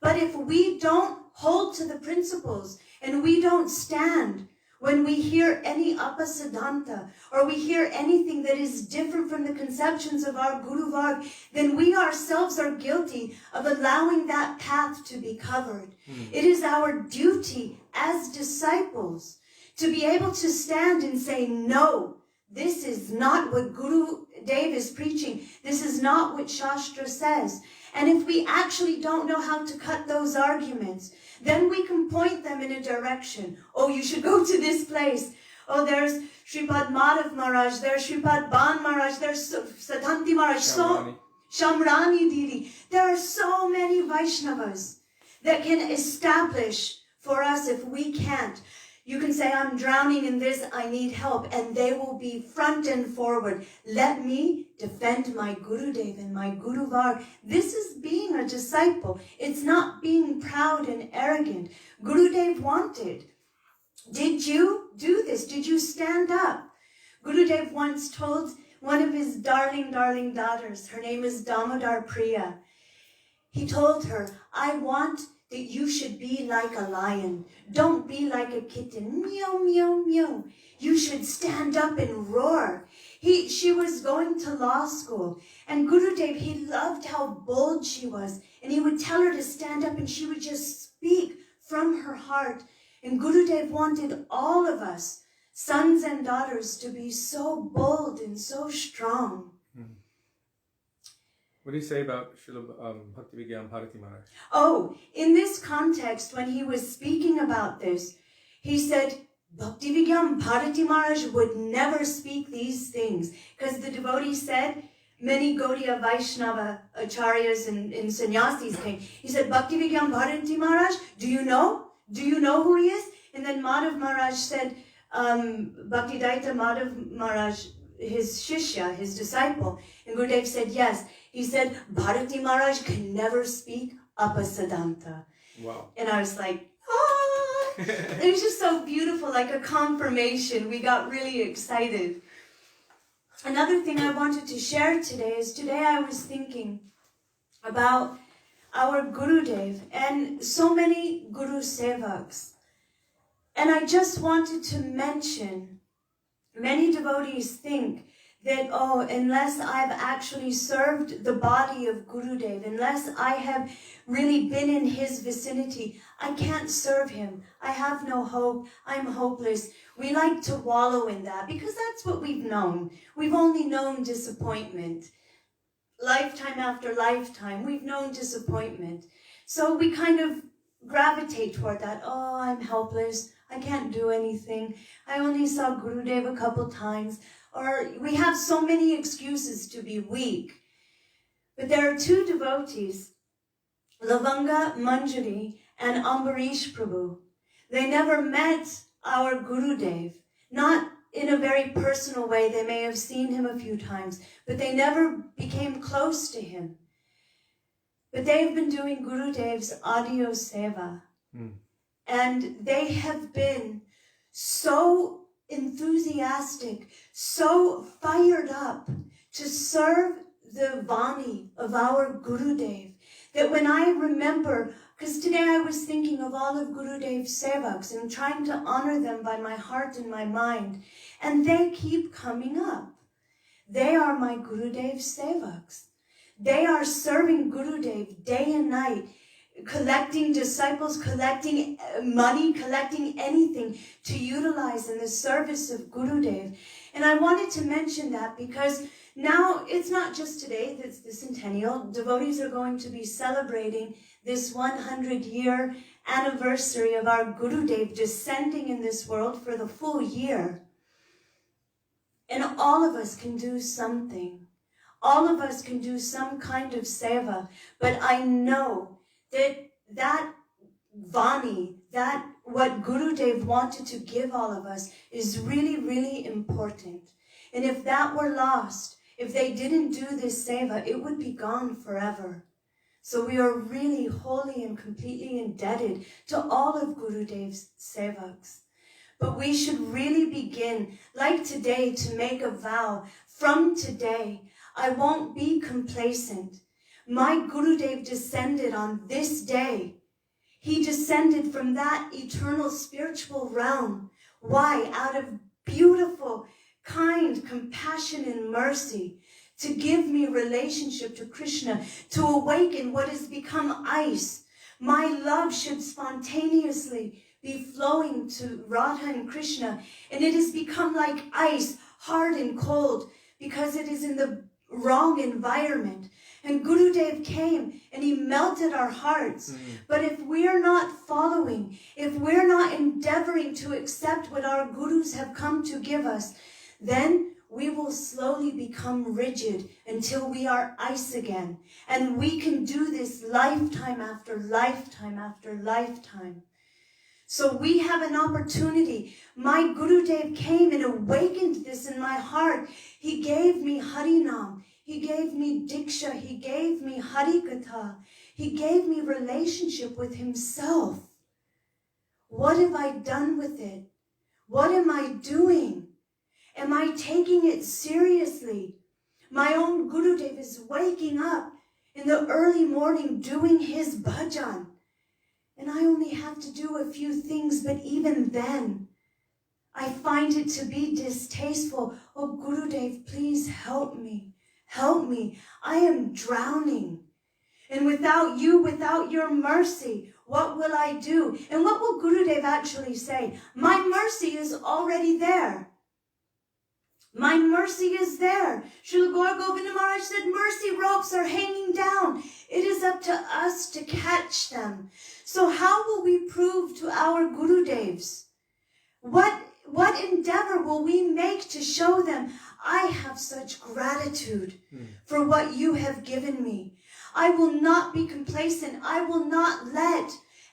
But if we don't hold to the principles and we don't stand when we hear any apasiddhanta or we hear anything that is different from the conceptions of our Guru Varg, then we ourselves are guilty of allowing that path to be covered. It is our duty as disciples to be able to stand and say, no, this is not what Guru Dev is preaching. This is not what Shastra says. And if we actually don't know how to cut those arguments, then we can point them in a direction. Oh, you should go to this place. Oh, there's Sripad Madhav Maharaj, there's Sripad Ban Maharaj, there's Satanti Maharaj, Shamrani Didi. There are so many Vaishnavas that can establish for us if we can't. You can say, I'm drowning in this, I need help, and they will be front and forward. Let me defend my Gurudev and my Guru Varg. This is being a disciple. It's not being proud and arrogant. Gurudev wanted. Did you do this? Did you stand up? Gurudev once told one of his darling daughters, her name is Damodar Priya. He told her, I want that you should be like a lion. Don't be like a kitten. Meow, meow, meow. You should stand up and roar. She was going to law school. And Gurudev, he loved how bold she was. And he would tell her to stand up and she would just speak from her heart. And Gurudev wanted all of us, sons and daughters, to be so bold and so strong. What do you say about Srila Bhaktivedanta Narayana? Oh, in this context, when he was speaking about this, he said, Bhaktivedanta Narayana would never speak these things. Because the devotee said, many Gaudiya Vaishnava acharyas and sannyasis came. He said, Bhaktivedanta Bharati Maharaj, do you know? Do you know who he is? And then Madhav Maharaj said, Bhaktivedanta Madhav Maharaj, his shishya, his disciple. And Gurudev said, yes. He said, Bharati Maharaj can never speak Apasiddhanta. Wow. And I was like, ah! It was just so beautiful, like a confirmation. We got really excited. Another thing I wanted to share today is today I was thinking about our Gurudev and so many Guru Sevaks. And I just wanted to mention, many devotees think that, oh, unless I've actually served the body of Gurudev, unless I have really been in his vicinity, I can't serve him. I have no hope. I'm hopeless. We like to wallow in that because that's what we've known. We've only known disappointment. Lifetime after lifetime, we've known disappointment. So we kind of gravitate toward that. Oh, I'm helpless. I can't do anything. I only saw Gurudev a couple times. Or we have so many excuses to be weak. But there are two devotees, Lavanga Manjari and Ambarish Prabhu. They never met our Gurudev, not in a very personal way. They may have seen him a few times, but they never became close to him. But they've been doing Gurudev's audio seva. And they have been so enthusiastic, so fired up to serve the Vani of our Gurudev, that when I remember, because today I was thinking of all of Gurudev's sevaks and trying to honor them by my heart and my mind, and they keep coming up. They are my Gurudev's sevaks. They are serving Gurudev day and night, collecting disciples, collecting money, collecting anything to utilize in the service of Gurudev. And I wanted to mention that because now it's not just today, it's the centennial. Devotees are going to be celebrating this 100-year anniversary of our Gurudev descending in this world for the full year. And all of us can do something. All of us can do some kind of seva. But I know that Vani, that what Gurudev wanted to give all of us is really, really important. And if that were lost, if they didn't do this seva, it would be gone forever. So we are really wholly and completely indebted to all of Gurudev's sevaks. But we should really begin, like today, to make a vow. From today, I won't be complacent. My Gurudev descended on this day. He descended from that eternal spiritual realm. Why? Out of beautiful, kind, compassion, and mercy, to give me relationship to Krishna, to awaken what has become ice. My love should spontaneously be flowing to Radha and Krishna, and it has become like ice, hard and cold, because it is in the wrong environment. And Gurudev came and he melted our hearts. But if we're not following, if we're not endeavoring to accept what our gurus have come to give us, then we will slowly become rigid until we are ice again. And we can do this lifetime after lifetime after lifetime. So we have an opportunity. My Gurudev came and awakened this in my heart. He gave me Harinam. He gave me Diksha. He gave me Harikatha. He gave me relationship with himself. What have I done with it? What am I doing? Am I taking it seriously? My own Gurudev is waking up in the early morning doing his bhajan. And I only have to do a few things, but even then, I find it to be distasteful. Oh, Gurudev, please help me. Help me. I am drowning. And without you, without your mercy, what will I do? And what will Gurudev actually say? My mercy is already there. My mercy is there. Srila Gaura Maharaj said, mercy ropes are hanging down. It is up to us to catch them. So how will we prove to our Gurudevs? What what endeavor will we make to show them, I have such gratitude for what you have given me. I will not be complacent. I will not let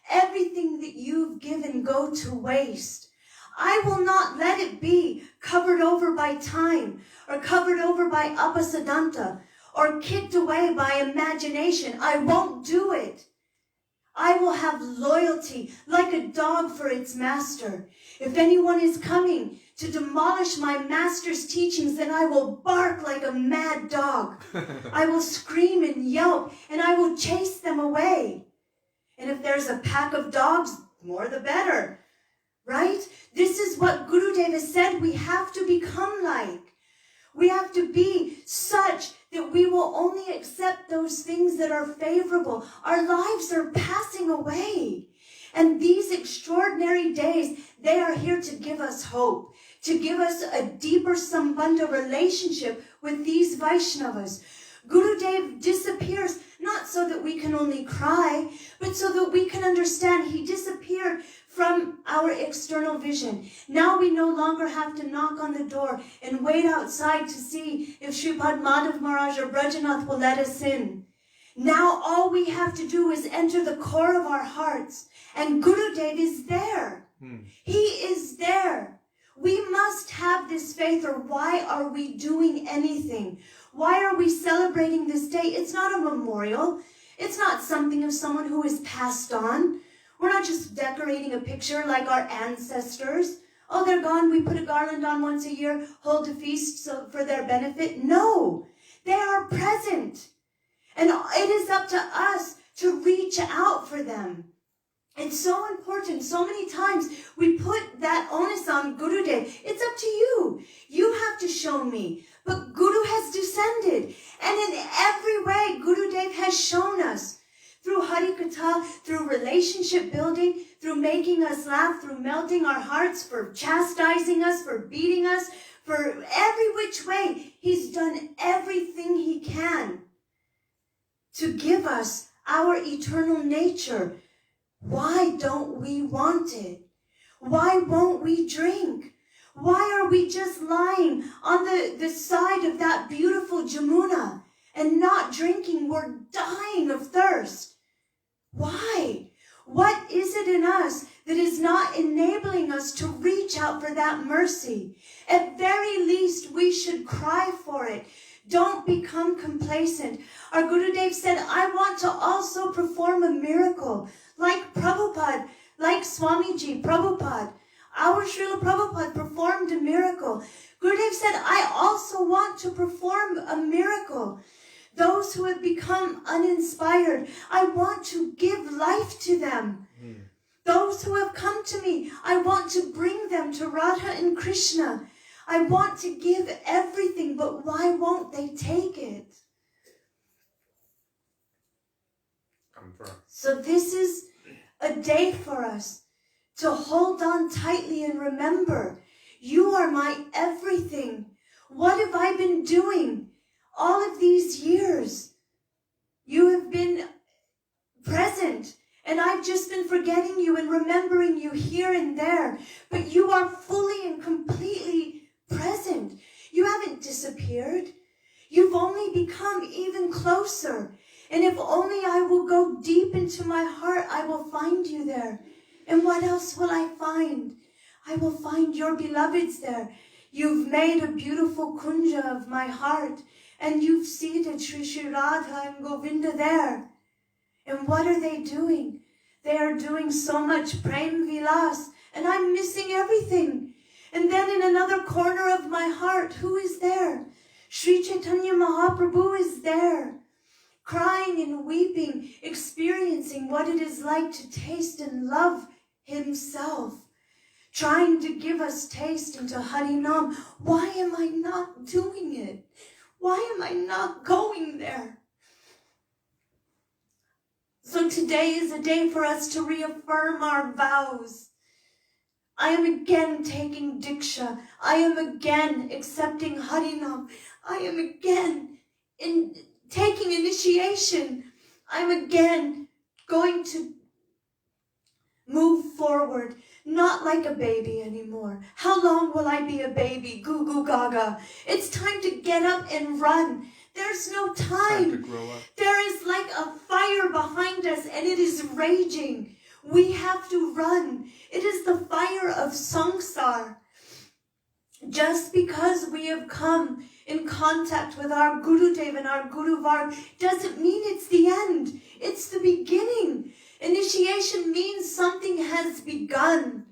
everything that you've given go to waste. I will not let it be covered over by time or covered over by Bhaktisiddhanta or kicked away by imagination. I won't do it. I will have loyalty like a dog for its master. If anyone is coming to demolish my master's teachings, then I will bark like a mad dog. I will scream and yelp, and I will chase them away. And if there's a pack of dogs, more the better. Right? This is what Gurudeva said we have to become like. We have to be such that we will only accept those things that are favorable. Our lives are passing away. And these extraordinary days, they are here to give us hope, to give us a deeper sambandha relationship with these Vaishnavas. Gurudev disappears, not so that we can only cry, but so that we can understand he disappeared from our external vision. Now we no longer have to knock on the door and wait outside to see if Sripad Madhav Maharaj or Brajanath will let us in. Now all we have to do is enter the core of our hearts, and Gurudev is there. He is there. We must have this faith, or why are we doing anything? Why are we celebrating this day? It's not a memorial. It's not something of someone who is passed on. We're not just decorating a picture like our ancestors. Oh, they're gone. We put a garland on once a year, hold a feast for their benefit. No, they are present. And it is up to us to reach out for them. It's so important. So many times we put that onus on Gurudev. It's up to you. You have to show me. But Guru has descended. And in every way, Gurudev has shown us. Through Harikatha, through relationship building, through making us laugh, through melting our hearts, for chastising us, for beating us, for every which way. He's done everything he can to give us our eternal nature. Why don't we want it? Why won't we drink? Why are we just lying on the side of that beautiful Jamuna and not drinking? We're dying of thirst. Why? What is it in us that is not enabling us to reach out for that mercy? At very least, we should cry for it. Don't become complacent. Our Gurudev said, I want to also perform a miracle, like Prabhupada, like Swamiji, Prabhupada. Our Srila Prabhupada performed a miracle. Gurudev said, I also want to perform a miracle. Those who have become uninspired, I want to give life to them. Those who have come to me, I want to bring them to Radha and Krishna. I want to give everything, but why won't they take it? So this is a day for us to hold on tightly and remember, you are my everything. What have I been doing all of these years? You have been present, and I've just been forgetting you and remembering you here and there. But you are fully and completely present. You haven't disappeared. You've only become even closer. And if only I will go deep into my heart, I will find you there. And what else will I find? I will find your beloveds there. You've made a beautiful kunja of my heart, and you've seated Sri Radha and Govinda there. And what are they doing? They are doing so much Prem Vilas, and I'm missing everything. And then in another corner of my heart, who is there? Sri Chaitanya Mahaprabhu is there, crying and weeping, experiencing what it is like to taste and love himself, trying to give us taste into Harinam. Why am I not doing it? Why am I not going there? So today is a day for us to reaffirm our vows. I am again taking Diksha. I am again accepting Harinam. I am again taking initiation. I'm again going to move forward, not like a baby anymore. How long will I be a baby? Goo goo gaga. It's time to get up and run. There's no Time to time. grow up. There is like a fire behind us and it is raging. We have to run. It is the fire of samsara. Just because we have come in contact with our Gurudev and our Guru Varg doesn't mean it's the end. It's the beginning. Initiation means something has begun.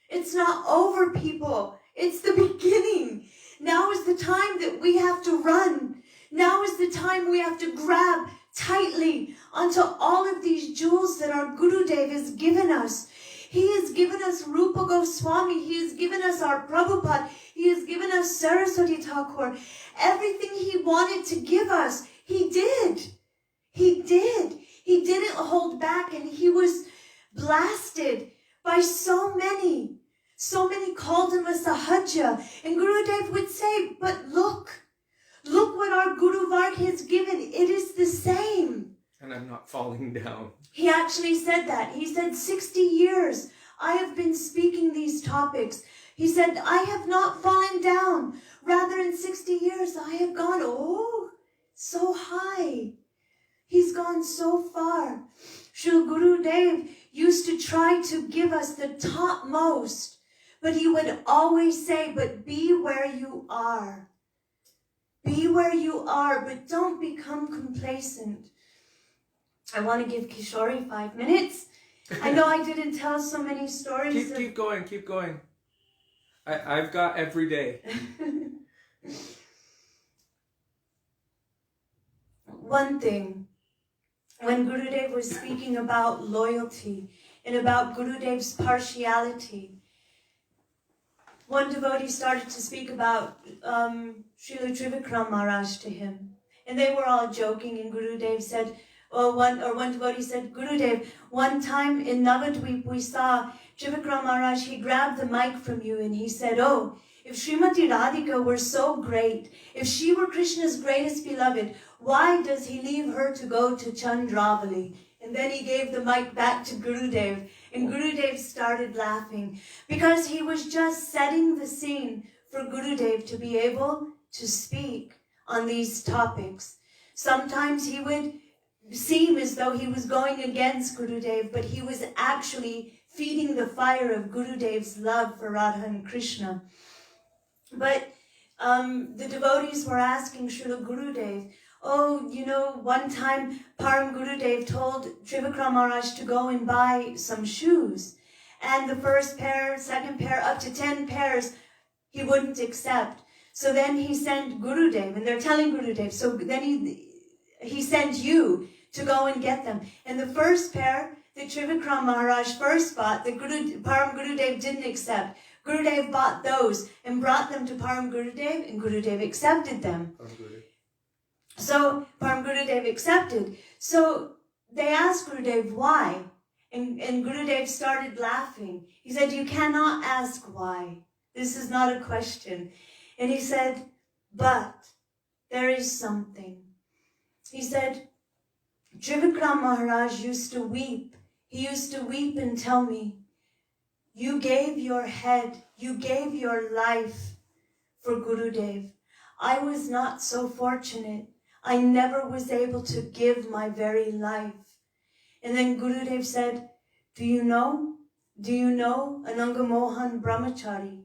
It's not over, people. It's the beginning. Now is the time that we have to run. Now is the time we have to grab tightly onto all of these jewels that our Gurudev has given us. He has given us Rupa Goswami. He has given us our Prabhupada. He has given us Sarasvati Thakur. Everything he wanted to give us, he did. He did. He didn't hold back, and he was blasted by so many. So many called him a sahaja. And Gurudev would say, but look what our Guru Varg has given. It is the same. And I'm not falling down. He actually said that. He said, 60 years I have been speaking these topics. He said, I have not fallen down. Rather, in 60 years, I have gone, so high. He's gone so far. Srila Gurudev used to try to give us the topmost, but he would always say, but be where you are. Be where you are, but don't become complacent. I want to give Kishori 5 minutes. I know I didn't tell so many stories. Keep going. I've got every day. One thing, when Gurudev was speaking about loyalty and about Gurudev's partiality, one devotee started to speak about Srila Trivikram Maharaj to him. And they were all joking, and Gurudev said, one devotee said, Gurudev, one time in Navadvip we saw Trivikram Maharaj, he grabbed the mic from you and he said, if Srimati Radhika were so great, if she were Krishna's greatest beloved, why does he leave her to go to Chandravali? And then he gave the mic back to Gurudev, and Gurudev started laughing because he was just setting the scene for Gurudev to be able to speak on these topics. Sometimes he would seem as though he was going against Gurudev, but he was actually feeding the fire of Gurudev's love for Radha and Krishna. But the devotees were asking Srila Gurudev, one time Param Gurudev told Trivikram Maharaj to go and buy some shoes. And the first pair, second pair, up to 10 pairs, he wouldn't accept. So then he sent Gurudev, and they're telling Gurudev, so then he sent you to go and get them. And the first pair that Trivikram Maharaj first bought, that Param Gurudev didn't accept. Gurudev bought those and brought them to Param Gurudev, and Gurudev accepted them. So Param Gurudev accepted. So they asked Gurudev why, and Gurudev started laughing. He said, you cannot ask why. This is not a question. And he said, but there is something. He said, Trivikram Maharaj used to weep. He used to weep and tell me, you gave your head, you gave your life for Gurudev. I was not so fortunate. I never was able to give my very life. And then Gurudev said, do you know Ananga Mohan brahmacari?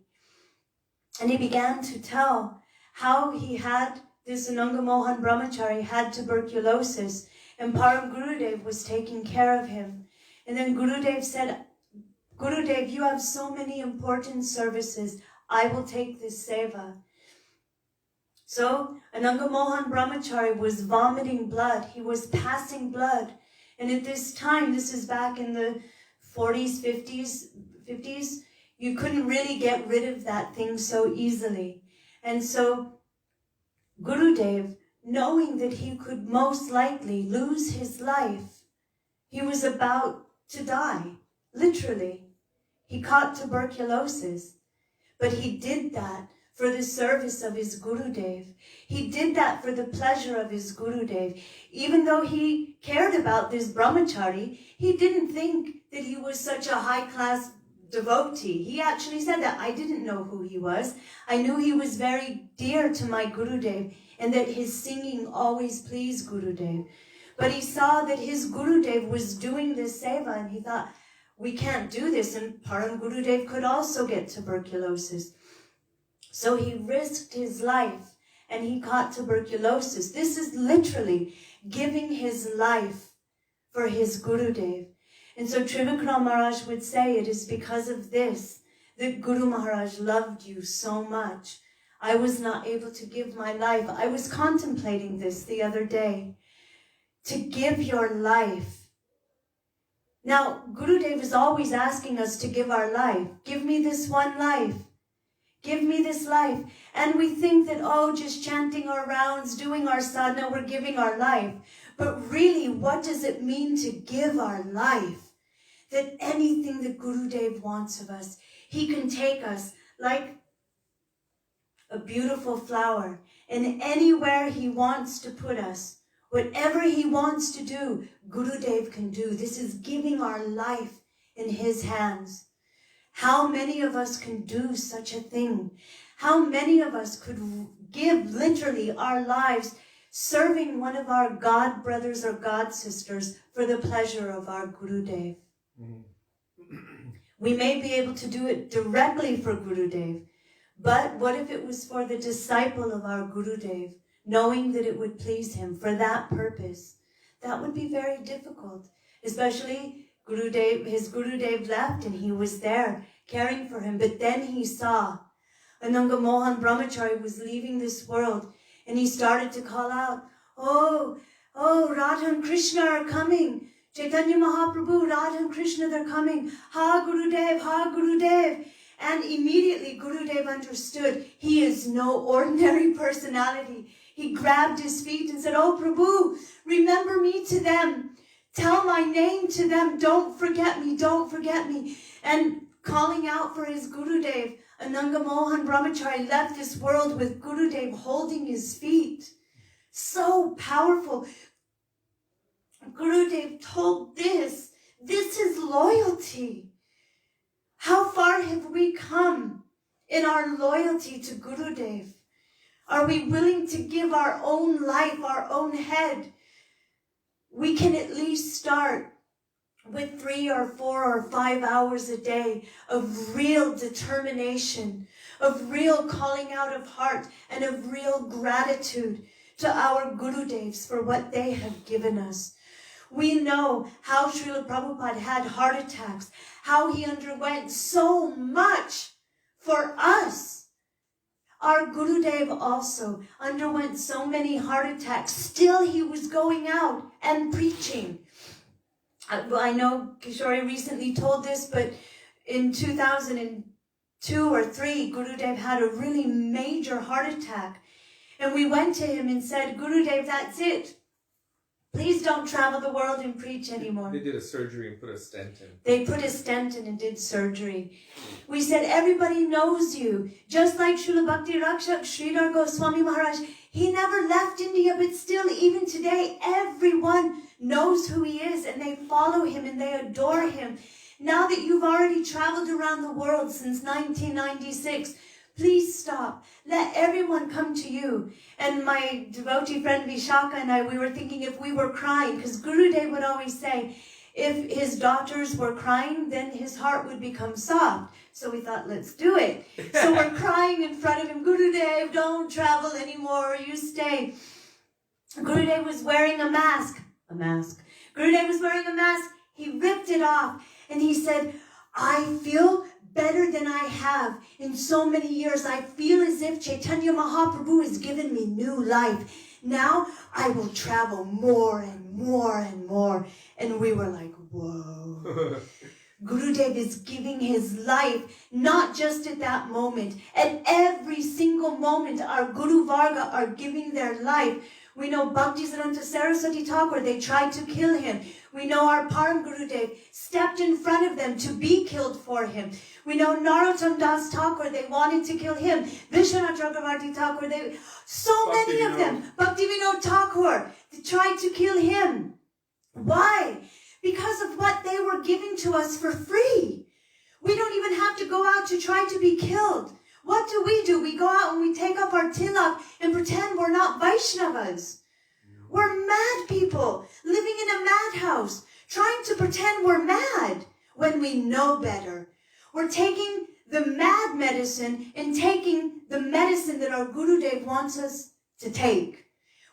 And he began to tell how he had, this Ananga Mohan brahmacari had tuberculosis, and Param Gurudev was taking care of him. And then Gurudev said, Gurudev, you have so many important services. I will take this seva. So Ananga Mohan brahmacari was vomiting blood. He was passing blood. And at this time, this is back in the 40s, 50s, you couldn't really get rid of that thing so easily. And so Gurudev, knowing that he could most likely lose his life, he was about to die, literally. He caught tuberculosis, but he did that for the service of his Gurudev. He did that for the pleasure of his Gurudev. Even though he cared about this brahmachari, he didn't think that he was such a high-class devotee. He actually said that. I didn't know who he was. I knew he was very dear to my Gurudev and that his singing always pleased Gurudev. But he saw that his Gurudev was doing this seva and he thought, we can't do this, and Param Gurudev could also get tuberculosis. So he risked his life and he caught tuberculosis. This is literally giving his life for his Gurudev. And so Trivikram Maharaj would say, it is because of this that Guru Maharaj loved you so much. I was not able to give my life. I was contemplating this the other day. To give your life. Now, Gurudev is always asking us to give our life. Give me this one life. Give me this life. And we think that, oh, just chanting our rounds, doing our sadhana, we're giving our life. But really, what does it mean to give our life? That anything that Gurudev wants of us, he can take us like a beautiful flower. And anywhere he wants to put us, whatever he wants to do, Gurudev can do. This is giving our life in his hands. How many of us can do such a thing? How many of us could give literally our lives serving one of our God brothers or God sisters for the pleasure of our Gurudev? We may be able to do it directly for Gurudev, but what if it was for the disciple of our Gurudev? Knowing that it would please him for that purpose, that would be very difficult. Especially his Gurudev left and he was there caring for him. But then he saw Ananga Mohan brahmacari was leaving this world and he started to call out, oh, Radha and Krishna are coming. Chaitanya Mahaprabhu, Radha and Krishna, they're coming. Ha Gurudev, ha Gurudev. And immediately Gurudev understood he is no ordinary personality. He grabbed his feet and said, oh, Prabhu, remember me to them. Tell my name to them. Don't forget me. Don't forget me. And calling out for his Gurudev, Ananga Mohan brahmacari left this world with Gurudev holding his feet. So powerful. Gurudev told this. This is loyalty. How far have we come in our loyalty to Gurudev? Are we willing to give our own life, our own head? We can at least start with 3 or 4 or 5 hours a day of real determination, of real calling out of heart, and of real gratitude to our Gurudevs for what they have given us. We know how Srila Prabhupada had heart attacks, how he underwent so much for us. Our Gurudev also underwent so many heart attacks. Still, he was going out and preaching. I know Kishori recently told this, but in 2002 or 3, Gurudev had a really major heart attack. And we went to him and said, Gurudev, that's it. Please don't travel the world and preach anymore. They did a surgery and put a stent in. They put a stent in and did surgery. We said, everybody knows you. Just like Srila Bhakti Rakshak, Sridhar Goswami Maharaj, he never left India, but still, even today, everyone knows who he is and they follow him and they adore him. Now that you've already traveled around the world since 1996, please stop. Let everyone come to you. And my devotee friend Vishaka and I, we were thinking if we were crying, because Gurudev would always say, if his daughters were crying, then his heart would become soft. So we thought, let's do it. So we're crying in front of him, Gurudev, don't travel anymore, you stay. Gurudev was wearing a mask. Gurudev was wearing a mask. He ripped it off and he said, I feel better than I have in so many years. I feel as if Chaitanya Mahaprabhu has given me new life. Now I will travel more and more and more. And we were like, whoa. Gurudev is giving his life, not just at that moment. At every single moment, our Guru Varga are giving their life. We know Bhaktisiddhanta Sarasvati Thakur, they tried to kill him. We know our Param Gurudev stepped in front of them to be killed for him. We know Narottam Das Thakur, they wanted to kill him. Vishwanath Chakravarti Thakur, so many of them. Bhaktivedanta Thakur, they tried to kill him. Why? Because of what they were giving to us for free. We don't even have to go out to try to be killed. What do? We go out and we take off our tilak and pretend we're not Vaishnavas. We're mad people living in a madhouse, trying to pretend we're mad when we know better. We're taking the mad medicine and taking the medicine that our Gurudev wants us to take.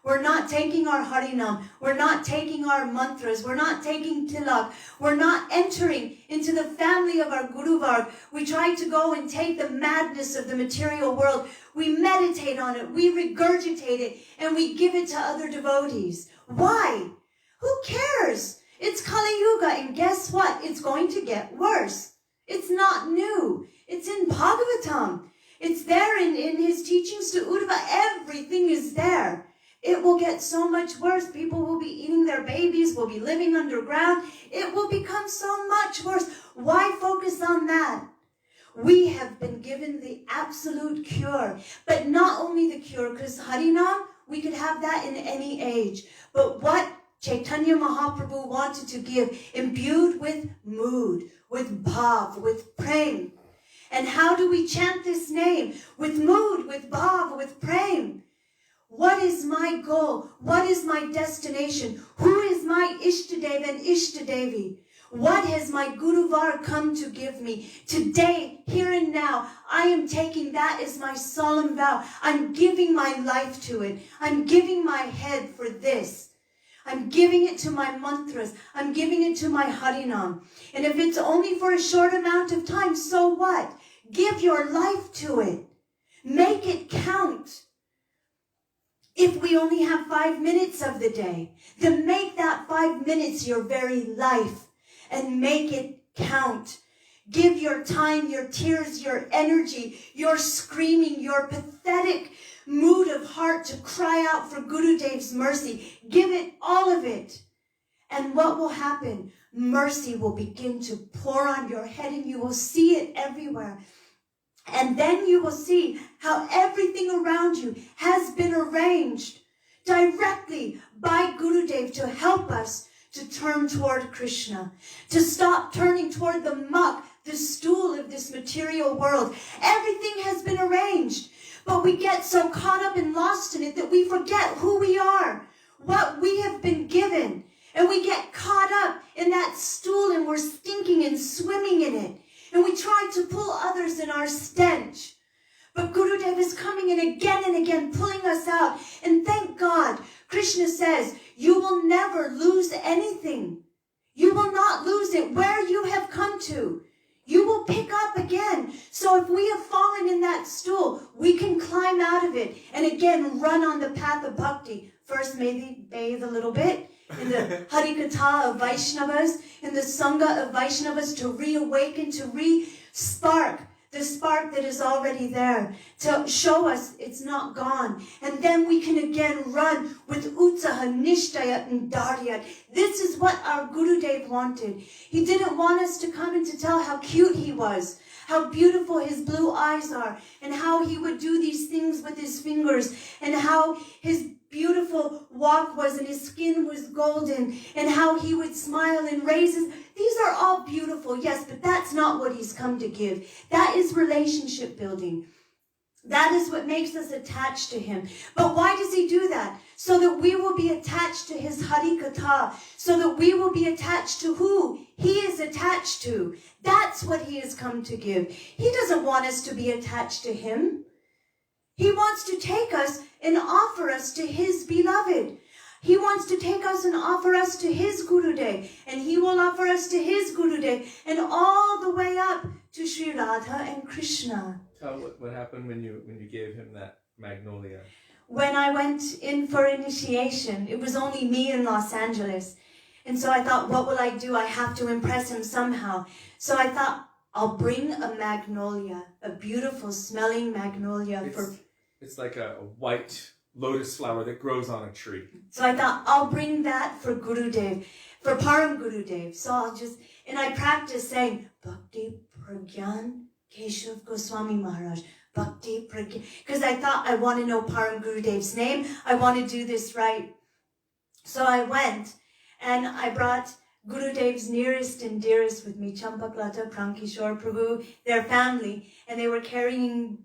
We're not taking our Harinam. We're not taking our mantras. We're not taking tilak. We're not entering into the family of our Guru Varg. We try to go and take the madness of the material world. We meditate on it. We regurgitate it. And we give it to other devotees. Why? Who cares? It's Kali Yuga. And guess what? It's going to get worse. It's not new. It's in Bhagavatam. It's there in his teachings to Uddhava. Everything is there. It will get so much worse. People will be eating their babies, will be living underground. It will become so much worse. Why focus on that? We have been given the absolute cure. But not only the cure, because Harinam, we could have that in any age. But what Chaitanya Mahaprabhu wanted to give, imbued with mood, with bhav, with prem. And how do we chant this name? With mood, with bhav, with prem. What is my goal? What is my destination? Who is my Ishtadev and Ishtadevi? What has my Guru Varg come to give me? Today, here and now, I am taking that as my solemn vow. I'm giving my life to it. I'm giving my head for this. I'm giving it to my mantras. I'm giving it to my Harinam. And if it's only for a short amount of time, so what? Give your life to it. Make it count. If we only have 5 minutes of the day, then make that 5 minutes your very life and make it count. Give your time, your tears, your energy, your screaming, your pathetic mood of heart to cry out for Gurudev's mercy. Give it, all of it. And what will happen? Mercy will begin to pour on your head and you will see it everywhere. And then you will see how everything around you has been arranged directly by Gurudev to help us to turn toward Krishna, to stop turning toward the muck, the stool of this material world. Everything has been arranged, but we get so caught up and lost in it that we forget who we are, what we have been given, and we get caught up in that stool and we're stinking and swimming in it. And we try to pull others in our stench. But Gurudev is coming in again and again, pulling us out. And thank God, Krishna says, you will never lose anything. You will not lose it where you have come to. You will pick up again. So if we have fallen in that stool, we can climb out of it and again run on the path of bhakti. First, maybe bathe a little bit in the Harikatha of Vaishnavas, in the Sangha of Vaishnavas, to reawaken, to re-spark the spark that is already there, to show us it's not gone. And then we can again run with Utsaha, Nishtaya, and Daryat. This is what our Gurudev wanted. He didn't want us to come and to tell how cute he was, how beautiful his blue eyes are, and how he would do these things with his fingers, and how his beautiful walk was and his skin was golden, and how he would smile and raise his... These are all beautiful, yes, but that's not what he's come to give. That is relationship building. That is what makes us attached to him. But why does he do that? So that we will be attached to his Harikatha, so that we will be attached to who he is attached to. That's what he has come to give. He doesn't want us to be attached to him. He wants to take us and offer us to his beloved. He wants to take us and offer us to his Gurudev, and he will offer us to his Gurudev, and all the way up to Sri Radha and Krishna. Tell what happened when you gave him that magnolia. When I went in for initiation, it was only me in Los Angeles. And so I thought, what will I do? I have to impress him somehow. So I thought, I'll bring a magnolia, a beautiful smelling magnolia. It's like a white lotus flower that grows on a tree. So I thought, I'll bring that for Gurudev, for Param Gurudev. So and I practiced saying, Bhakti Pragyan Keshav Goswami Maharaj, Bhakti Pragyan, because I thought I want to know Param Gurudev's name. I want to do this right. So I went and I brought Gurudev's nearest and dearest with me, Champaklata, Kishori, Prabhu, their family, and they were carrying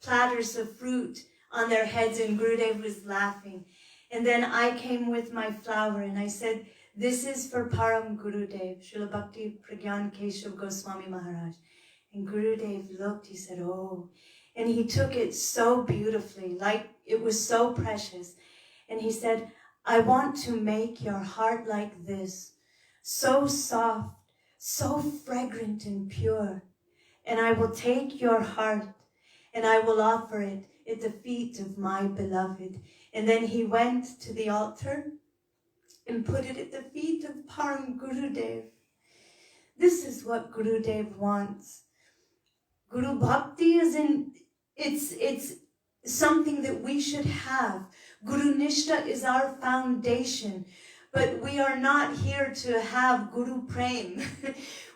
platters of fruit on their heads, and Gurudev was laughing. And then I came with my flower and I said, this is for Param Gurudev, Srila Bhakti Pragyan Kesava Goswami Maharaj. And Gurudev looked, he said, oh, and he took it so beautifully, like it was so precious. And he said, I want to make your heart like this, so soft, so fragrant and pure. And I will take your heart and I will offer it at the feet of my beloved. And then he went to the altar and put it at the feet of Param Gurudev. This is what Gurudev wants. Guru Bhakti it's something that we should have. Guru Nishtha is our foundation. But we are not here to have Guru Prem.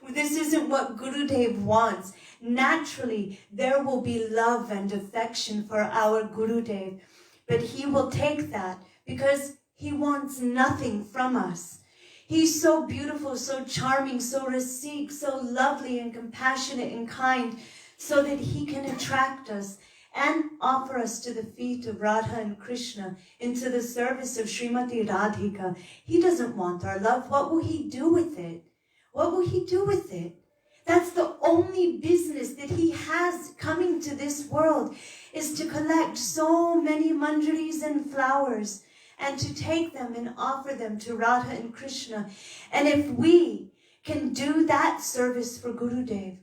This isn't what Gurudev wants. Naturally, there will be love and affection for our Gurudev. But he will take that because he wants nothing from us. He's so beautiful, so charming, so rasik, so lovely and compassionate and kind, so that he can attract us and offer us to the feet of Radha and Krishna into the service of Srimati Radhika. He doesn't want our love. What will he do with it? What will he do with it? That's the only business that he has coming to this world, is to collect so many manjaris and flowers and to take them and offer them to Radha and Krishna. And if we can do that service for Gurudev,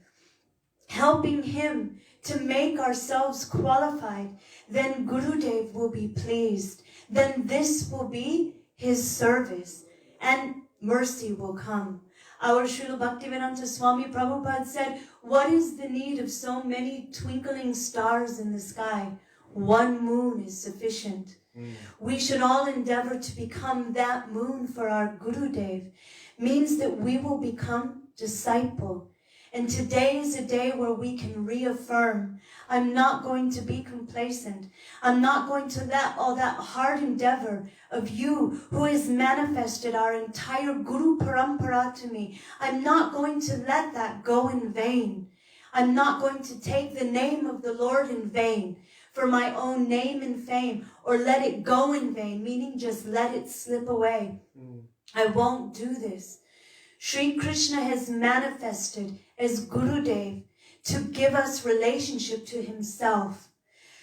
helping him to make ourselves qualified, then Gurudev will be pleased. Then this will be his service and mercy will come. Our Srila Bhaktivedanta Swami Prabhupada said, what is the need of so many twinkling stars in the sky? One moon is sufficient. We should all endeavor to become that moon for our Gurudev. Means that we will become disciple. And today is a day where we can reaffirm, I'm not going to be complacent. I'm not going to let all that hard endeavor of you who has manifested our entire Guru Parampara to me, I'm not going to let that go in vain. I'm not going to take the name of the Lord in vain for my own name and fame, or let it go in vain, meaning just let it slip away. I won't do this. Sri Krishna has manifested as Gurudev to give us relationship to himself.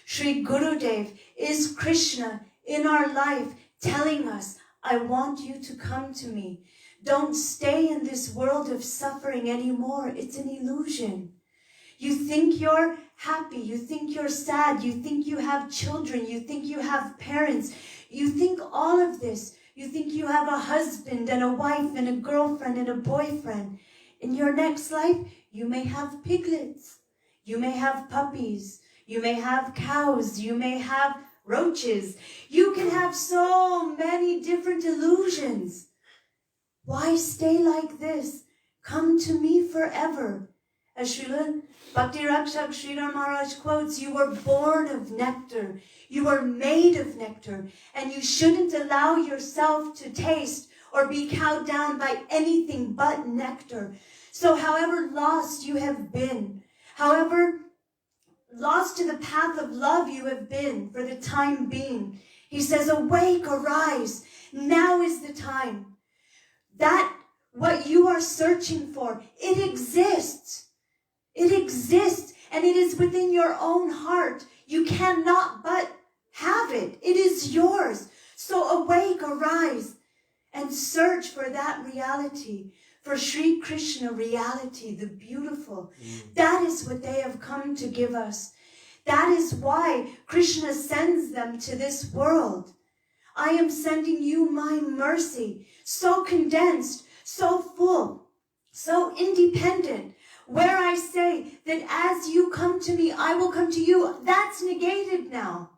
Sri Gurudev is Krishna in our life telling us, I want you to come to me. Don't stay in this world of suffering anymore. It's an illusion. You think you're happy. You think you're sad. You think you have children. You think you have parents. You think all of this. You think you have a husband and a wife and a girlfriend and a boyfriend. In your next life, you may have piglets. You may have puppies. You may have cows. You may have roaches. You can have so many different illusions. Why stay like this? Come to me forever. As Srila Bhakti Rakshak Sridhar Maharaj quotes, you were born of nectar. You are made of nectar. And you shouldn't allow yourself to taste or be cowed down by anything but nectar. So however lost you have been, however lost to the path of love you have been for the time being, he says, awake, arise. Now is the time. That what you are searching for, it exists. It exists, and it is within your own heart. You cannot but have it. It is yours. So awake, arise, and search for that reality, for Sri Krishna reality, the beautiful. That is what they have come to give us. That is why Krishna sends them to this world. I am sending you my mercy, so condensed, so full, so independent, where I say that as you come to me, I will come to you. That's negated now.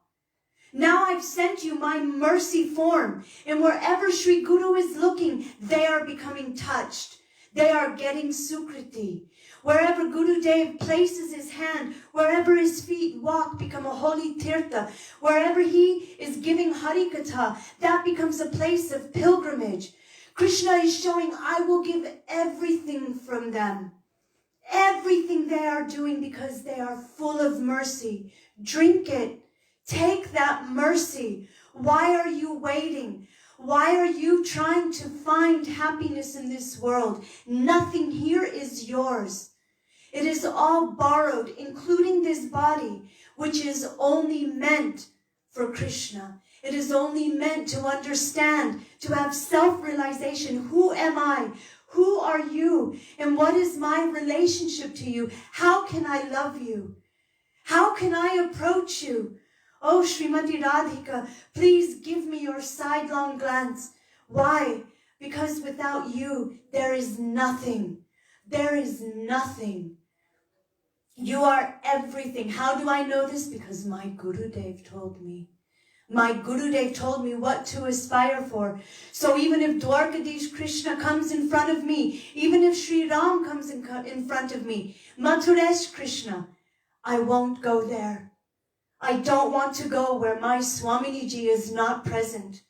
Now I've sent you my mercy form. And wherever Sri Guru is looking, they are becoming touched. They are getting sukriti. Wherever Gurudev places his hand, wherever his feet walk, become a holy tirtha. Wherever he is giving harikatha, that becomes a place of pilgrimage. Krishna is showing, I will give everything from them. Everything they are doing because they are full of mercy. Drink it. Take that mercy. Why are you waiting? Why are you trying to find happiness in this world? Nothing here is yours. It is all borrowed, including this body, which is only meant for Krishna. It is only meant to understand, to have self-realization. Who am I? Who are you? And what is my relationship to you? How can I love you? How can I approach you? Oh, Srimati Radhika, please give me your sidelong glance. Why? Because without you, there is nothing. There is nothing. You are everything. How do I know this? Because my Gurudev told me. My Gurudev told me what to aspire for. So even if Dwarkadish Krishna comes in front of me, even if Sri Ram comes in front of me, Mathuresh Krishna, I won't go there. I don't want to go where my Swaminiji is not present.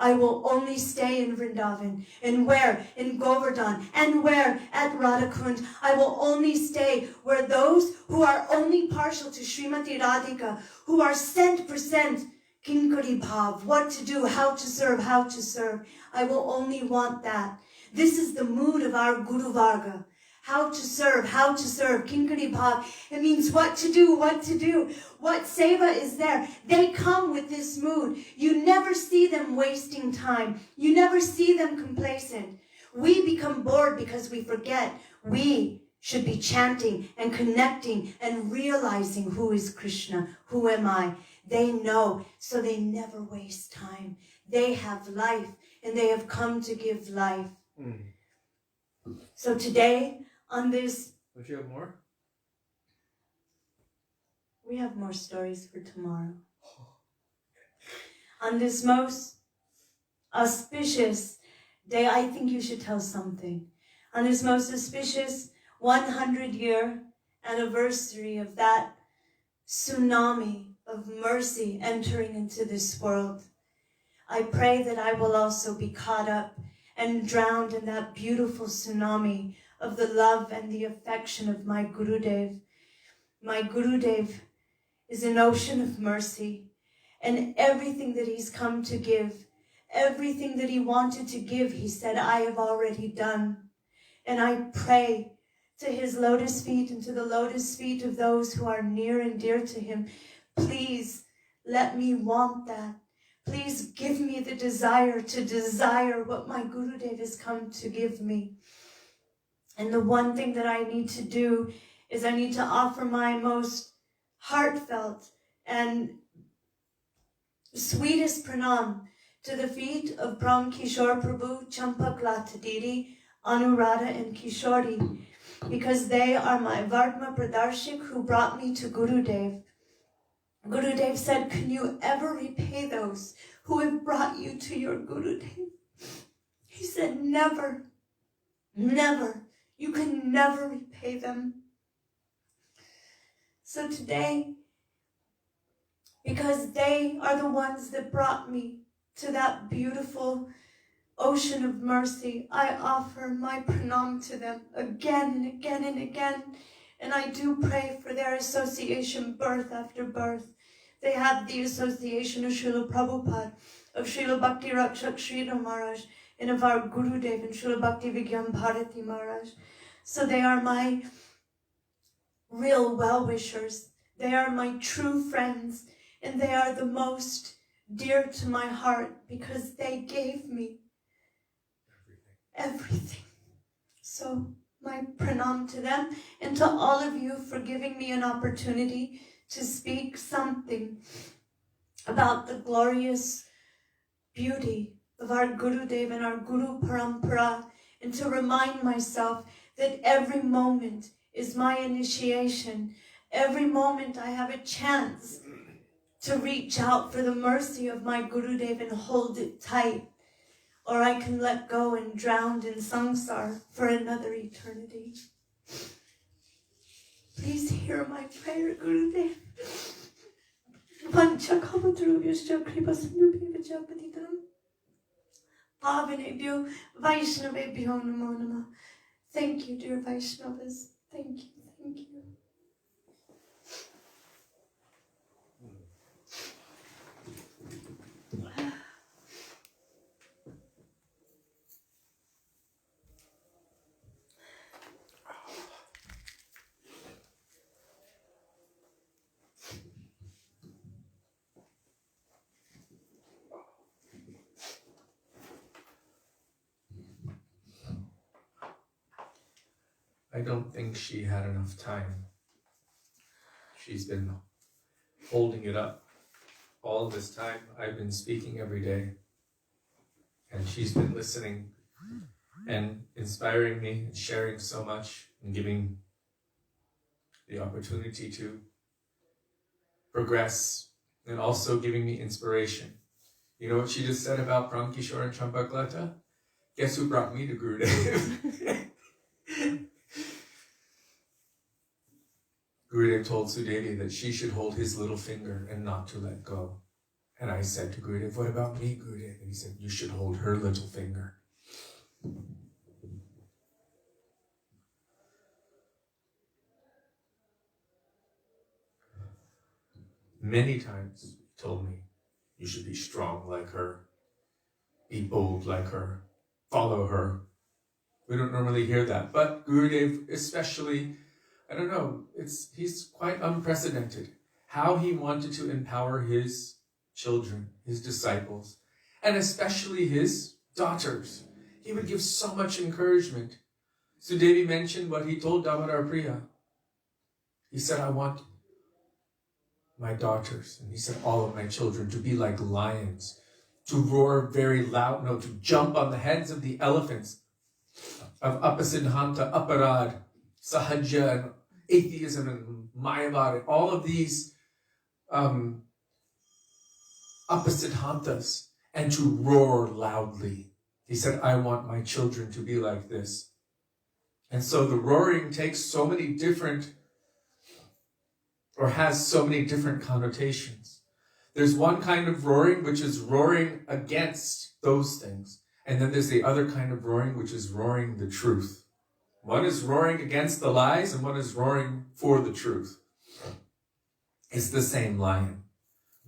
I will only stay in Vrindavan. And where? In Govardhan. And where? At Radhakund. I will only stay where those who are only partial to Srimati Radhika, who are 100% Kinkari Bhav, what to do, how to serve, how to serve. I will only want that. This is the mood of our Guru Varga. How to serve, Kinkari Bhav. It means what to do, what to do. What seva is there? They come with this mood. You never see them wasting time. You never see them complacent. We become bored because we forget we should be chanting and connecting and realizing who is Krishna, who am I. They know, so they never waste time. They have life, and they have come to give life. So today, on this... Don't you have more? We have more stories for tomorrow. On this most auspicious day, I think you should tell something. On this most auspicious 100-year anniversary of that tsunami of mercy entering into this world, I pray that I will also be caught up and drowned in that beautiful tsunami of the love and the affection of my Gurudev. My Gurudev is an ocean of mercy, and everything that he's come to give, everything that he wanted to give, he said, I have already done. And I pray to his lotus feet and to the lotus feet of those who are near and dear to him, please let me want that. Please give me the desire to desire what my Gurudev has come to give me. And the one thing that I need to do is I need to offer my most heartfelt and sweetest pranam to the feet of Brahm Kishore Prabhu, Champak Lata Didi, Anuradha and Kishori, because they are my Vartma Pradarshik who brought me to Gurudev. Gurudev said, can you ever repay those who have brought you to your Gurudev? He said, never, never. You can never repay them. So today, because they are the ones that brought me to that beautiful ocean of mercy, I offer my pranam to them again and again and again. And I do pray for their association birth after birth. They have the association of Srila Prabhupada, of Srila Bhakti Rakshak Sridhar Maharaj, and of our Gurudev and Srila Bhakti Vigyan Bharati Maharaj. So they are my real well-wishers. They are my true friends, and they are the most dear to my heart because they gave me everything. So my pranam to them and to all of you for giving me an opportunity to speak something about the glorious beauty of our Gurudev and our Guru Parampara, and to remind myself that every moment is my initiation. Every moment I have a chance to reach out for the mercy of my Gurudev and hold it tight, or I can let go and drown in samsara for another eternity. Please hear my prayer, Gurudev. Pavanebhyo Vaishnavebhyo Namo Namah. Thank you, dear Vaishnavas. Thank you, thank you. I don't think she had enough time. She's been holding it up all this time. I've been speaking every day, and she's been listening and inspiring me and sharing so much and giving the opportunity to progress and also giving me inspiration. You know what she just said about Prabhu Kishori and Champaklata? Guess who brought me to Gurudev? Gurudev told Sudevi that she should hold his little finger and not to let go. And I said to Gurudev, what about me, Gurudev? And he said, you should hold her little finger. Many times he told me, you should be strong like her, be bold like her, follow her. We don't normally hear that, but Gurudev especially, I don't know, he's quite unprecedented. How he wanted to empower his children, his disciples, and especially his daughters. He would give so much encouragement. Sudevi mentioned what he told Damodar Priya. He said, I want my daughters, and he said all of my children, to be like lions, to roar very loud, to jump on the heads of the elephants, of Apasiddhanta, Aparad, Sahaja, and atheism, and Mayavad, all of these Apasiddhantas, and to roar loudly. He said, I want my children to be like this. And so the roaring takes so many different, or has so many different connotations. There's one kind of roaring which is roaring against those things. And then there's the other kind of roaring which is roaring the truth. One is roaring against the lies and one is roaring for the truth. It's the same lion.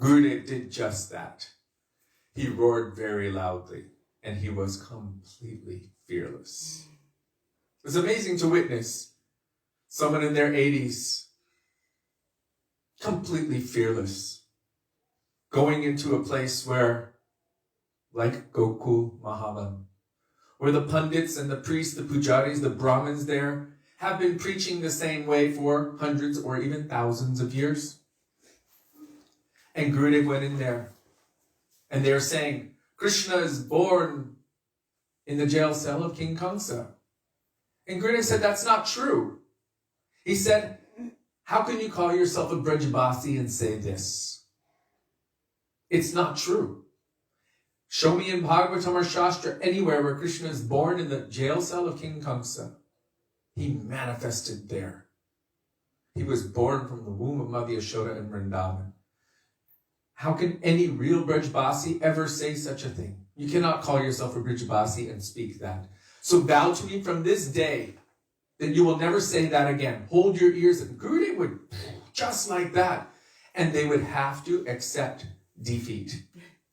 Gurudev did just that. He roared very loudly and he was completely fearless. It was amazing to witness someone in their 80s completely fearless, going into a place where, like Gokul Mahavan, where the pundits and the priests, the pujaris, the brahmins there have been preaching the same way for hundreds or even thousands of years. And Gurudev went in there and they're saying, Krishna is born in the jail cell of King Kamsa. And Gurudev said, that's not true. He said, how can you call yourself a Brajbasi and say this? It's not true. Show me in Bhagavatam or Shastra anywhere where Krishna is born in the jail cell of King Kamsa. He manifested there. He was born from the womb of Mother Yashoda in Vrindavan. How can any real Brajbasi ever say such a thing? You cannot call yourself a Brajbasi and speak that. So vow to me from this day that you will never say that again. Hold your ears. And Gurudev would, just like that. And they would have to accept defeat.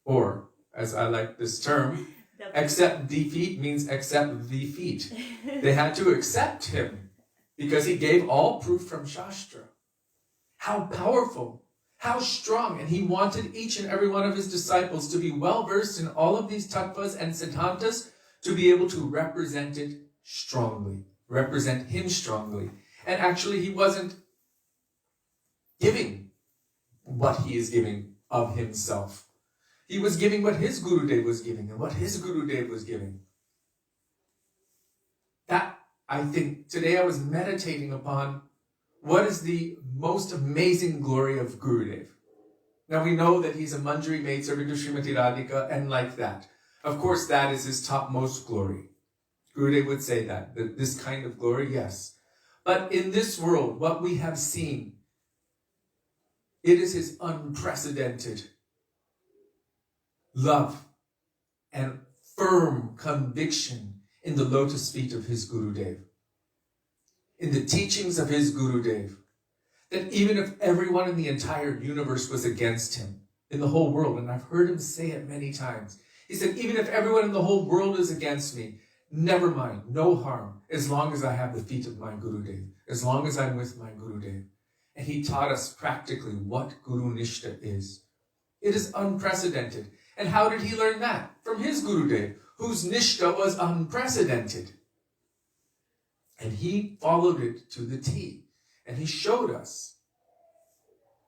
Or, as I like this term, accept defeat means accept defeat. They had to accept him because he gave all proof from Shastra. How powerful, how strong. And he wanted each and every one of his disciples to be well-versed in all of these tattvas and siddhantas to be able to represent it strongly, represent him strongly. And actually, he wasn't giving what he is giving of himself. He was giving what his Gurudev was giving and what his Gurudev was giving. That, I think, today I was meditating upon what is the most amazing glory of Gurudev. Now we know that he's a Manjari maidservant to Srimati Radhika and like that. Of course, that is his topmost glory. Gurudev would say that this kind of glory, yes. But in this world, what we have seen, it is his unprecedented love and firm conviction in the lotus feet of his Gurudev, in the teachings of his Gurudev, that even if everyone in the entire universe was against him, in the whole world, and I've heard him say it many times, he said, even if everyone in the whole world is against me, never mind, no harm, as long as I have the feet of my Gurudev, as long as I'm with my Gurudev. And he taught us practically what Guru Nishta is. It is unprecedented. And how did he learn that? From his Gurudev, whose Nishta was unprecedented. And he followed it to the T. And he showed us,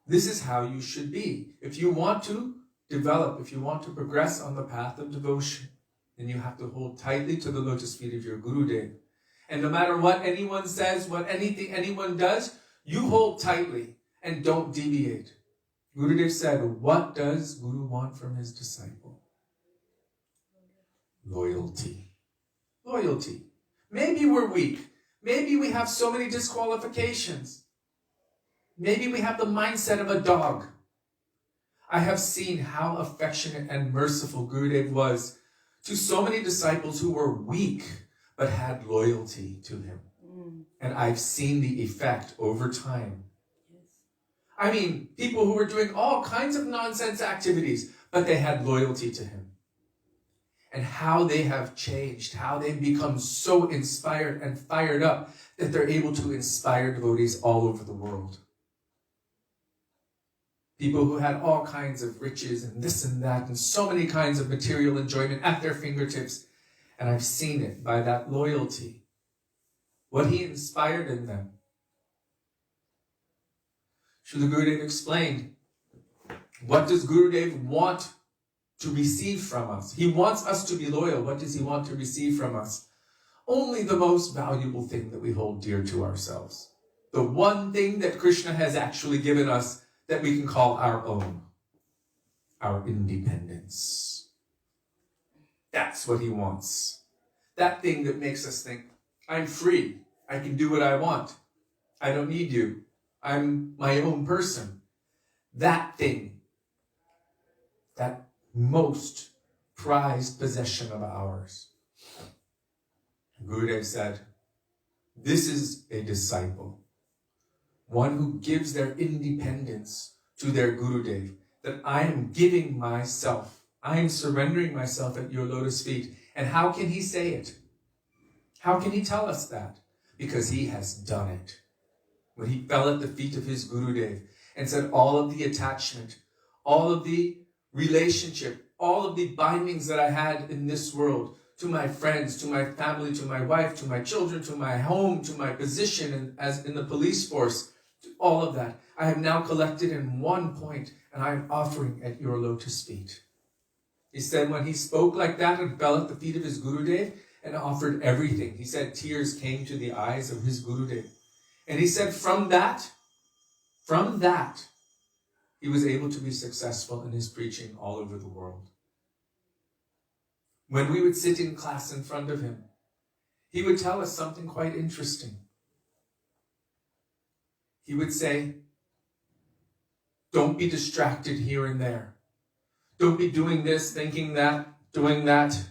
this is how you should be. If you want to develop, if you want to progress on the path of devotion, then you have to hold tightly to the lotus feet of your Gurudev. And no matter what anyone says, what anyone does, you hold tightly and don't deviate. Gurudev said, what does Guru want from his disciple? Loyalty. Loyalty. Maybe we're weak. Maybe we have so many disqualifications. Maybe we have the mindset of a dog. I have seen how affectionate and merciful Gurudev was to so many disciples who were weak but had loyalty to him. And I've seen the effect over time. I mean, people who were doing all kinds of nonsense activities, but they had loyalty to him. And how they have changed, how they've become so inspired and fired up that they're able to inspire devotees all over the world. People who had all kinds of riches and this and that and so many kinds of material enjoyment at their fingertips. And I've seen it by that loyalty. What he inspired in them. Srila Gurudev explained, what does Gurudev want to receive from us? He wants us to be loyal. What does he want to receive from us? Only the most valuable thing that we hold dear to ourselves. The one thing that Krishna has actually given us that we can call our own. Our independence. That's what he wants. That thing that makes us think, I'm free. I can do what I want. I don't need you. I'm my own person. That thing. That most prized possession of ours. Gurudev said, this is a disciple. One who gives their independence to their Gurudev. That I am giving myself. I am surrendering myself at your lotus feet. And how can he say it? How can he tell us that? Because he has done it. When he fell at the feet of his Gurudev and said all of the attachment, all of the relationship, all of the bindings that I had in this world, to my friends, to my family, to my wife, to my children, to my home, to my position as in the police force, to all of that, I have now collected in one point, and I am offering at your lotus feet. He said when he spoke like that and fell at the feet of his Gurudev and offered everything, he said tears came to the eyes of his Gurudev. And he said from that, he was able to be successful in his preaching all over the world. When we would sit in class in front of him, he would tell us something quite interesting. He would say, don't be distracted here and there. Don't be doing this, thinking that, doing that.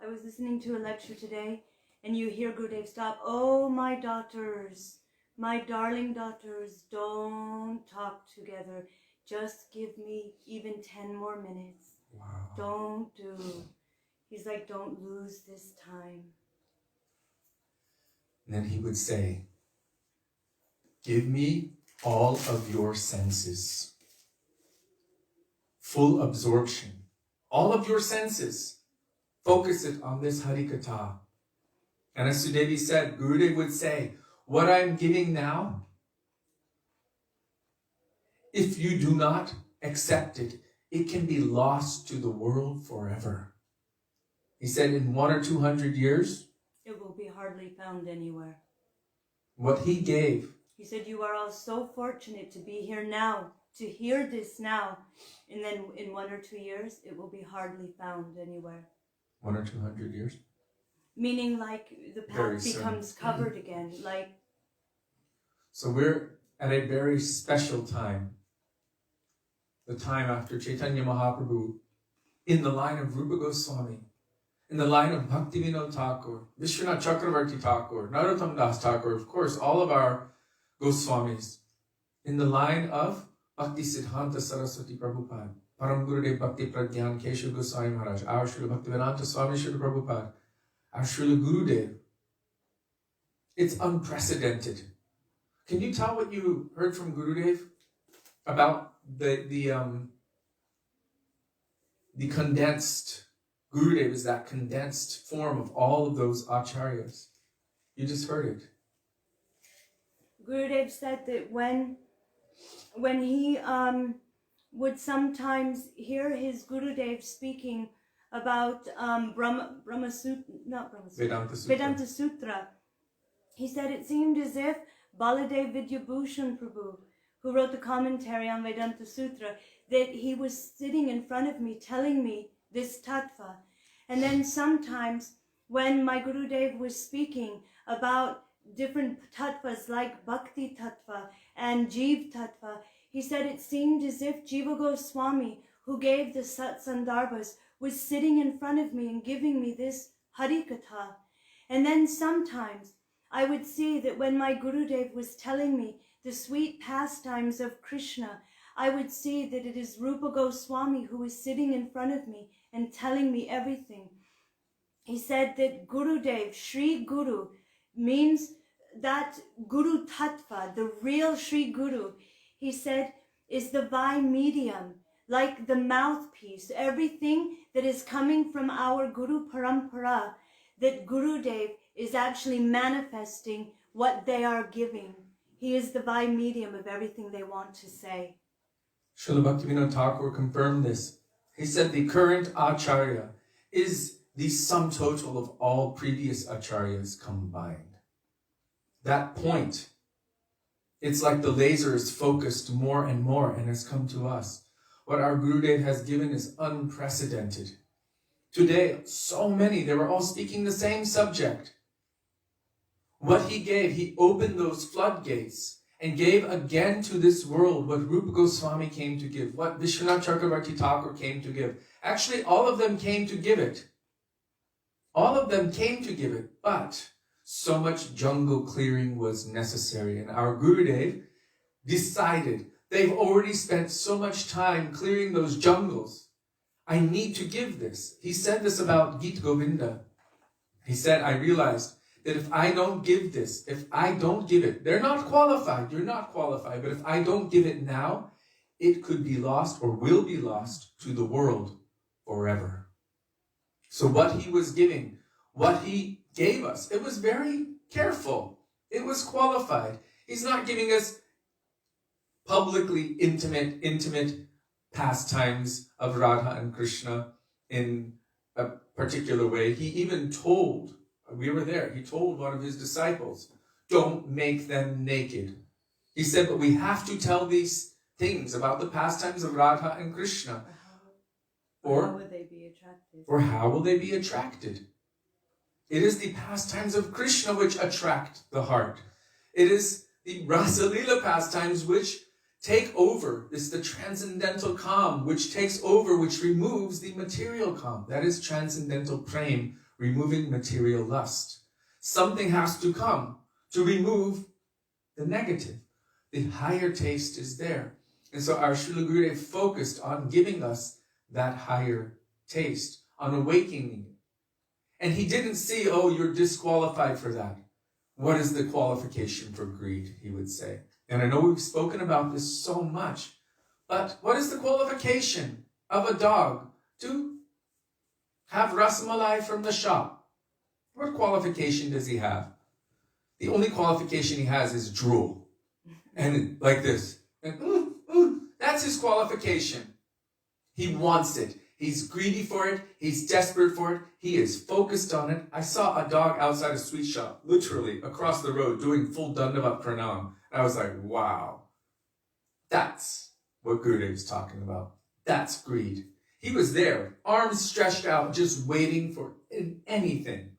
I was listening to a lecture today, and you hear Gurudev stop. Oh, my daughters, my darling daughters, don't talk together. Just give me even 10 more minutes. Wow. Don't do. He's like, don't lose this time. And then he would say, give me all of your senses. Full absorption. All of your senses. Focus it on this Harikatha. And as Sudevi said, Gurudev would say, what I'm giving now, if you do not accept it, it can be lost to the world forever. He said in 100 or 200 years, it will be hardly found anywhere. What he gave. He said, you are all so fortunate to be here now, to hear this now. And then in 1 or 2 years, it will be hardly found anywhere. 100 or 200 years? Meaning like the path becomes covered again. Like. So we're at a very special time. The time after Chaitanya Mahaprabhu, in the line of Rupa Goswami. in the line of Bhaktivedanta Thakur, Vishwanath Chakravarti Thakur, Narottam Das Thakur, of course, all of our Goswamis, in the line of Bhaktisiddhanta Sarasvati Prabhupada, Param Gurudev Bhakti Prajnana Kesava Goswami Maharaj, our Srila Bhaktivedanta Swami Srila Prabhupada, our Srila Gurudev. It's unprecedented. Can you tell what you heard from Gurudev about the condensed? Gurudev is that condensed form of all of those acharyas. You just heard it. Gurudev said that when he would sometimes hear his Gurudev speaking about Vedanta Sutra, he said it seemed as if Baladev Vidyabhushan Prabhu, who wrote the commentary on Vedanta Sutra, that he was sitting in front of me telling me this tattva. And then sometimes when my Gurudev was speaking about different tattvas like Bhakti tattva and Jiv tattva, he said it seemed as if Jiva Goswami, who gave the Satsandarbhas, was sitting in front of me and giving me this Harikatha. And then sometimes I would see that when my Gurudev was telling me the sweet pastimes of Krishna, I would see that it is Rupa Goswami who is sitting in front of me and telling me everything. He said that Gurudev, Sri Guru, means that Guru Tattva, the real Sri Guru, he said, is the divine medium, like the mouthpiece, everything that is coming from our Guru Parampara, that Gurudev is actually manifesting what they are giving. He is the divine medium of everything they want to say. Srila Bhaktivedanta Thakur confirmed this. He said the current Acharya is the sum total of all previous Acharyas combined. That point, it's like the laser is focused more and more and has come to us. What our Gurudev has given is unprecedented. Today, so many, they were all speaking the same subject. What he gave, he opened those floodgates and gave again to this world what Rupa Goswami came to give, what Vishwanath Chakravarti Thakur came to give. Actually, all of them came to give it. All of them came to give it, but so much jungle clearing was necessary. And our Gurudev decided, they've already spent so much time clearing those jungles. I need to give this. He said this about Gita Govinda. He said, I realized that if I don't give this, if I don't give it, they're not qualified, you're not qualified, but if I don't give it now, it could be lost or will be lost to the world forever. So what he was giving, what he gave us, it was very careful. It was qualified. He's not giving us publicly intimate pastimes of Radha and Krishna in a particular way. He even told, we were there, he told one of his disciples, don't make them naked. He said, but we have to tell these things about the pastimes of Radha and Krishna. Or how would they be attracted? Or how will they be attracted? It is the pastimes of Krishna which attract the heart. It is the Rasa Lila pastimes which take over. It's the transcendental calm which takes over, which removes the material calm. That is transcendental prem, removing material lust. Something has to come to remove the negative. The higher taste is there. And so our Srila Gurudev focused on giving us that higher taste, on awakening it. And he didn't see, oh, you're disqualified for that. What is the qualification for greed, he would say. And I know we've spoken about this so much, but what is the qualification of a dog to have rasamalai from the shop? What qualification does he have? The only qualification he has is drool. And like this. And that's his qualification. He wants it. He's greedy for it. He's desperate for it. He is focused on it. I saw a dog outside a sweet shop, literally across the road, doing full Dandavat Pranam. And I was like, wow. That's what Gurudev is talking about. That's greed. He was there, arms stretched out, just waiting for anything.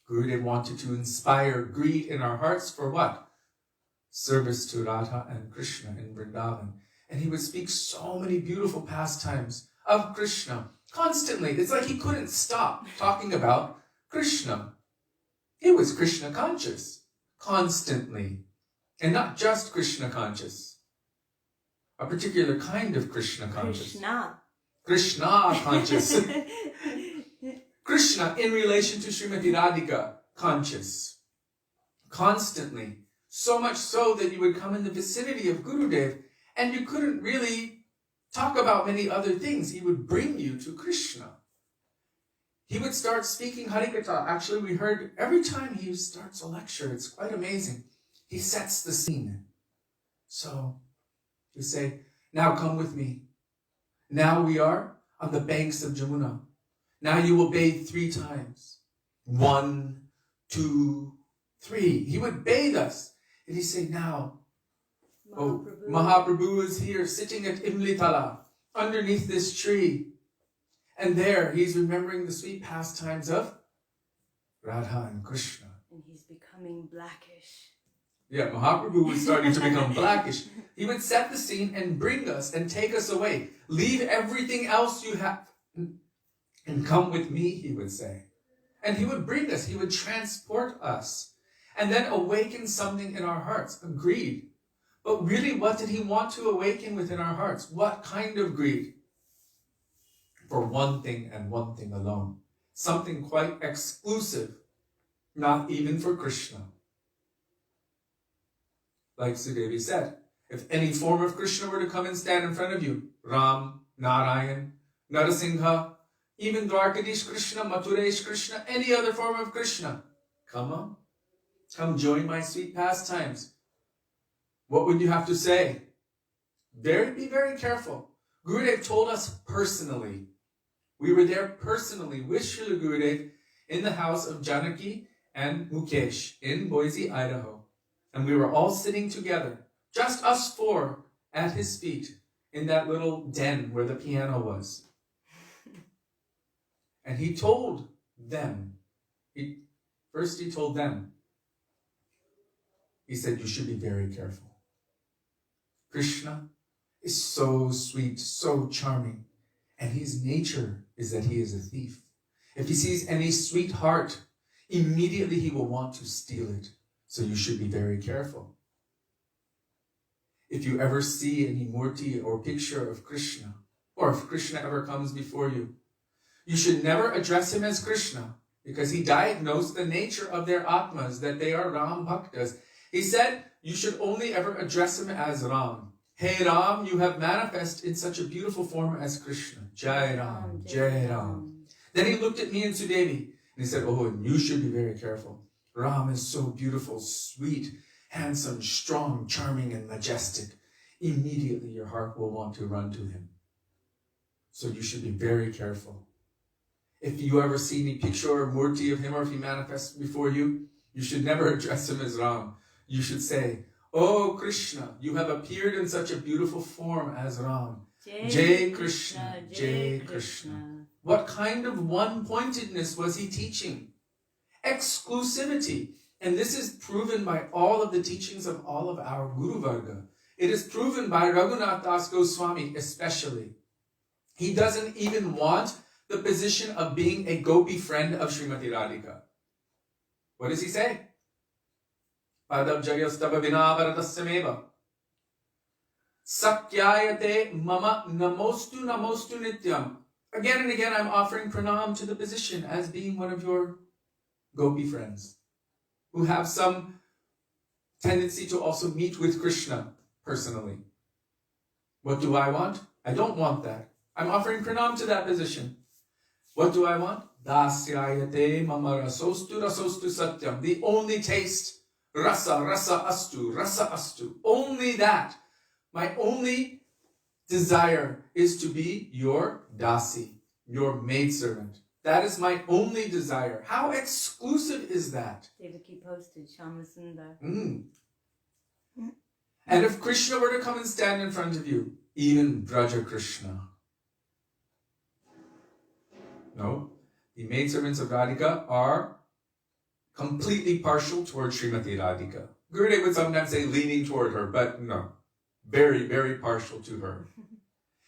Gurudev wanted to inspire greed in our hearts for what? Service to Radha and Krishna in Vrindavan. And he would speak so many beautiful pastimes of Krishna, Constantly. It's like he couldn't stop talking about Krishna. He was Krishna conscious. Constantly. And not just Krishna conscious. A particular kind of Krishna conscious. Krishna conscious. Krishna in relation to Srimati Radhika conscious. Constantly. So much so that you would come in the vicinity of Gurudev and you couldn't really talk about many other things. He would bring you to Krishna. He would start speaking Harikatha. Actually, we heard every time he starts a lecture, it's quite amazing. He sets the scene. So, you say, now come with me. Now we are on the banks of Jamuna. Now you will bathe 3 times. 1, 2, 3. He would bathe us. And he'd say, now, Mahaprabhu is here sitting at Imlitala underneath this tree. And there he's remembering the sweet pastimes of Radha and Krishna. And he's becoming blackish. Yeah, Mahaprabhu was starting to become blackish. He would set the scene and bring us and take us away. Leave everything else you have and come with me, he would say. And he would bring us, he would transport us. And then awaken something in our hearts, a greed. But really, what did he want to awaken within our hearts? What kind of greed? For one thing and one thing alone. Something quite exclusive, not even for Krishna. Like Sudevi said, if any form of Krishna were to come and stand in front of you, Ram, Narayan, Narasingha, even Dwarkadish Krishna, Mathuresh Krishna, any other form of Krishna, come on. Come join my sweet pastimes. What would you have to say? Be very careful. Gurudev told us personally. We were there personally with Srila Gurudev in the house of Janaki and Mukesh in Boise, Idaho. And we were all sitting together, just us 4 at his feet in that little den where the piano was. And he told them, first he told them, he said, you should be very careful. Krishna is so sweet, so charming, and his nature is that he is a thief. If he sees any sweet heart, immediately he will want to steal it. So you should be very careful. If you ever see any murti or picture of Krishna, or if Krishna ever comes before you, you should never address him as Krishna, because he diagnosed the nature of their atmas, that they are Ram Bhaktas. He said, you should only ever address him as Ram. Hey Ram, you have manifest in such a beautiful form as Krishna. Jai Ram, Jai Ram. Then he looked at me and Sudevi, and he said, oh, and you should be very careful. Ram is so beautiful, sweet, handsome, strong, charming, and majestic. Immediately your heart will want to run to him. So you should be very careful. If you ever see any picture or murti of him, or if he manifests before you, you should never address him as Ram. You should say, oh Krishna, you have appeared in such a beautiful form as Ram. Jai Krishna, Jai Krishna. What kind of one-pointedness was he teaching? Exclusivity. And this is proven by all of the teachings of all of our Guru Varga. It is proven by Raghunath Das Goswami especially. He doesn't even want the position of being a gopi friend of Srimati Radhika. What does he say? Padabjaryastava vinavaratassameva. Sakyayate mama namostu namostu nityam. Again and again I'm offering pranam to the position as being one of your gopi friends who have some tendency to also meet with Krishna personally. What do I want? I don't want that. I'm offering pranam to that position. What do I want? Dasyayate mama rasostu rasostu satyam. The only taste. Rasa, rasa astu, rasa astu. Only that. My only desire is to be your dasi, your maidservant. That is my only desire. How exclusive is that? Devaki posted Shamasundar. And if Krishna were to come and stand in front of you, even Braja Krishna. No, the maidservants of Radhika are completely partial toward Srimati Radhika. Gurudev would sometimes say leaning toward her, but no, very, very partial to her.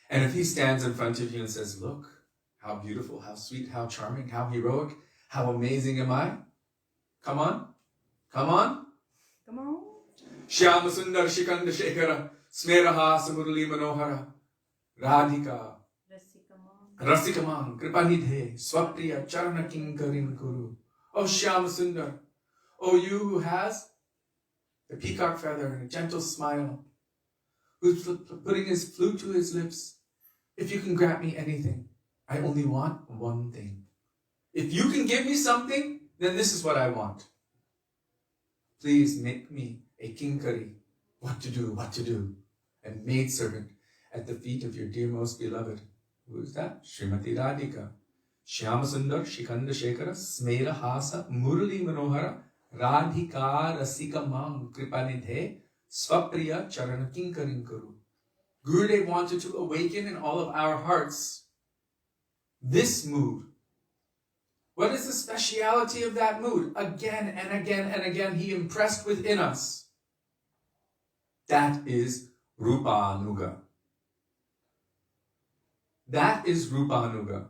And if he stands in front of you and says, look, How beautiful, how sweet, how charming, how heroic, how amazing am I? Come on. Come on. Come on. Shyama Sundar Shikanda Shekhara Smeraha Samurali Manohara Radhika Rasikamang Kripanidhe Swapriya Charana Kinkarin Kuru. Oh Shyama Sundar, oh you who has the peacock feather and a gentle smile, who's putting his flute to his lips. If you can grant me anything, I only want one thing. If you can give me something, then this is what I want. Please make me a kinkari, what to do, and maidservant at the feet of your dear most beloved. Who is that? Srimati Radhika. Shyama Sundar Shikanda Shekhara Smera Hasa Murali Manohara Radhika Rasika Mang Kripanidhe Swapriya Charana Kinkarin Kuru. Gurudev wanted to awaken in all of our hearts this mood. What is the speciality of that mood? Again and again and again, he impressed within us. That is Rupanuga. That is Rupanuga.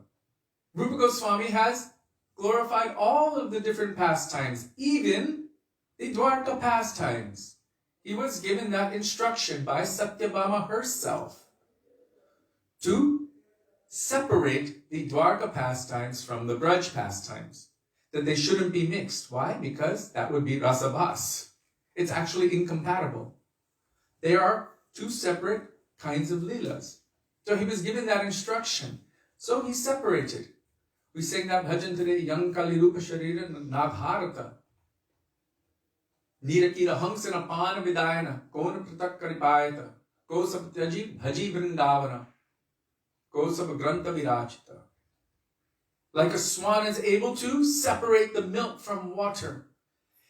Rupa Goswami has glorified all of the different pastimes, even the Dwarka pastimes. He was given that instruction by Satyabhama herself to separate the Dwarka pastimes from the Braj pastimes, that they shouldn't be mixed. Why? Because that would be rasabhas. It's actually incompatible. They are two separate kinds of leelas. So he was given that instruction. So he separated. We sang that bhajan today, Yang Kali Rupa Sharira Nabharata. Nirakira Hangsana Pana Vidayana, Kona Pratak Karipayata, Kosab Tyaji Bhaji Vrindavana, Kosab Granta Virachita. Like a swan is able to separate the milk from water,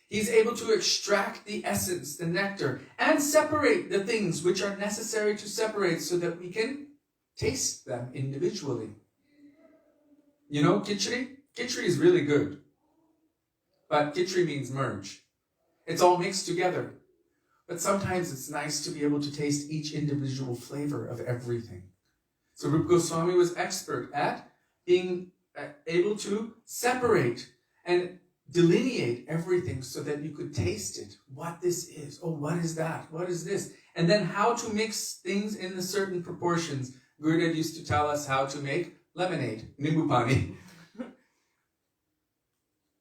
he's able to extract the essence, the nectar, and separate the things which are necessary to separate so that we can taste them individually. You know, Kishori? Kishori is really good. But Kishori means merge. It's all mixed together. But sometimes it's nice to be able to taste each individual flavor of everything. So Rupa Goswami was expert at being able to separate and delineate everything so that you could taste it. What this is. Oh, what is that? What is this? And then how to mix things in the certain proportions. Gurudev used to tell us how to make lemonade, nimbu pani.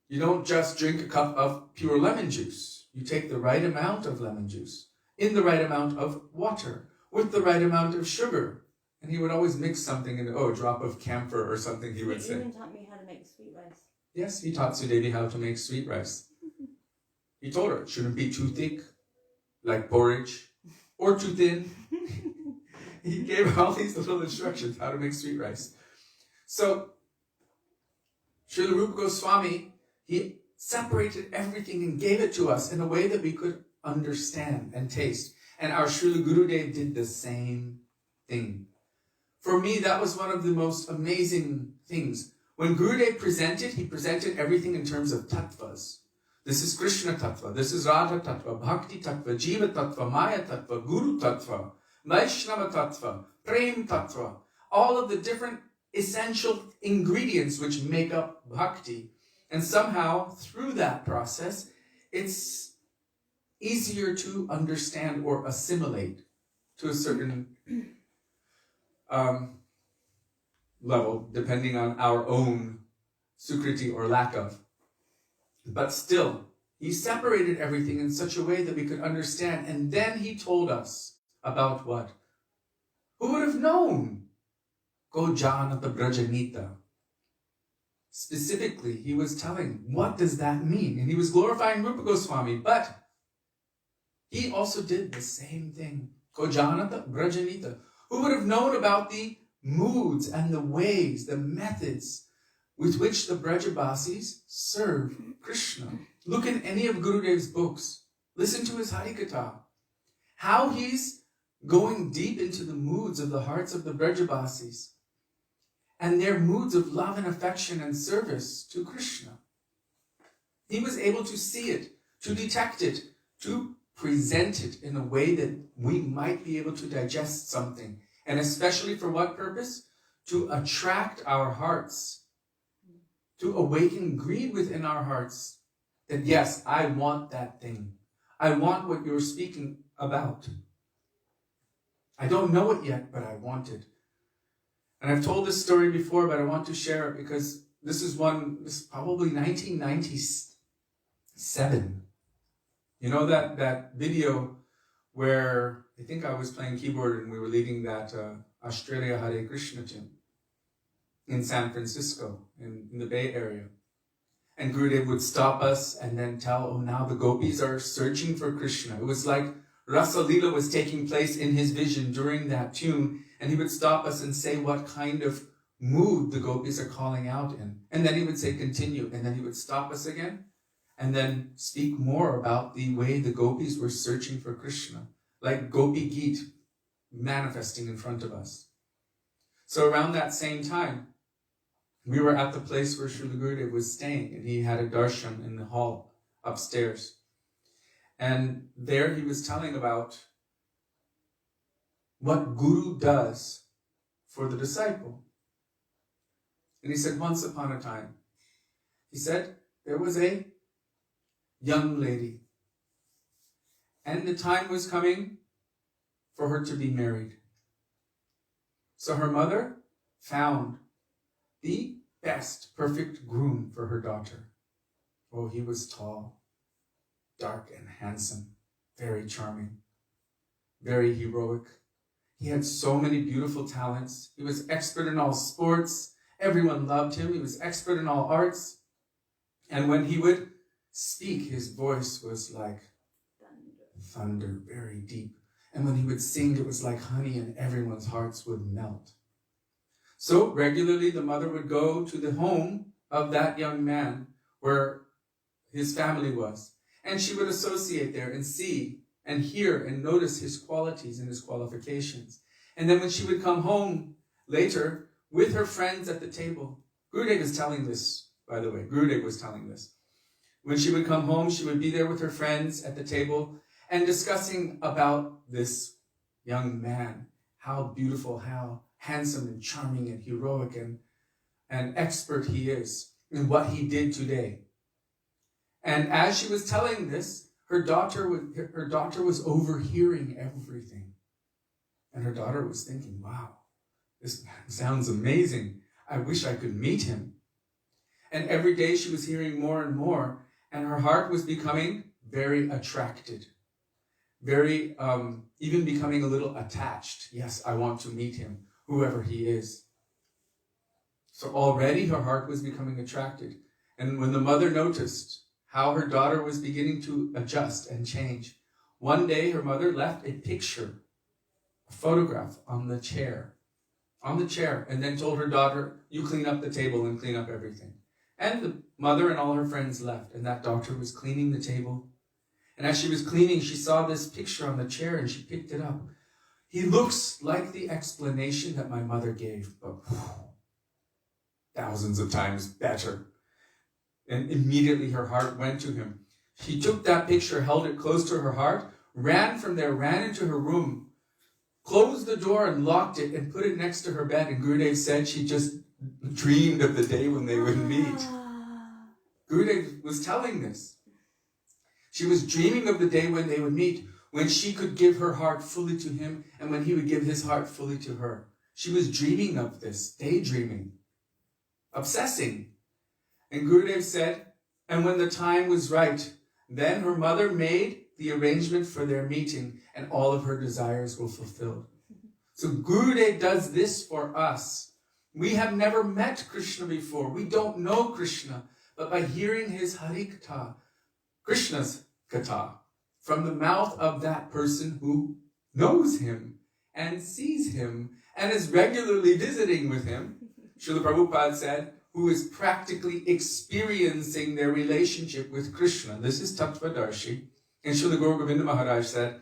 You don't just drink a cup of pure lemon juice. You take the right amount of lemon juice in the right amount of water with the right amount of sugar. And he would always mix something in, a drop of camphor or something, he would say. He even taught me how to make sweet rice. Yes, he taught Sudevi how to make sweet rice. He told her it shouldn't be too thick, like porridge, or too thin. He gave her all these little instructions how to make sweet rice. So, Srila Rupa Goswami, he separated everything and gave it to us in a way that we could understand and taste. And our Srila Gurudev did the same thing. For me, that was one of the most amazing things. When Gurudev presented, he presented everything in terms of tattvas. This is Krishna tattva, this is Radha tattva, Bhakti tattva, Jiva tattva, Maya tattva, Guru tattva, Vaishnava tattva, Prem tattva. All of the different essential ingredients which make up Bhakti. And somehow, through that process, it's easier to understand or assimilate to a certain level, depending on our own sukriti or lack of. But still, he separated everything in such a way that we could understand. And then he told us about what? Who would have known? Ko janata brajanita. Specifically, he was telling, what does that mean? And he was glorifying Rupa Goswami, but he also did the same thing. Ko janata brajanita. Who would have known about the moods and the ways, the methods with which the Brajabasis serve Krishna? Look in any of Gurudev's books. Listen to his Harikatha. How he's going deep into the moods of the hearts of the Brajabasis and their moods of love and affection and service to Krishna. He was able to see it, to detect it, to present it in a way that we might be able to digest something. And especially for what purpose? to attract our hearts, to awaken greed within our hearts, that yes, I want that thing. I want what you're speaking about. I don't know it yet, but I want it. And I've told this story before, but I want to share it because this is probably 1997. You know that video where I think I was playing keyboard and we were leading that Australia Hare Krishna tune in San Francisco, in the Bay Area. And Gurudeva would stop us and then tell, oh, now the gopis are searching for Krishna. It was like Rasa Leela was taking place in his vision during that tune, and he would stop us and say what kind of mood the gopis are calling out in. And then he would say, continue, and then he would stop us again, and then speak more about the way the gopis were searching for Krishna, like Gopi Geet manifesting in front of us. So around that same time, we were at the place where Srila Gurudeva was staying, and he had a darshan in the hall upstairs. And there he was telling about what Guru does for the disciple. And he said, once upon a time, he said, there was a young lady, and the time was coming for her to be married. So her mother found the best, perfect groom for her daughter. Oh, he was tall, dark and handsome, very charming, very heroic. He had so many beautiful talents. He was expert in all sports. Everyone loved him. He was expert in all arts. And when he would speak, his voice was like thunder, very deep. And when he would sing, it was like honey, and everyone's hearts would melt. So regularly the mother would go to the home of that young man where his family was. And she would associate there and see and hear and notice his qualities and his qualifications. And then when she would come home later with her friends at the table, Gurudeva is telling this, by the way, Gurudeva was telling this. When she would come home, she would be there with her friends at the table and discussing about this young man, how beautiful, how handsome and charming and heroic and expert he is in what he did today. And as she was telling this, her daughter was overhearing everything. And her daughter was thinking, wow, this sounds amazing. I wish I could meet him. And every day she was hearing more and more, and her heart was becoming very attracted. Very, even becoming a little attached. Yes, I want to meet him, whoever he is. So already her heart was becoming attracted. And when the mother noticed how her daughter was beginning to adjust and change, one day her mother left a picture, a photograph on the chair, and then told her daughter, you clean up the table and clean up everything. And the mother and all her friends left, and that daughter was cleaning the table. And as she was cleaning, she saw this picture on the chair and she picked it up. He looks like the explanation that my mother gave, but thousands of times better. And immediately her heart went to him. She took that picture, held it close to her heart, ran from there, ran into her room, closed the door and locked it and put it next to her bed. And Gurudev said she just dreamed of the day when they would meet. Gurudev was telling this. She was dreaming of the day when they would meet, when she could give her heart fully to him and when he would give his heart fully to her. She was dreaming of this, daydreaming, obsessing. And Gurudev said, and when the time was right, then her mother made the arrangement for their meeting and all of her desires were fulfilled. So Gurudev does this for us. We have never met Krishna before. We don't know Krishna. But by hearing his Hari Katha, Krishna's Katha, from the mouth of that person who knows him and sees him and is regularly visiting with him, Srila Prabhupada said, who is practically experiencing their relationship with Krishna. This is Tattvadarshi. And Srila Gaura Maharaj said,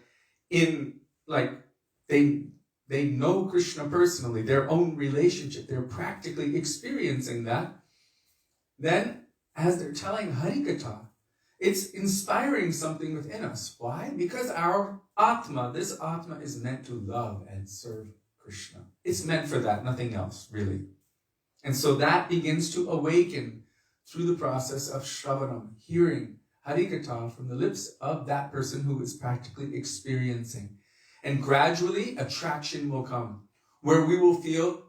they know Krishna personally, their own relationship. They're practically experiencing that. Then, as they're telling Harikatha, it's inspiring something within us. Why? Because our Atma, this Atma is meant to love and serve Krishna. It's meant for that, nothing else, really. And so that begins to awaken through the process of Shravanam, hearing Harikatha from the lips of that person who is practically experiencing. And gradually, attraction will come, where we will feel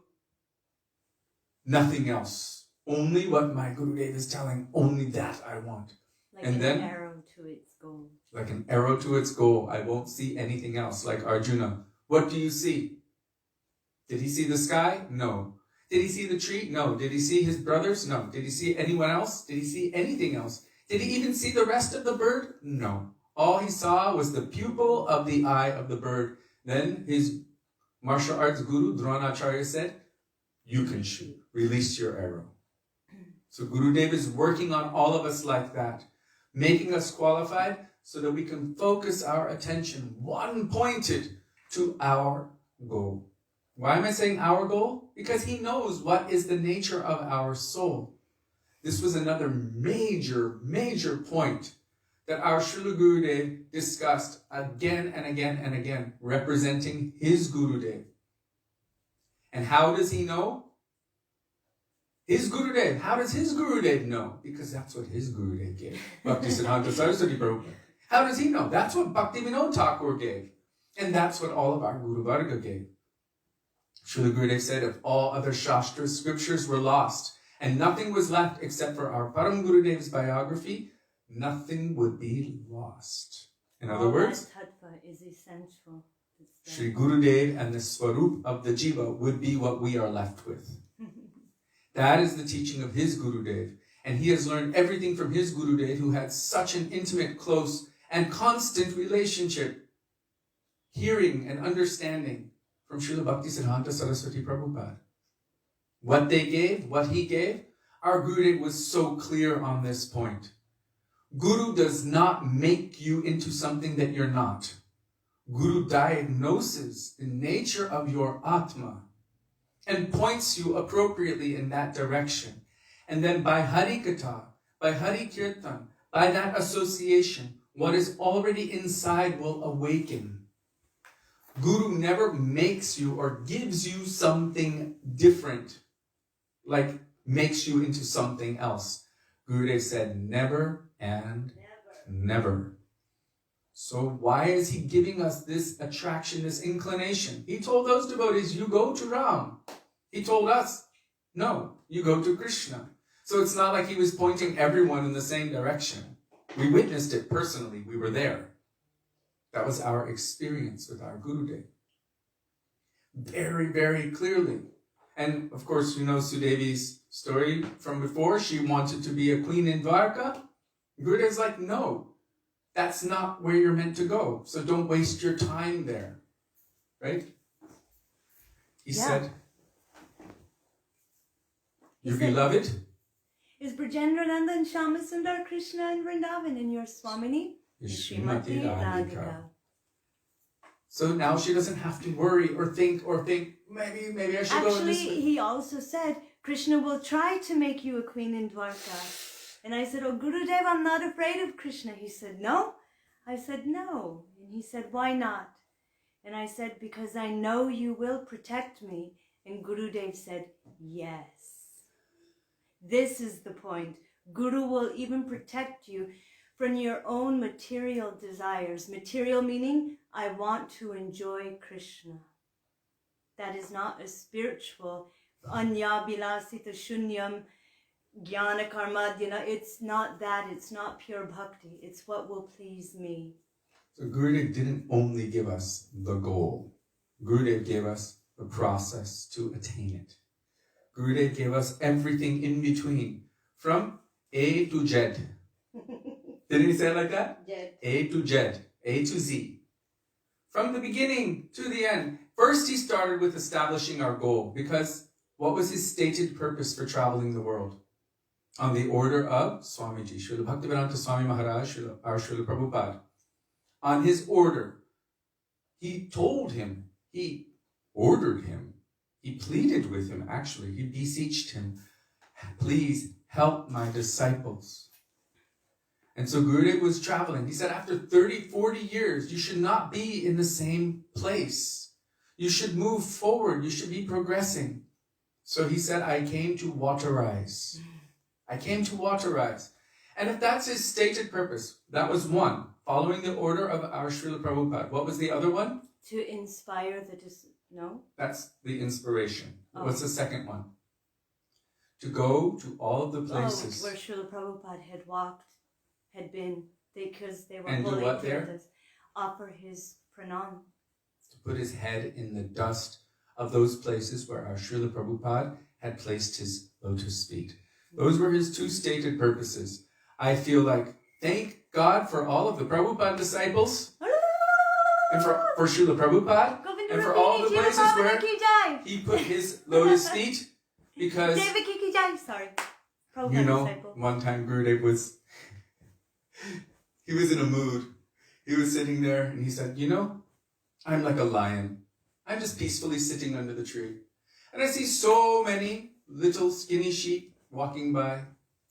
nothing else. Only what my Gurudev is telling, only that I want. Like and an then, arrow to its goal. Like an arrow to its goal. I won't see anything else. Like Arjuna. What do you see? Did he see the sky? No. Did he see the tree? No. Did he see his brothers? No. Did he see anyone else? Did he see anything else? Did he even see the rest of the bird? No. All he saw was the pupil of the eye of the bird. Then his martial arts guru, Dronacharya, said, you can shoot. Release your arrow. So Gurudev is working on all of us like that, making us qualified so that we can focus our attention one-pointed to our goal. Why am I saying our goal? Because he knows what is the nature of our soul. This was another major, major point that our Srila Gurudev discussed again and again and again, representing his Gurudev. And how does he know? His Gurudev. How does his Gurudev know? Because that's what his Gurudev gave. Bhaktisiddhanta Sarasvati Prabhupada. How does he know? That's what Bhaktivedanta Thakur gave. And that's what all of our Guru Varga gave. Srila Gurudev said, if all other Shastras, scriptures were lost, and nothing was left except for our Param Gurudev's biography, nothing would be lost. In other words, Tattva is essential. Sri Gurudev and the Swarup of the Jiva would be what we are left with. That is the teaching of his Gurudev. And he has learned everything from his Gurudev, who had such an intimate, close, and constant relationship, hearing and understanding from Srila Bhaktisiddhanta Sarasvati Prabhupada. What they gave, what he gave, our Gurudev was so clear on this point. Guru does not make you into something that you're not. Guru diagnoses the nature of your Atma and points you appropriately in that direction. And then by Harikatha, by Hari Kirtan, by that association, what is already inside will awaken. Guru never makes you or gives you something different, like makes you into something else. Gurudev said never and never. So why is he giving us this attraction, this inclination? He told those devotees, you go to Ram. He told us, no, you go to Krishna. So it's not like he was pointing everyone in the same direction. We witnessed it personally. We were there. That was our experience with our Gurudev. Very, very clearly. And of course, you know Sudevi's story from before. She wanted to be a queen in Dwarka. Gurudev's like, no, that's not where you're meant to go. So don't waste your time there. Right? He said, your beloved is Brajendrananda and Shyamasundar Krishna and Vrindavan, and your Swamini is Srimati Radhika. So now she doesn't have to worry or think, maybe I should go in this way. Actually, he also said, Krishna will try to make you a queen in Dwarka. And I said, oh, Gurudev, I'm not afraid of Krishna. He said, no. I said, no. And he said, why not? And I said, because I know you will protect me. And Gurudev said, yes. This is the point. Guru will even protect you from your own material desires. Material meaning, I want to enjoy Krishna. That is not a spiritual, anya bilasita shunyam, jnana karmadhyana. It's not that. It's not pure bhakti. It's what will please me. So Gurudev didn't only give us the goal. Gurudev gave us the process to attain it. Gurudev gave us everything in between, from A to Z. Didn't he say it like that? Jed. A to Z, A to Z. From the beginning to the end. First, he started with establishing our goal, because what was his stated purpose for traveling the world? On the order of Swamiji, Srila Bhaktivedanta Swami Maharaj, our Srila Prabhupada. On his order, he told him, he ordered him, he pleaded with him, actually, he beseeched him, please help my disciples. And so Gurudev was traveling. He said after 30, 40 years, you should not be in the same place. You should move forward. You should be progressing. So he said, I came to waterize. I came to waterize. And if that's his stated purpose, that was one, following the order of our Srila Prabhupada. What was the other one? To inspire no? That's the inspiration. Oh. What's the second one? To go to all of the places. Where Srila Prabhupada had been, because they were and do holding what there? kirtans, offer his pranam. To put his head in the dust of those places where our Srila Prabhupada had placed his lotus feet. Those were his two stated purposes. I feel like, thank God for all of the Prabhupada disciples, and for Srila Prabhupada, and for all the places where he put his lotus feet, because, Sorry. you know, Disciple. one time Gurudeva was in a mood. He was sitting there and he said, you know, I'm like a lion. I'm just peacefully sitting under the tree. And I see so many little skinny sheep walking by.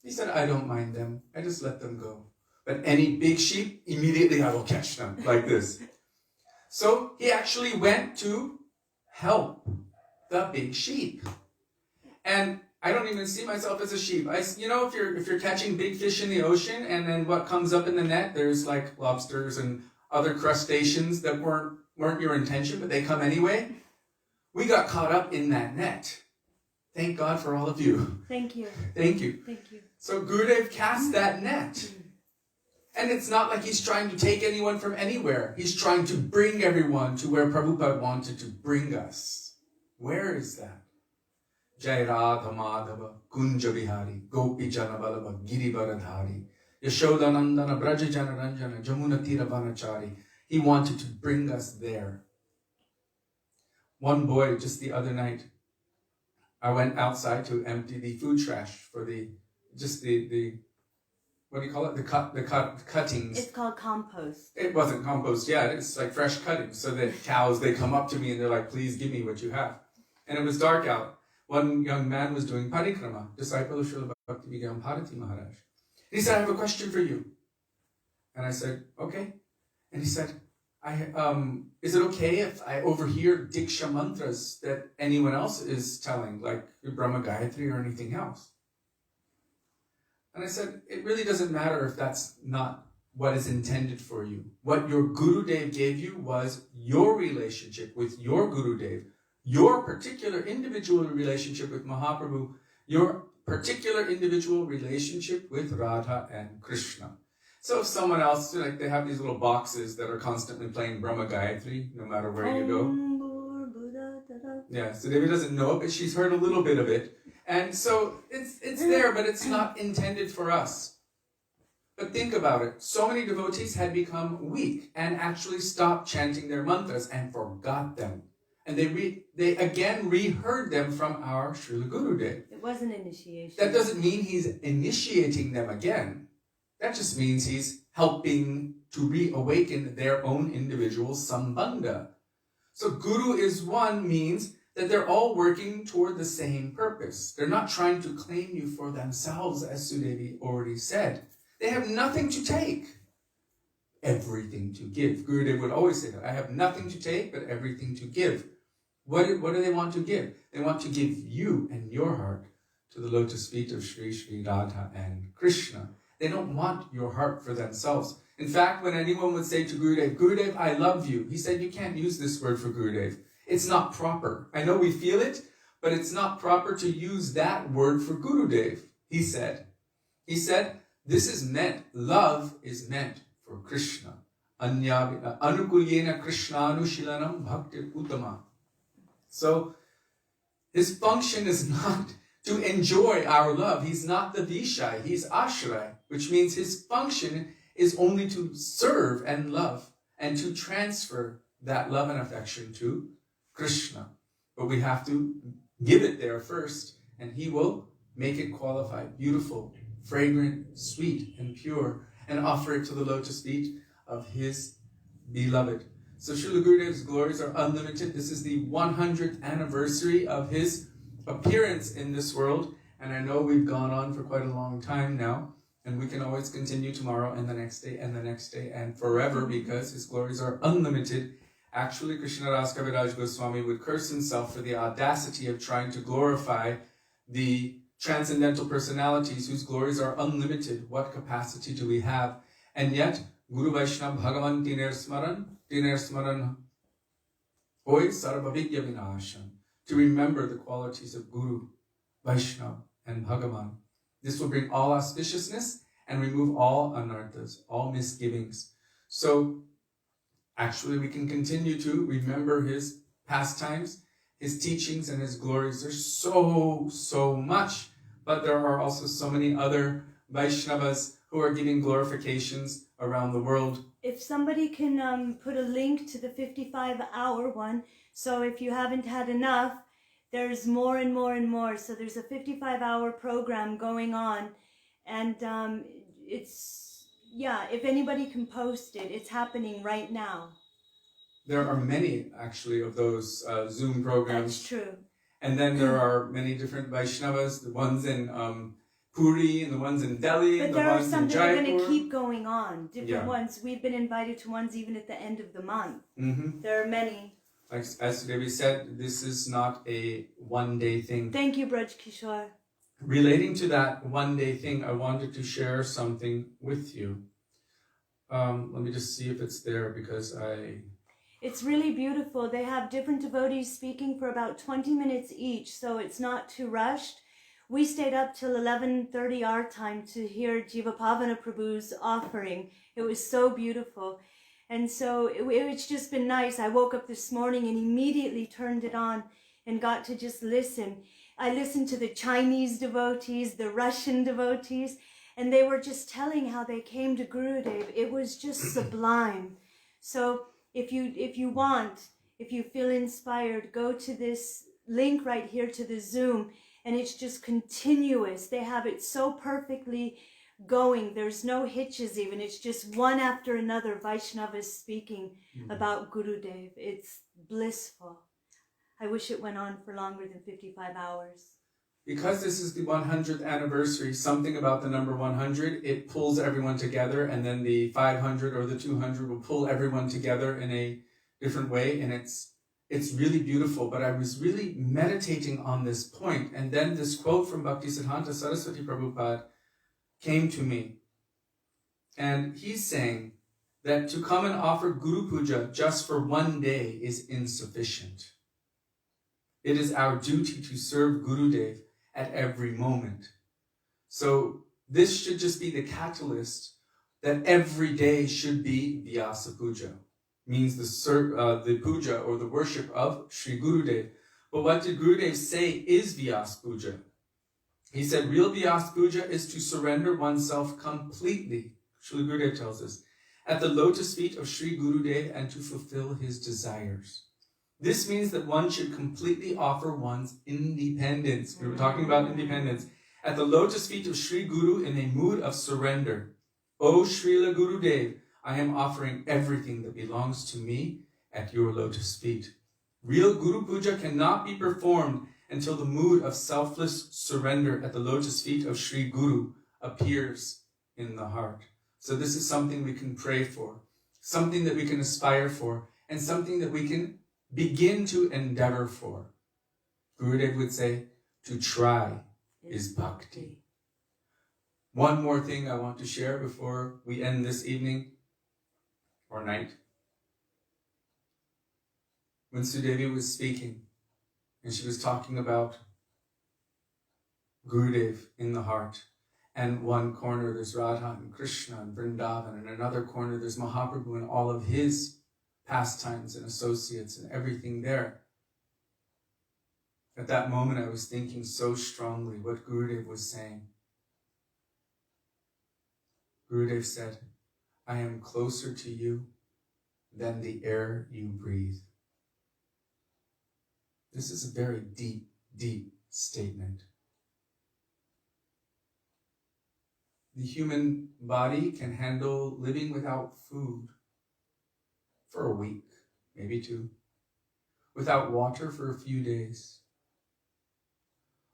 He said, I don't mind them. I just let them go. But any big sheep, immediately I will catch them like this. So he actually went to help the big sheep. And I don't even see myself as a sheep. You know, if you're catching big fish in the ocean and then what comes up in the net, there's like lobsters and other crustaceans that weren't your intention, but they come anyway. We got caught up in that net. Thank God for all of you. Thank you. Thank you. Thank you. So Gurudev cast that net. And it's not like he's trying to take anyone from anywhere. He's trying to bring everyone to where Prabhupada wanted to bring us. Where is that? Jai Radha Madhava Kunja Bihari Gopi Jana Balava Giri Baradhari Yashodanandana Braja Jana Ranjana Jamuna Tira Vanachari. He wanted to bring us there. One boy, just the other night, I went outside to empty the food trash for the what do you call it? The cuttings. It's called compost. It wasn't compost yet. It's like fresh cuttings. So that cows, they come up to me and they're like, please give me what you have. And it was dark out. One young man was doing parikrama, disciple of Srila Bhaktivedanta Narayana. He said, I have a question for you. And I said, okay. And he said, is it okay if I overhear Diksha mantras that anyone else is telling, like brahmacari or anything else? And I said, it really doesn't matter if that's not what is intended for you. What your Gurudev gave you was your relationship with your Gurudev, your particular individual relationship with Mahaprabhu, your particular individual relationship with Radha and Krishna. So if someone else, like they have these little boxes that are constantly playing brahmacari, no matter where you go. Yeah, so Sudevi doesn't know it, but she's heard a little bit of it. And so it's there, but it's not intended for us. But think about it. So many devotees had become weak and actually stopped chanting their mantras and forgot them. And they again reheard them from our Srila Gurudev. It was an initiation. That doesn't mean he's initiating them again. That just means he's helping to reawaken their own individual sambandha. So Guru is one means that they're all working toward the same purpose. They're not trying to claim you for themselves, as Sudevi already said. They have nothing to take, everything to give. Gurudev would always say that. I have nothing to take, but everything to give. What do they want to give? They want to give you and your heart to the lotus feet of Sri Radha and Krishna. They don't want your heart for themselves. In fact, when anyone would say to Gurudev, Gurudev, I love you, he said, you can't use this word for Gurudev. It's not proper. I know we feel it, but it's not proper to use that word for Gurudev, he said. He said, this is meant, love is meant for Krishna. Anukulyena Krishnanushilanam Bhakti Uttama. So, his function is not to enjoy our love. He's not the Vishai, he's Ashray, which means his function is only to serve and love and to transfer that love and affection to Krishna. But we have to give it there first, and he will make it qualified, beautiful, fragrant, sweet, and pure, and offer it to the lotus feet of his beloved. So Srila Gurudev's glories are unlimited. This is the 100th anniversary of his appearance in this world, and I know we've gone on for quite a long time now, and we can always continue tomorrow and the next day and the next day and forever, because his glories are unlimited. Actually, Krishnadas Kaviraj Goswami would curse himself for the audacity of trying to glorify the transcendental personalities whose glories are unlimited. What capacity do we have? And yet, Guru Vaishnava Bhagavan Tiner Smaran Hoy Sarva Vidya Vinasham. To remember the qualities of Guru, Vaishnava, and Bhagavan. This will bring all auspiciousness and remove all anarthas, all misgivings. So, actually, we can continue to remember his pastimes, his teachings, and his glories. There's so much, but there are also so many other Vaishnavas who are giving glorifications around the world. If somebody can put a link to the 55-hour one, so if you haven't had enough, there's more and more and more. So there's a 55-hour program going on, and if anybody can post it, it's happening right now. There are many, actually, of those Zoom programs. That's true. And then there are many different Vaishnavas, the ones in Puri, and the ones in Delhi, and the ones in Jaipur. But there are some that are going to keep going on, different ones. We've been invited to ones even at the end of the month. Mm-hmm. There are many. Like as Sudevi said, this is not a one-day thing. Thank you, Braj Kishore. Relating to that one-day thing, I wanted to share something with you. Let me just see if it's there, because It's really beautiful. They have different devotees speaking for about 20 minutes each, so it's not too rushed. We stayed up till 11:30 our time to hear Jivapavana Prabhu's offering. It was so beautiful. And so it's just been nice. I woke up this morning and immediately turned it on and got to just listen. I listened to the Chinese devotees, the Russian devotees, and they were just telling how they came to Gurudev. It was just sublime. So if you feel inspired, go to this link right here to the Zoom, and it's just continuous. They have it so perfectly going. There's no hitches even. It's just one after another Vaishnavas speaking about Gurudev. It's blissful. I wish it went on for longer than 55 hours. Because this is the 100th anniversary, something about the number 100, it pulls everyone together, and then the 500 or the 200 will pull everyone together in a different way, and it's really beautiful. But I was really meditating on this point, and then this quote from Bhaktisiddhanta Sarasvati Prabhupada came to me. And he's saying that to come and offer Guru Puja just for one day is insufficient. It is our duty to serve Gurudev at every moment. So this should just be the catalyst that every day should be Vyasa Puja. Means the puja or the worship of Sri Gurudev. But what did Gurudev say is Vyasa Puja? He said real Vyasa Puja is to surrender oneself completely, Sri Gurudev tells us, at the lotus feet of Sri Gurudev and to fulfill his desires. This means that one should completely offer one's independence. We were talking about independence. At the lotus feet of Sri Guru in a mood of surrender. O Srila Gurudev, I am offering everything that belongs to me at your lotus feet. Real Guru Puja cannot be performed until the mood of selfless surrender at the lotus feet of Sri Guru appears in the heart. So this is something we can pray for, something that we can aspire for, and something that we can begin to endeavor for. Gurudev would say, to try is bhakti. One more thing I want to share before we end this evening or night. When Sudevi was speaking, and she was talking about Gurudev in the heart, and one corner there's Radha and Krishna and Vrindavan, and another corner there's Mahaprabhu and all of his pastimes and associates and everything there. At that moment, I was thinking so strongly what Gurudev was saying. Gurudev said, I am closer to you than the air you breathe. This is a very deep, deep statement. The human body can handle living without food for a week, maybe two, without water for a few days,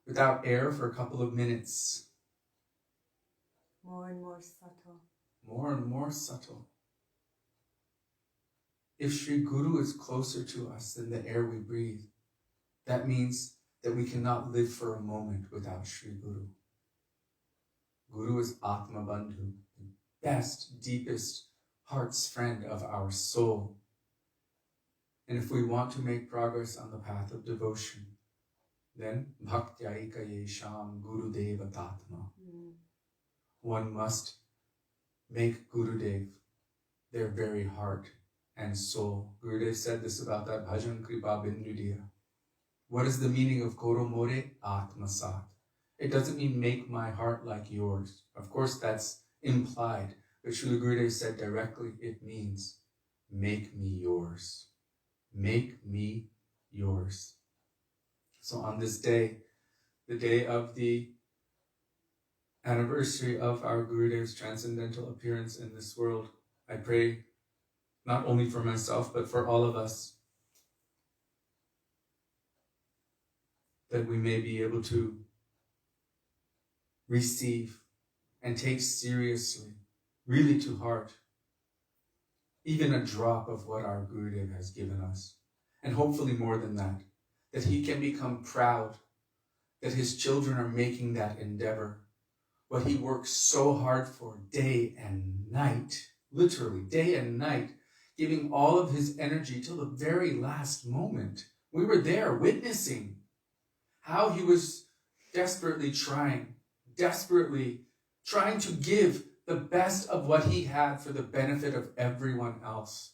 without air for a couple of minutes. More and more subtle. More and more subtle. if Sri Guru is closer to us than the air we breathe, that means that we cannot live for a moment without Sri Guru. Guru is Atma Bandhu, the best, deepest heart's friend of our soul. And if we want to make progress on the path of devotion, then Bhakti-aika yesham Gurudeva tatma. One must make Gurudev their very heart and soul. Gurudev said this about that bhajan kripa bindriya. What is the meaning of Koro More Atmasat? It doesn't mean make my heart like yours. Of course, that's implied. But Srila Gurudev said directly, it means make me yours. Make me yours. So on this day, the day of the anniversary of our Gurudev's transcendental appearance in this world, I pray not only for myself, but for all of us, that we may be able to receive and take seriously, really to heart, even a drop of what our Gurudev has given us. And hopefully more than that he can become proud that his children are making that endeavor, what he works so hard for day and night, literally day and night, giving all of his energy till the very last moment. We were there witnessing how he was desperately trying to give the best of what he had for the benefit of everyone else.